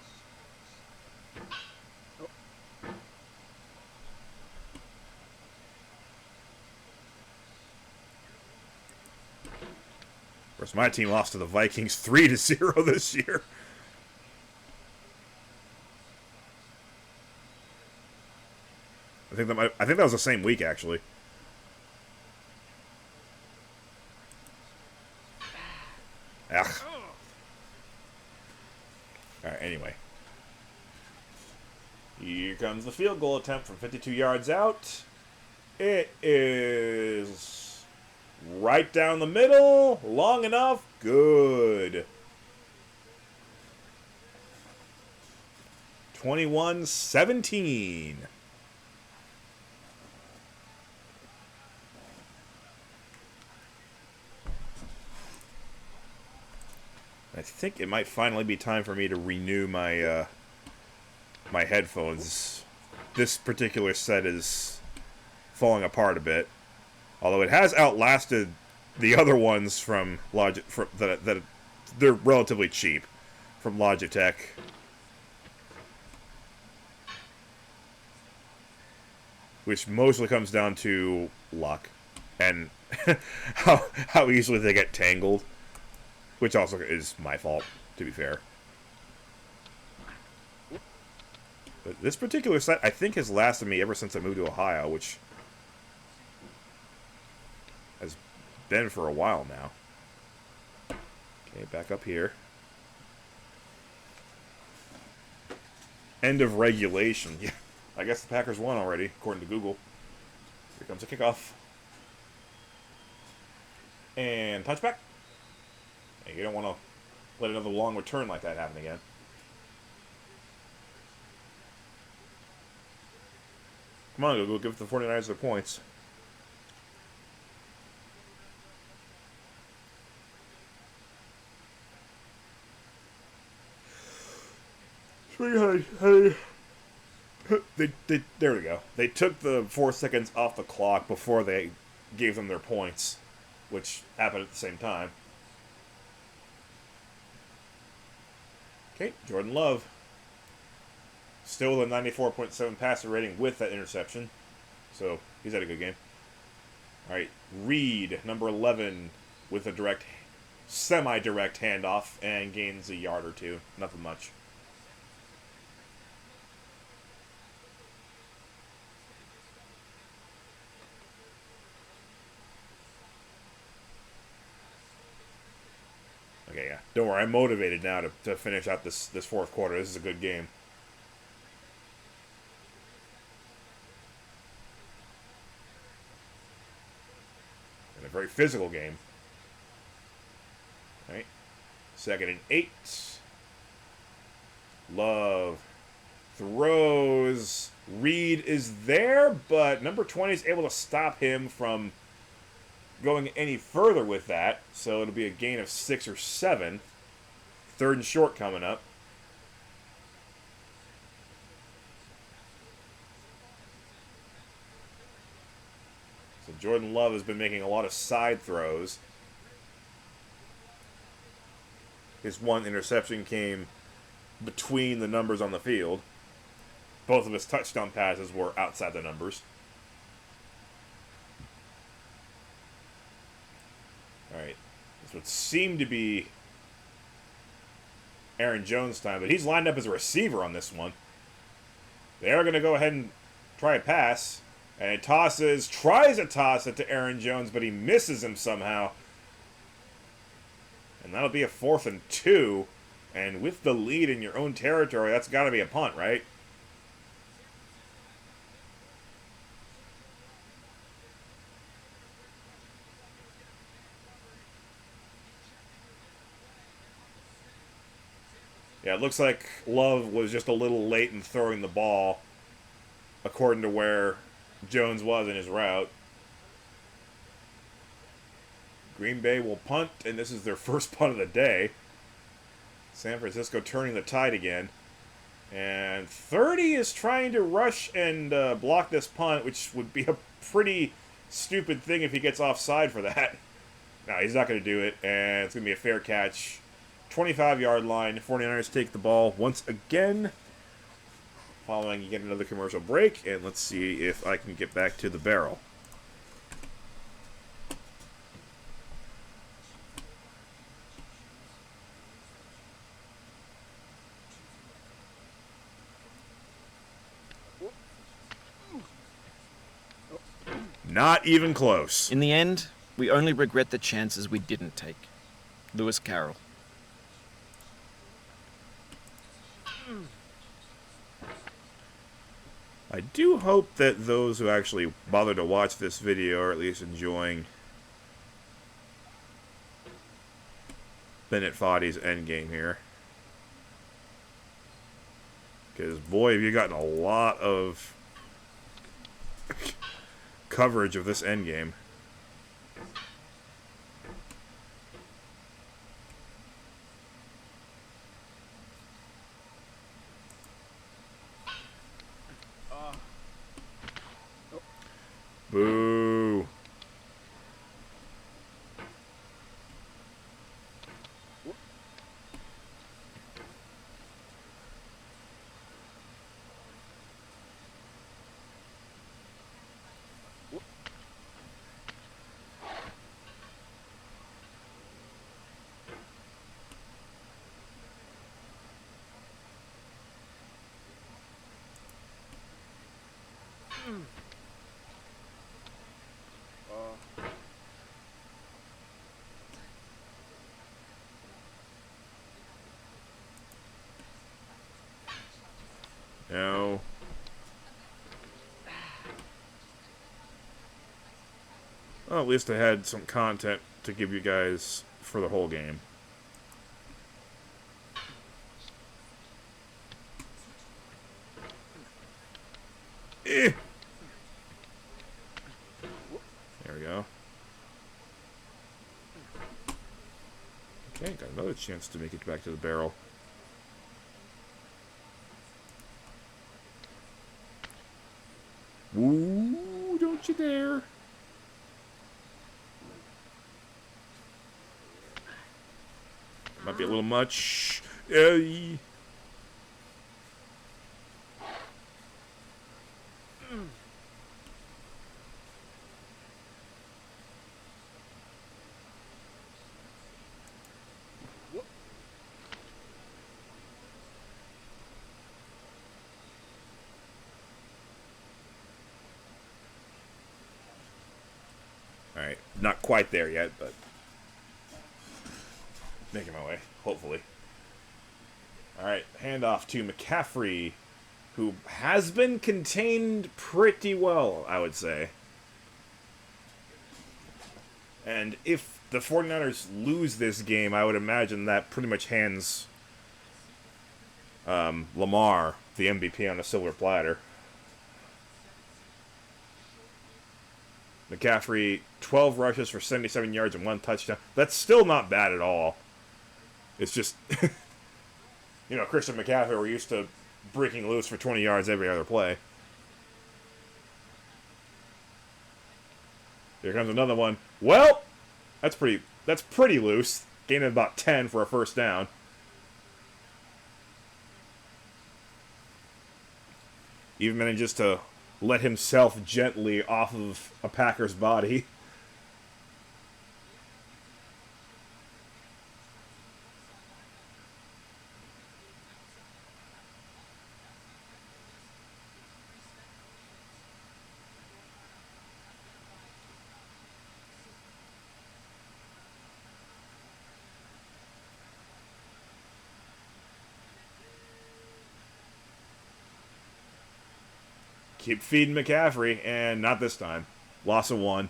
course, my team lost to the Vikings 3-0 this year. I think that was the same week, actually. Ugh. Alright, anyway. Here comes the field goal attempt from 52 yards out. It is right down the middle. Long enough. Good. 21-17. I think it might finally be time for me to renew my my headphones. This particular set is falling apart a bit, although it has outlasted the other ones from that they're relatively cheap from Logitech. Which mostly comes down to luck and how easily they get tangled. Which also is my fault, to be fair. But this particular set, I think, has lasted me ever since I moved to Ohio, which has been for a while now. Okay, back up here. End of regulation. Yeah, I guess the Packers won already, according to Google. Here comes a kickoff. And touchback. You don't want to let another long return like that happen again. Come on, Google, give the 49ers their points. There we go. They took the 4 seconds off the clock before they gave them their points, which happened at the same time. Okay, Jordan Love. Still with a 94.7 passer rating with that interception. So, he's had a good game. Alright, Reed, number 11, with a direct, semi-direct handoff and gains a yard or two. Nothing much. Okay, yeah. Don't worry, I'm motivated now to finish out this fourth quarter. This is a good game. And a very physical game. Alright. 2nd and 8. Love throws. Reed is there, but number 20 is able to stop him from going any further with that, so it'll be a gain of 6 or 7. 3rd and short coming up. So Jordan Love has been making a lot of side throws. His one interception came between the numbers on the field. Both of his touchdown passes were outside the numbers. Alright. This would seem to be Aaron Jones' time, but he's lined up as a receiver on this one. They are going to go ahead and try a pass. And it tries to toss it to Aaron Jones, but he misses him somehow. And that'll be a 4th and 2. And with the lead in your own territory, that's got to be a punt, right? Yeah, it looks like Love was just a little late in throwing the ball, according to where Jones was in his route. Green Bay will punt, and this is their first punt of the day. San Francisco turning the tide again. And 30 is trying to rush and block this punt, which would be a pretty stupid thing if he gets offside for that. No, he's not going to do it, and it's going to be a fair catch. 25-yard line. 49ers take the ball once again. Following yet another commercial break, and let's see if I can get back to the barrel. Not even close. In the end, we only regret the chances we didn't take. Lewis Carroll. I do hope that those who actually bother to watch this video are at least enjoying Bennett Foddy's endgame here. Because, boy, have you gotten a lot of coverage of this endgame. Boo. No. Well, at least I had some content to give you guys for the whole game. Eh. There we go. Okay, got another chance to make it back to the barrel. Ooh, don't you dare. Might be a little much. Alright, not quite there yet, but making my way, hopefully. Alright, handoff to McCaffrey, who has been contained pretty well, I would say. And if the 49ers lose this game, I would imagine that pretty much hands Lamar the MVP on a silver platter. McCaffrey, 12 rushes for 77 yards and 1 touchdown. That's still not bad at all. It's just, Christian McCaffrey, we're used to breaking loose for 20 yards every other play. Here comes another one. Well, that's pretty loose. Gained about 10 for a first down. Even manages to let himself gently off of a Packer's body. Keep feeding McCaffrey, and not this time. Loss of 1.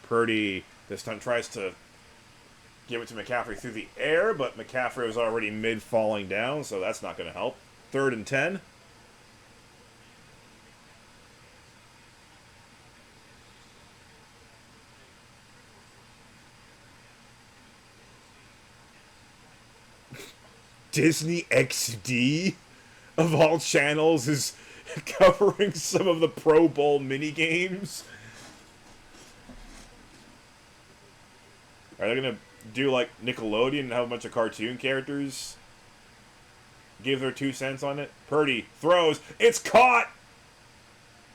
Purdy this time tries to give it to McCaffrey through the air, but McCaffrey was already mid-falling down, so that's not going to help. 3rd and 10. Disney XD, of all channels, is covering some of the Pro Bowl minigames. Are they going to do like Nickelodeon and have a bunch of cartoon characters give their 2 cents on it? Purdy throws. It's caught!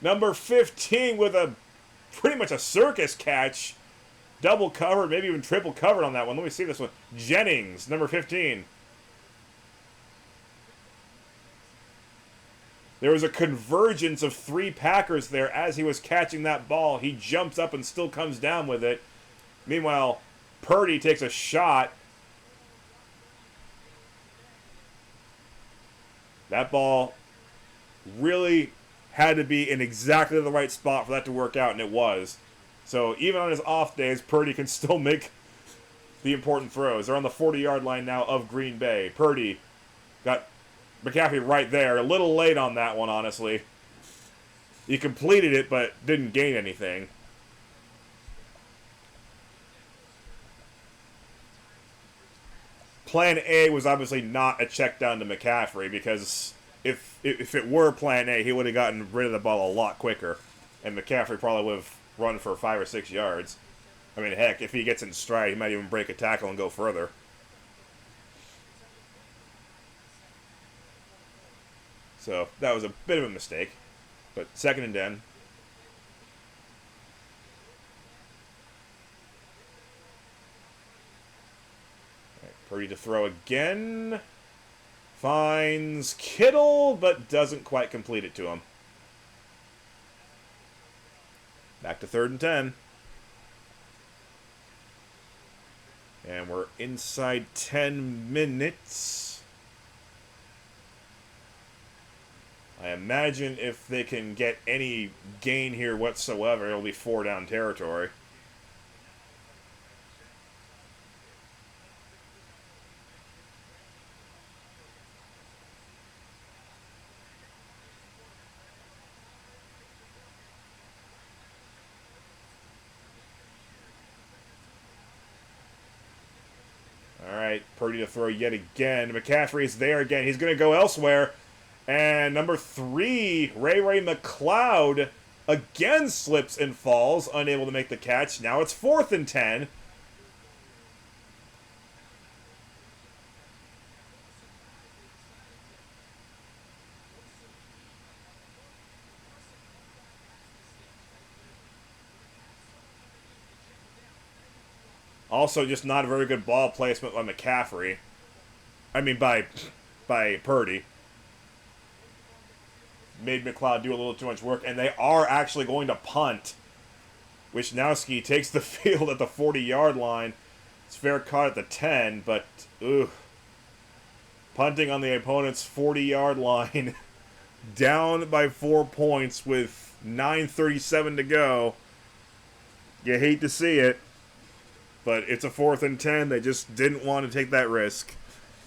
Number 15 with a pretty much a circus catch. Double covered, maybe even triple covered on that one. Let me see this one. Jennings, number 15. There was a convergence of 3 Packers there as he was catching that ball. He jumps up and still comes down with it. Meanwhile, Purdy takes a shot. That ball really had to be in exactly the right spot for that to work out, and it was. So even on his off days, Purdy can still make the important throws. They're on the 40-yard line now of Green Bay. Purdy got McCaffrey right there. A little late on that one, honestly. He completed it, but didn't gain anything. Plan A was obviously not a check down to McCaffrey, because if it were Plan A, he would have gotten rid of the ball a lot quicker, and McCaffrey probably would have run for 5 or 6 yards. I mean, heck, if he gets in stride, he might even break a tackle and go further. So that was a bit of a mistake, but 2nd and 10. Purdy to throw again. Finds Kittle, but doesn't quite complete it to him. Back to 3rd and 10. And we're inside 10 minutes. I imagine if they can get any gain here whatsoever, it'll be 4 down territory. Alright, Purdy to throw yet again. McCaffrey is there again. He's going to go elsewhere. And number 3, Ray McLeod, again slips and falls, unable to make the catch. Now it's 4th and 10. Also, just not a very good ball placement by McCaffrey. I mean, by Purdy. Made McLeod do a little too much work, and they are actually going to punt. Wisnowski takes the field at the 40-yard line. It's fair caught at the 10, but punting on the opponent's 40-yard line, down by 4 points with 9:37 to go. You hate to see it, but it's a 4th and 10. They just didn't want to take that risk.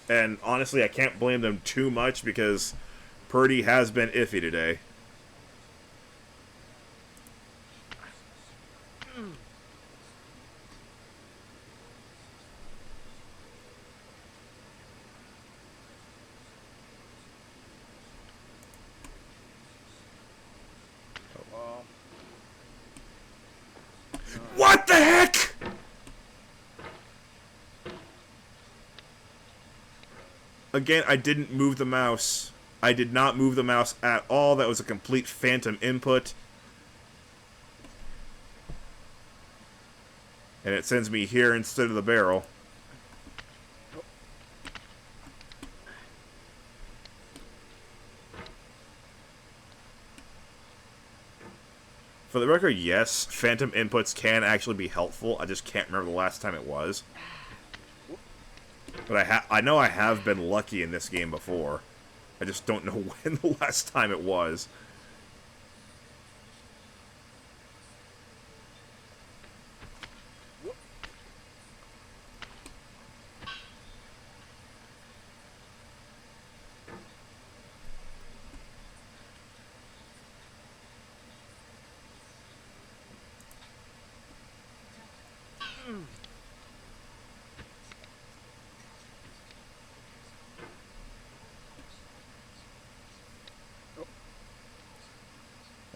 And honestly, I can't blame them too much because Purdy has been iffy today. What the heck? Again, I didn't move the mouse. I did not move the mouse at all. That was a complete phantom input. And it sends me here instead of the barrel. For the record, yes, phantom inputs can actually be helpful. I just can't remember the last time it was. But I know I have been lucky in this game before. I just don't know when the last time it was.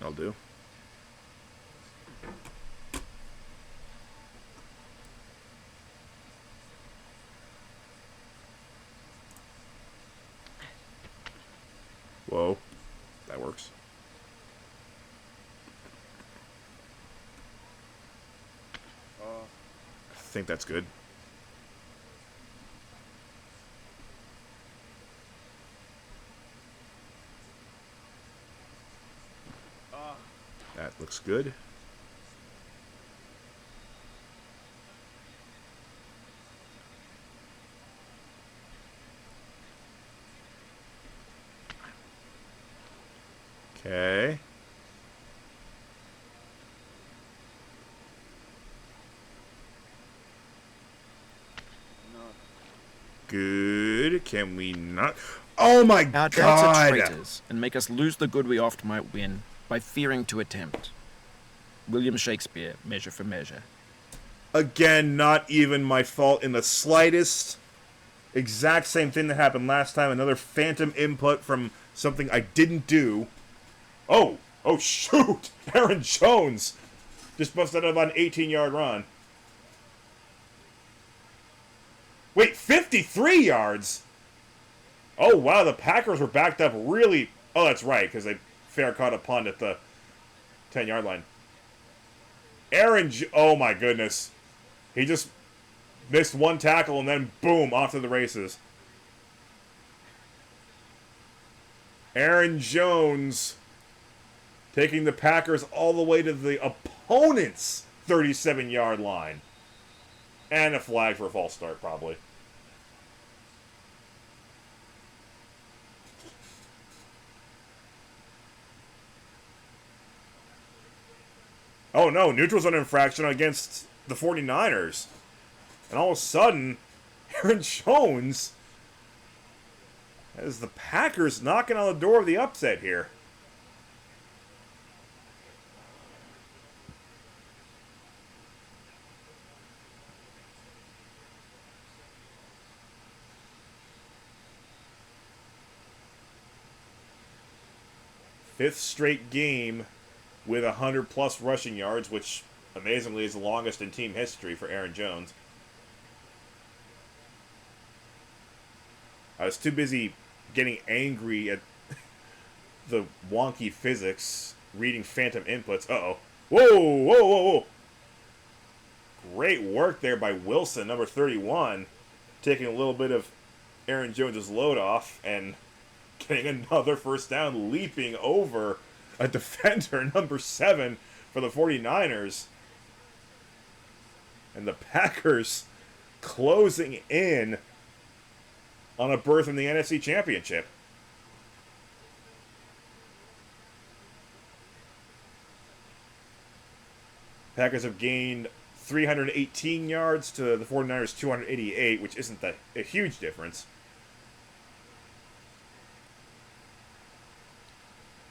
I'll do. Whoa. That works. I think that's good. That looks good. Okay. Good. Can we not? Oh my God! Our doubts are traitors and make us lose the good we oft might win by fearing to attempt. William Shakespeare, Measure for Measure. Again, not even my fault in the slightest. Exact same thing that happened last time. Another phantom input from something I didn't do. Oh shoot! Aaron Jones just busted up on an 18-yard run. Wait, 53 yards? Oh, wow, the Packers were backed up really... Oh, that's right, because they fair caught a punt at the 10-yard line. Oh, my goodness. He just missed one tackle and then, boom, off to the races. Aaron Jones taking the Packers all the way to the opponent's 37-yard line. And a flag for a false start, probably. Oh no, neutral zone infraction against the 49ers. And all of a sudden, Aaron Jones has the Packers knocking on the door of the upset here. Fifth straight game with 100-plus rushing yards, which amazingly is the longest in team history for Aaron Jones. I was too busy getting angry at the wonky physics, reading phantom inputs. Uh-oh. Whoa, whoa, whoa, whoa. Great work there by Wilson, number 31, taking a little bit of Aaron Jones' load off and getting another first down, leaping over a defender, number 7, for the 49ers. And the Packers closing in on a berth in the NFC Championship. Packers have gained 318 yards to the 49ers 288, which isn't a huge difference.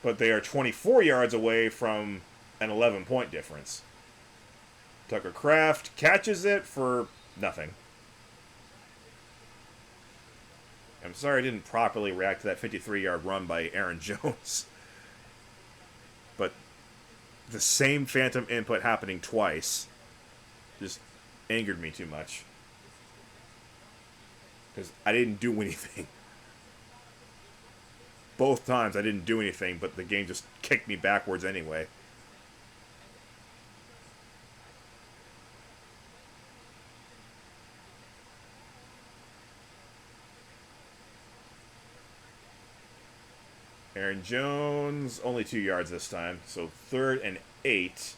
But they are 24 yards away from an 11-point difference. Tucker Kraft catches it for nothing. I'm sorry I didn't properly react to that 53-yard run by Aaron Jones. But the same phantom input happening twice just angered me too much. Because I didn't do anything. Both times I didn't do anything, but the game just kicked me backwards anyway. Aaron Jones, only 2 yards this time, so 3rd and 8.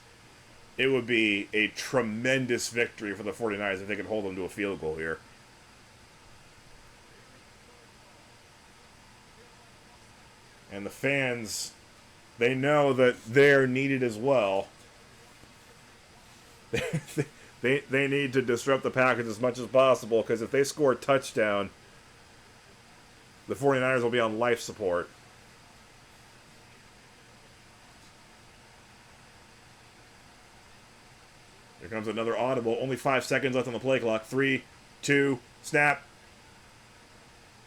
It would be a tremendous victory for the 49ers if they could hold them to a field goal here. And the fans, they know that they're needed as well. They need to disrupt the Packers as much as possible, because if they score a touchdown, the 49ers will be on life support. Here comes another audible. Only 5 seconds left on the play clock. 3, 2, snap.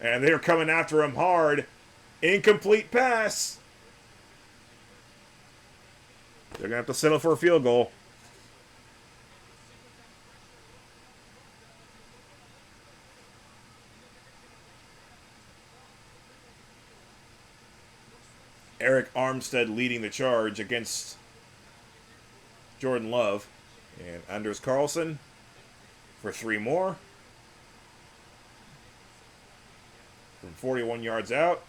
And they're coming after him hard. Incomplete pass. They're going to have to settle for a field goal. Eric Armstead leading the charge against Jordan Love. And Anders Carlson for 3 more. From 41 yards out.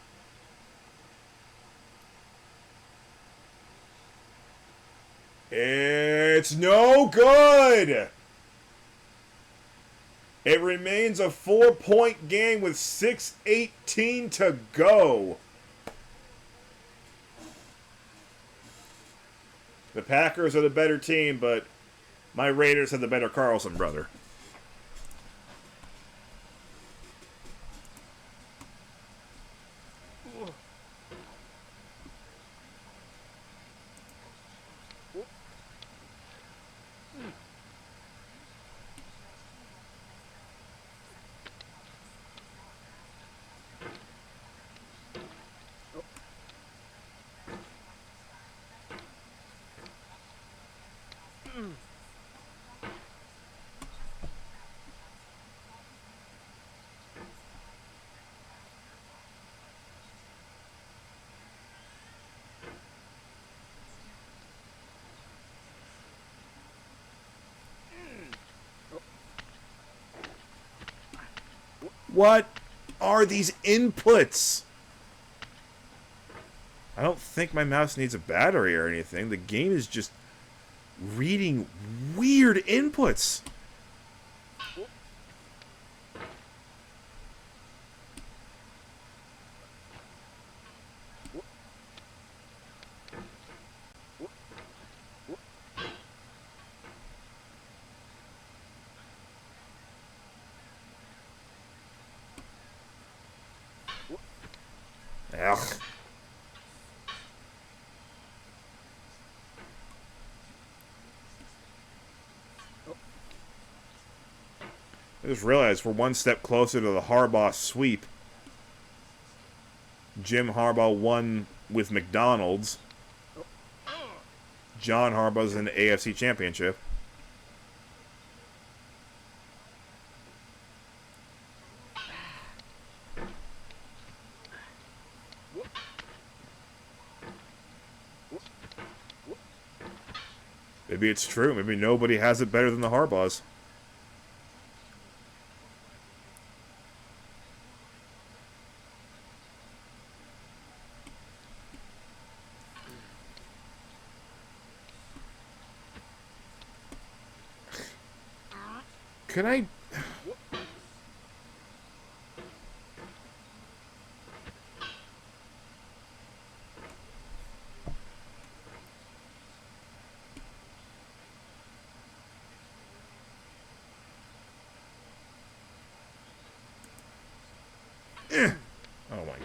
It's no good! It remains a 4-point game with 6:18 to go. The Packers are the better team, but my Raiders have the better Carlson brother. What are these inputs? I don't think my mouse needs a battery or anything. The game is just reading weird inputs. Ugh. I just realized we're one step closer to the Harbaugh sweep. Jim Harbaugh won with McDonald's. John Harbaugh's in the AFC Championship. Maybe it's true. Maybe nobody has it better than the Harbaughs. Can I... Oh my god.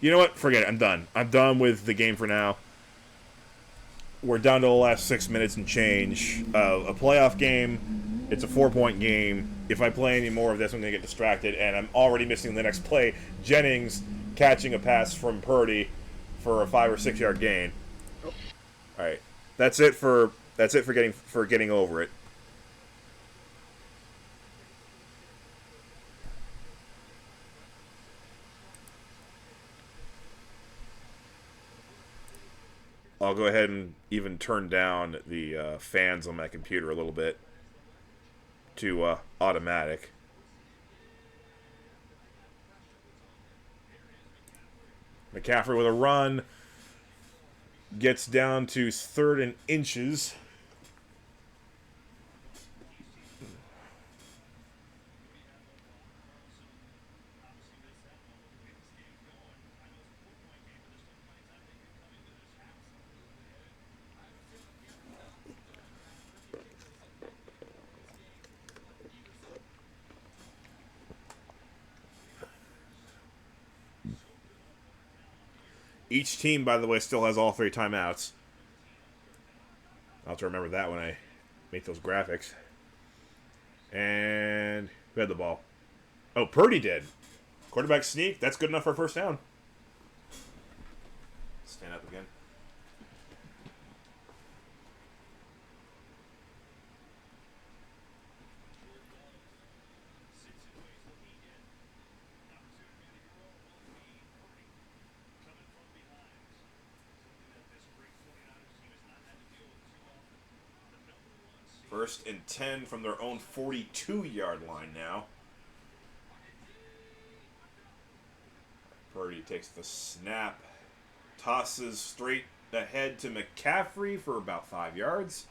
You know what? Forget it. I'm done. I'm done with the game for now. We're down to the last 6 minutes and change. A playoff game. It's a 4-point game. If I play any more of this, I'm going to get distracted, and I'm already missing the next play. Jennings catching a pass from Purdy for a 5 or 6 yard gain. All right, that's it for getting over it. I'll go ahead and even turn down the fans on my computer a little bit to automatic. McCaffrey with a run. Gets down to 3rd and inches. Each team, by the way, still has all 3 timeouts. I'll have to remember that when I make those graphics. And who had the ball? Oh, Purdy did. Quarterback sneak. That's good enough for a first down. Stand up again. First and 10 from their own 42-yard line now. Purdy takes the snap. Tosses straight ahead to McCaffrey for about 5 yards.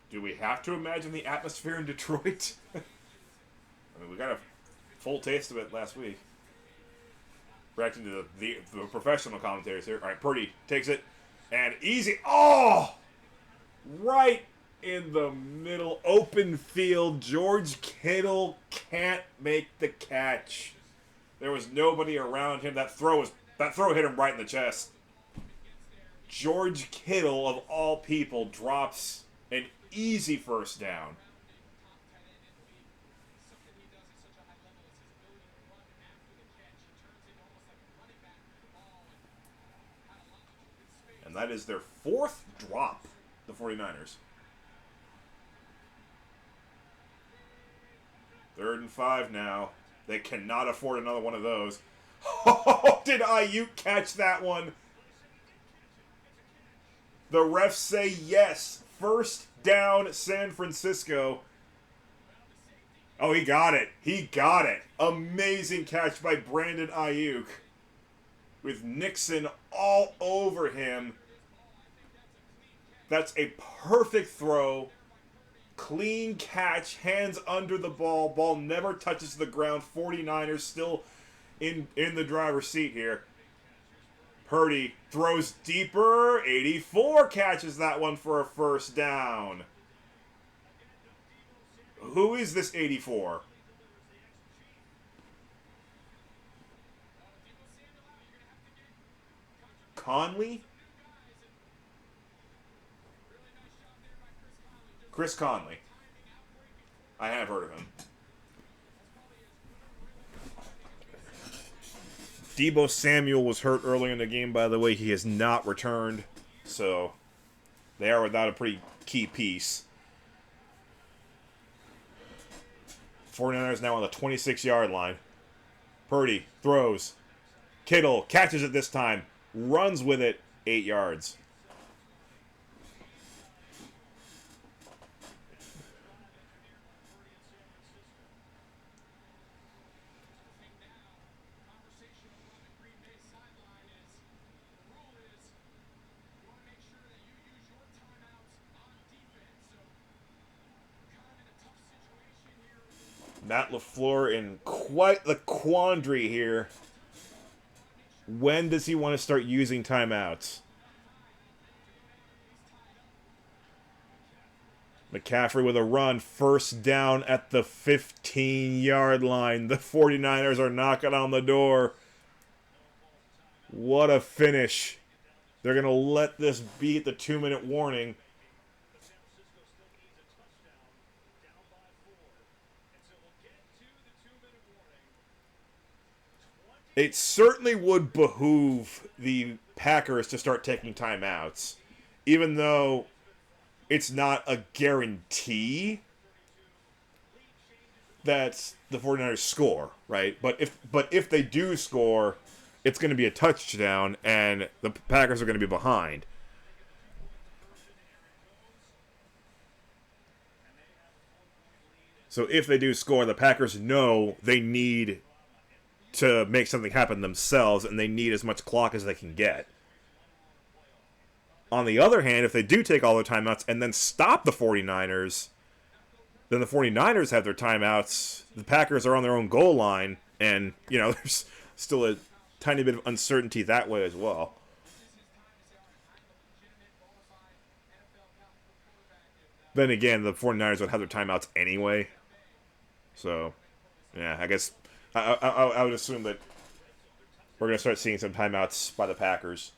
Do we have to imagine the atmosphere in Detroit? I mean, we got a full taste of it last week. Reacting to the professional commentators here. All right, Purdy takes it. And easy. Oh! Right in the middle. Open field. George Kittle can't make the catch. There was nobody around him. That throw hit him right in the chest. George Kittle, of all people, drops an easy first down. And that is their 4th drop, the 49ers. 3rd and 5 now. They cannot afford another one of those. Oh, did Ayuk catch that one? The refs say yes. First down, San Francisco. Oh, he got it. He got it. Amazing catch by Brandon Ayuk. With Nixon all over him. That's a perfect throw. Clean catch, hands under the ball. Ball never touches the ground. 49ers still in the driver's seat here. Purdy throws deeper. 84 catches that one for a first down. Who is this 84? Conley? Chris Conley. I have heard of him. Deebo Samuel was hurt early in the game, by the way. He has not returned. So, they are without a pretty key piece. 49ers now on the 26-yard line. Purdy throws. Kittle catches it this time. Runs with it 8 yards. Matt LaFleur in quite the quandary here. When does he want to start using timeouts? McCaffrey with a run, first down at the 15-yard line. The 49ers are knocking on the door. What a finish. They're going to let this beat the 2-minute warning. It certainly would behoove the Packers to start taking timeouts, even though it's not a guarantee that the 49ers score, right? But if they do score, it's going to be a touchdown, and the Packers are going to be behind. So if they do score, the Packers know they need to make something happen themselves, and they need as much clock as they can get. On the other hand, if they do take all their timeouts and then stop the 49ers, then the 49ers have their timeouts. The Packers are on their own goal line, and, there's still a tiny bit of uncertainty that way as well. Then again, the 49ers would have their timeouts anyway. So, yeah, I guess I would assume that we're going to start seeing some timeouts by the Packers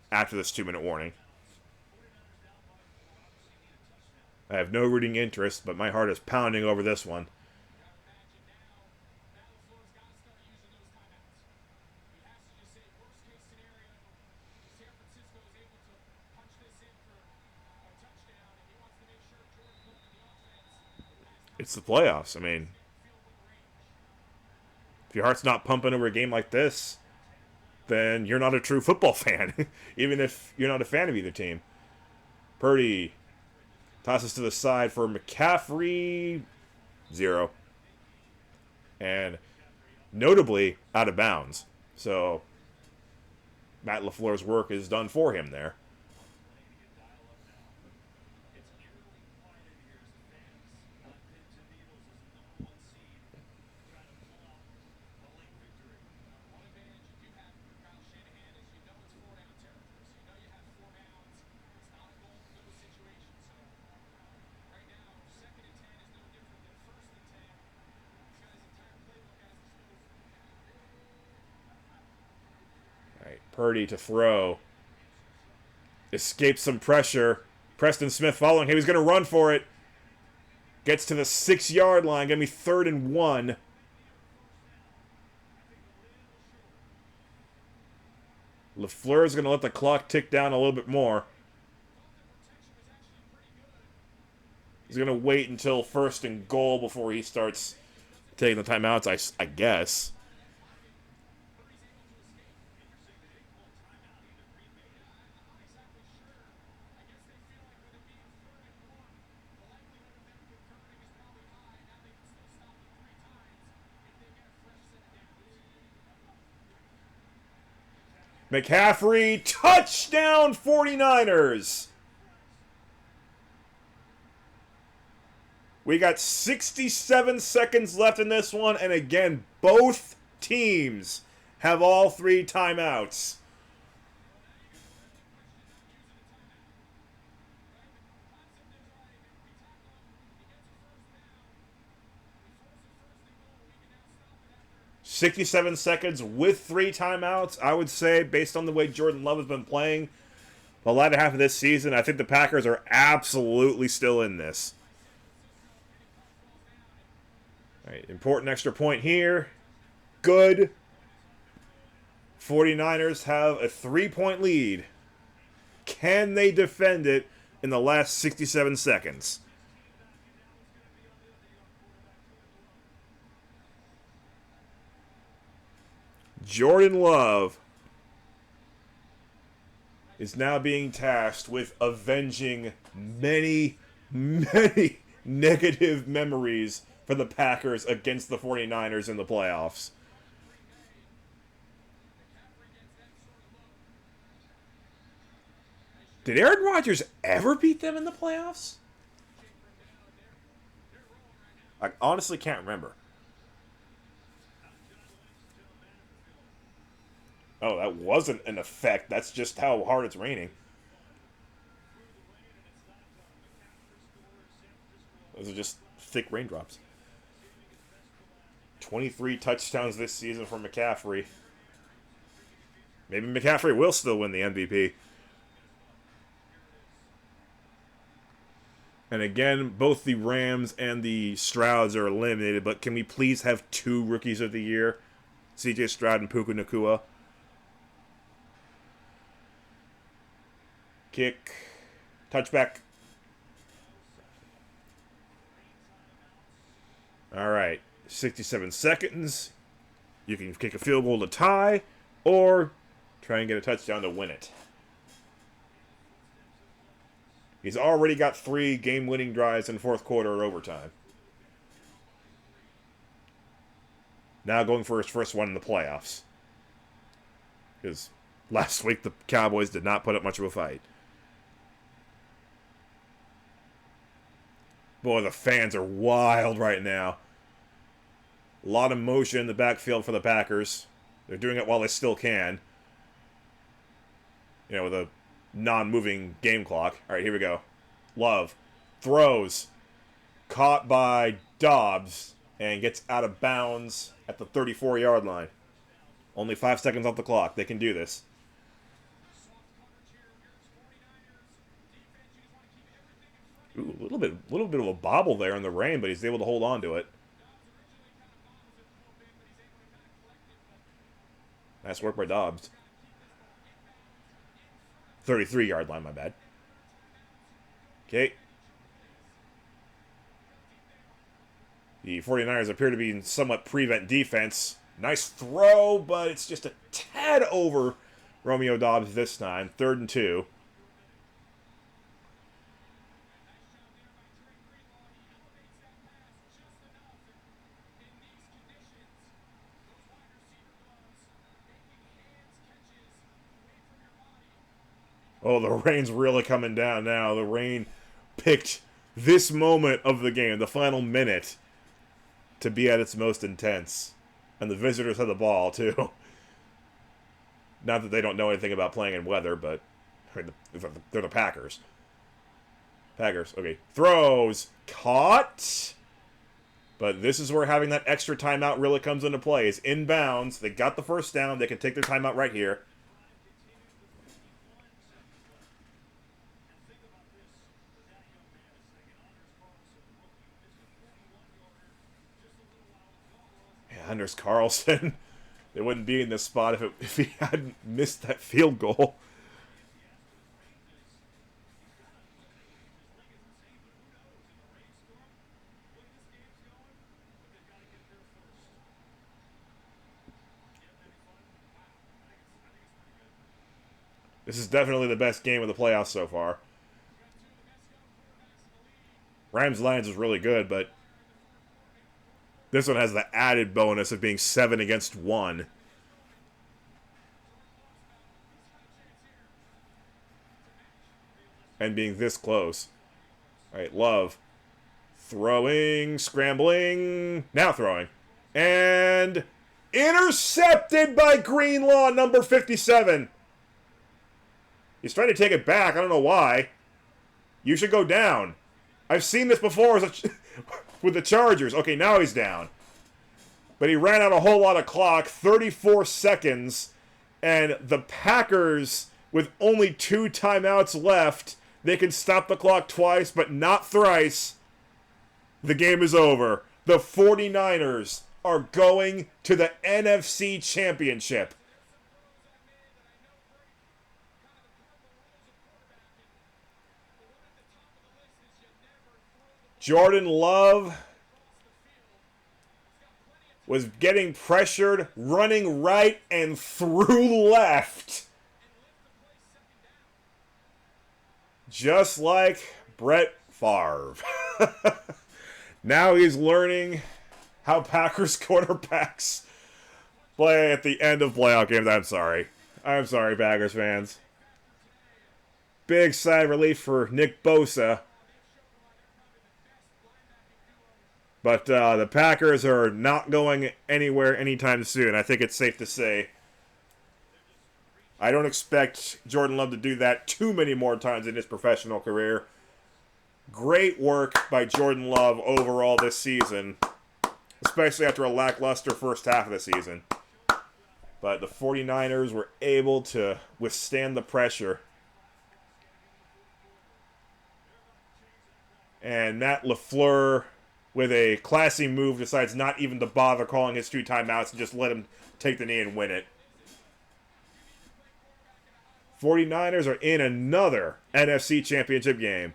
after this 2-minute warning. I have no rooting interest, but my heart is pounding over this one. It's the playoffs. I mean, if your heart's not pumping over a game like this, then you're not a true football fan, even if you're not a fan of either team. Purdy tosses to the side for McCaffrey, 0. And notably out of bounds. So Matt LaFleur's work is done for him there. Purdy to throw. Escapes some pressure. Preston Smith following him. He's going to run for it. Gets to the 6-yard line. Going to be 3rd and 1. LaFleur's going to let the clock tick down a little bit more. He's going to wait until 1st and goal before he starts taking the timeouts, I guess. McCaffrey, touchdown 49ers! We got 67 seconds left in this one, and again, both teams have all 3 timeouts. "67 seconds with 3 timeouts." I would say, based on the way Jordan Love has been playing the latter half of this season, I think the Packers are absolutely still in this. All right, important extra point here. Good. 49ers have a 3-point lead. Can they defend it in the last 67 seconds? Jordan Love is now being tasked with avenging many, many negative memories for the Packers against the 49ers in the playoffs. Did Aaron Rodgers ever beat them in the playoffs? I honestly can't remember. Oh, that wasn't an effect. That's just how hard it's raining. Those are just thick raindrops. 23 touchdowns this season for McCaffrey. Maybe McCaffrey will still win the MVP. And again, both the Rams and the Strouds are eliminated, but can we please have 2 Rookies of the Year? CJ Stroud and Puka Nacua. Kick. Touchback. All right. 67 seconds. You can kick a field goal to tie, or try and get a touchdown to win it. He's already got 3 game-winning drives in fourth quarter or overtime. Now going for his first one in the playoffs. Because last week the Cowboys did not put up much of a fight. Boy, the fans are wild right now. A lot of motion in the backfield for the Packers. They're doing it while they still can. You know, with a non-moving game clock. All right, here we go. Love throws. Caught by Dobbs and gets out of bounds at the 34-yard line. Only 5 seconds off the clock. They can do this. Ooh, a little bit of a bobble there in the rain, but he's able to hold on to it. Nice work by Dobbs. 33-yard line, my bad. Okay. The 49ers appear to be in somewhat prevent defense. Nice throw, but it's just a tad over Romeo Dobbs this time. 3rd and 2. Oh, the rain's really coming down now. The rain picked this moment of the game, the final minute, to be at its most intense. And the visitors have the ball, too. Not that they don't know anything about playing in weather, but they're the Packers. Packers, okay. Throws. Caught. But this is where having that extra timeout really comes into play. It's inbounds. They got the first down. They can take their timeout right here. Anders Carlson, they wouldn't be in this spot if he hadn't missed that field goal. This is definitely the best game of the playoffs so far. Rams-Lions is really good, but this one has the added bonus of being 7 against 1. and being this close. All right, Love. Throwing, scrambling, now throwing. And intercepted by Greenlaw, number 57. He's trying to take it back. I don't know why. You should go down. I've seen this before with the Chargers. Okay, now he's down. But he ran out a whole lot of clock, 34 seconds, and the Packers, with only 2 timeouts left, they can stop the clock twice, but not thrice. The game is over. The 49ers are going to the NFC Championship. Jordan Love was getting pressured, running right and through left. Just like Brett Favre. Now he's learning how Packers quarterbacks play at the end of playoff games. I'm sorry. I'm sorry, Packers fans. Big sigh of relief for Nick Bosa. But the Packers are not going anywhere anytime soon. I think it's safe to say. I don't expect Jordan Love to do that too many more times in his professional career. Great work by Jordan Love overall this season, especially after a lackluster first half of the season. But the 49ers were able to withstand the pressure. And Matt LaFleur, with a classy move, decides not even to bother calling his 2 timeouts and just let him take the knee and win it. 49ers are in another NFC Championship game.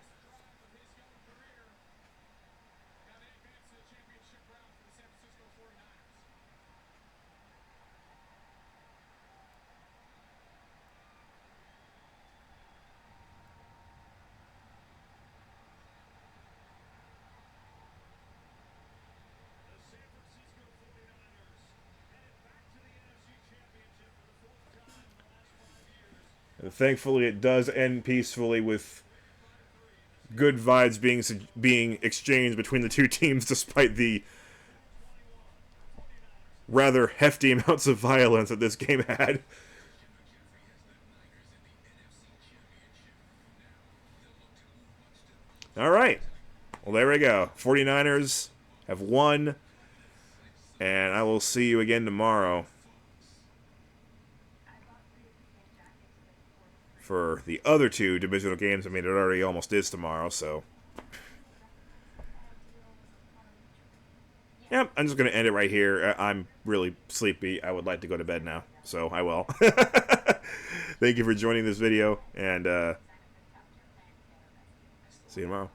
And thankfully, it does end peacefully with good vibes being exchanged between the two teams, despite the rather hefty amounts of violence that this game had. All right. Well, there we go. 49ers have won, and I will see you again tomorrow for the other 2 divisional games. I mean, it already almost is tomorrow, so. Yep, I'm just going to end it right here. I'm really sleepy. I would like to go to bed now, so I will. Thank you for joining this video, and see you tomorrow.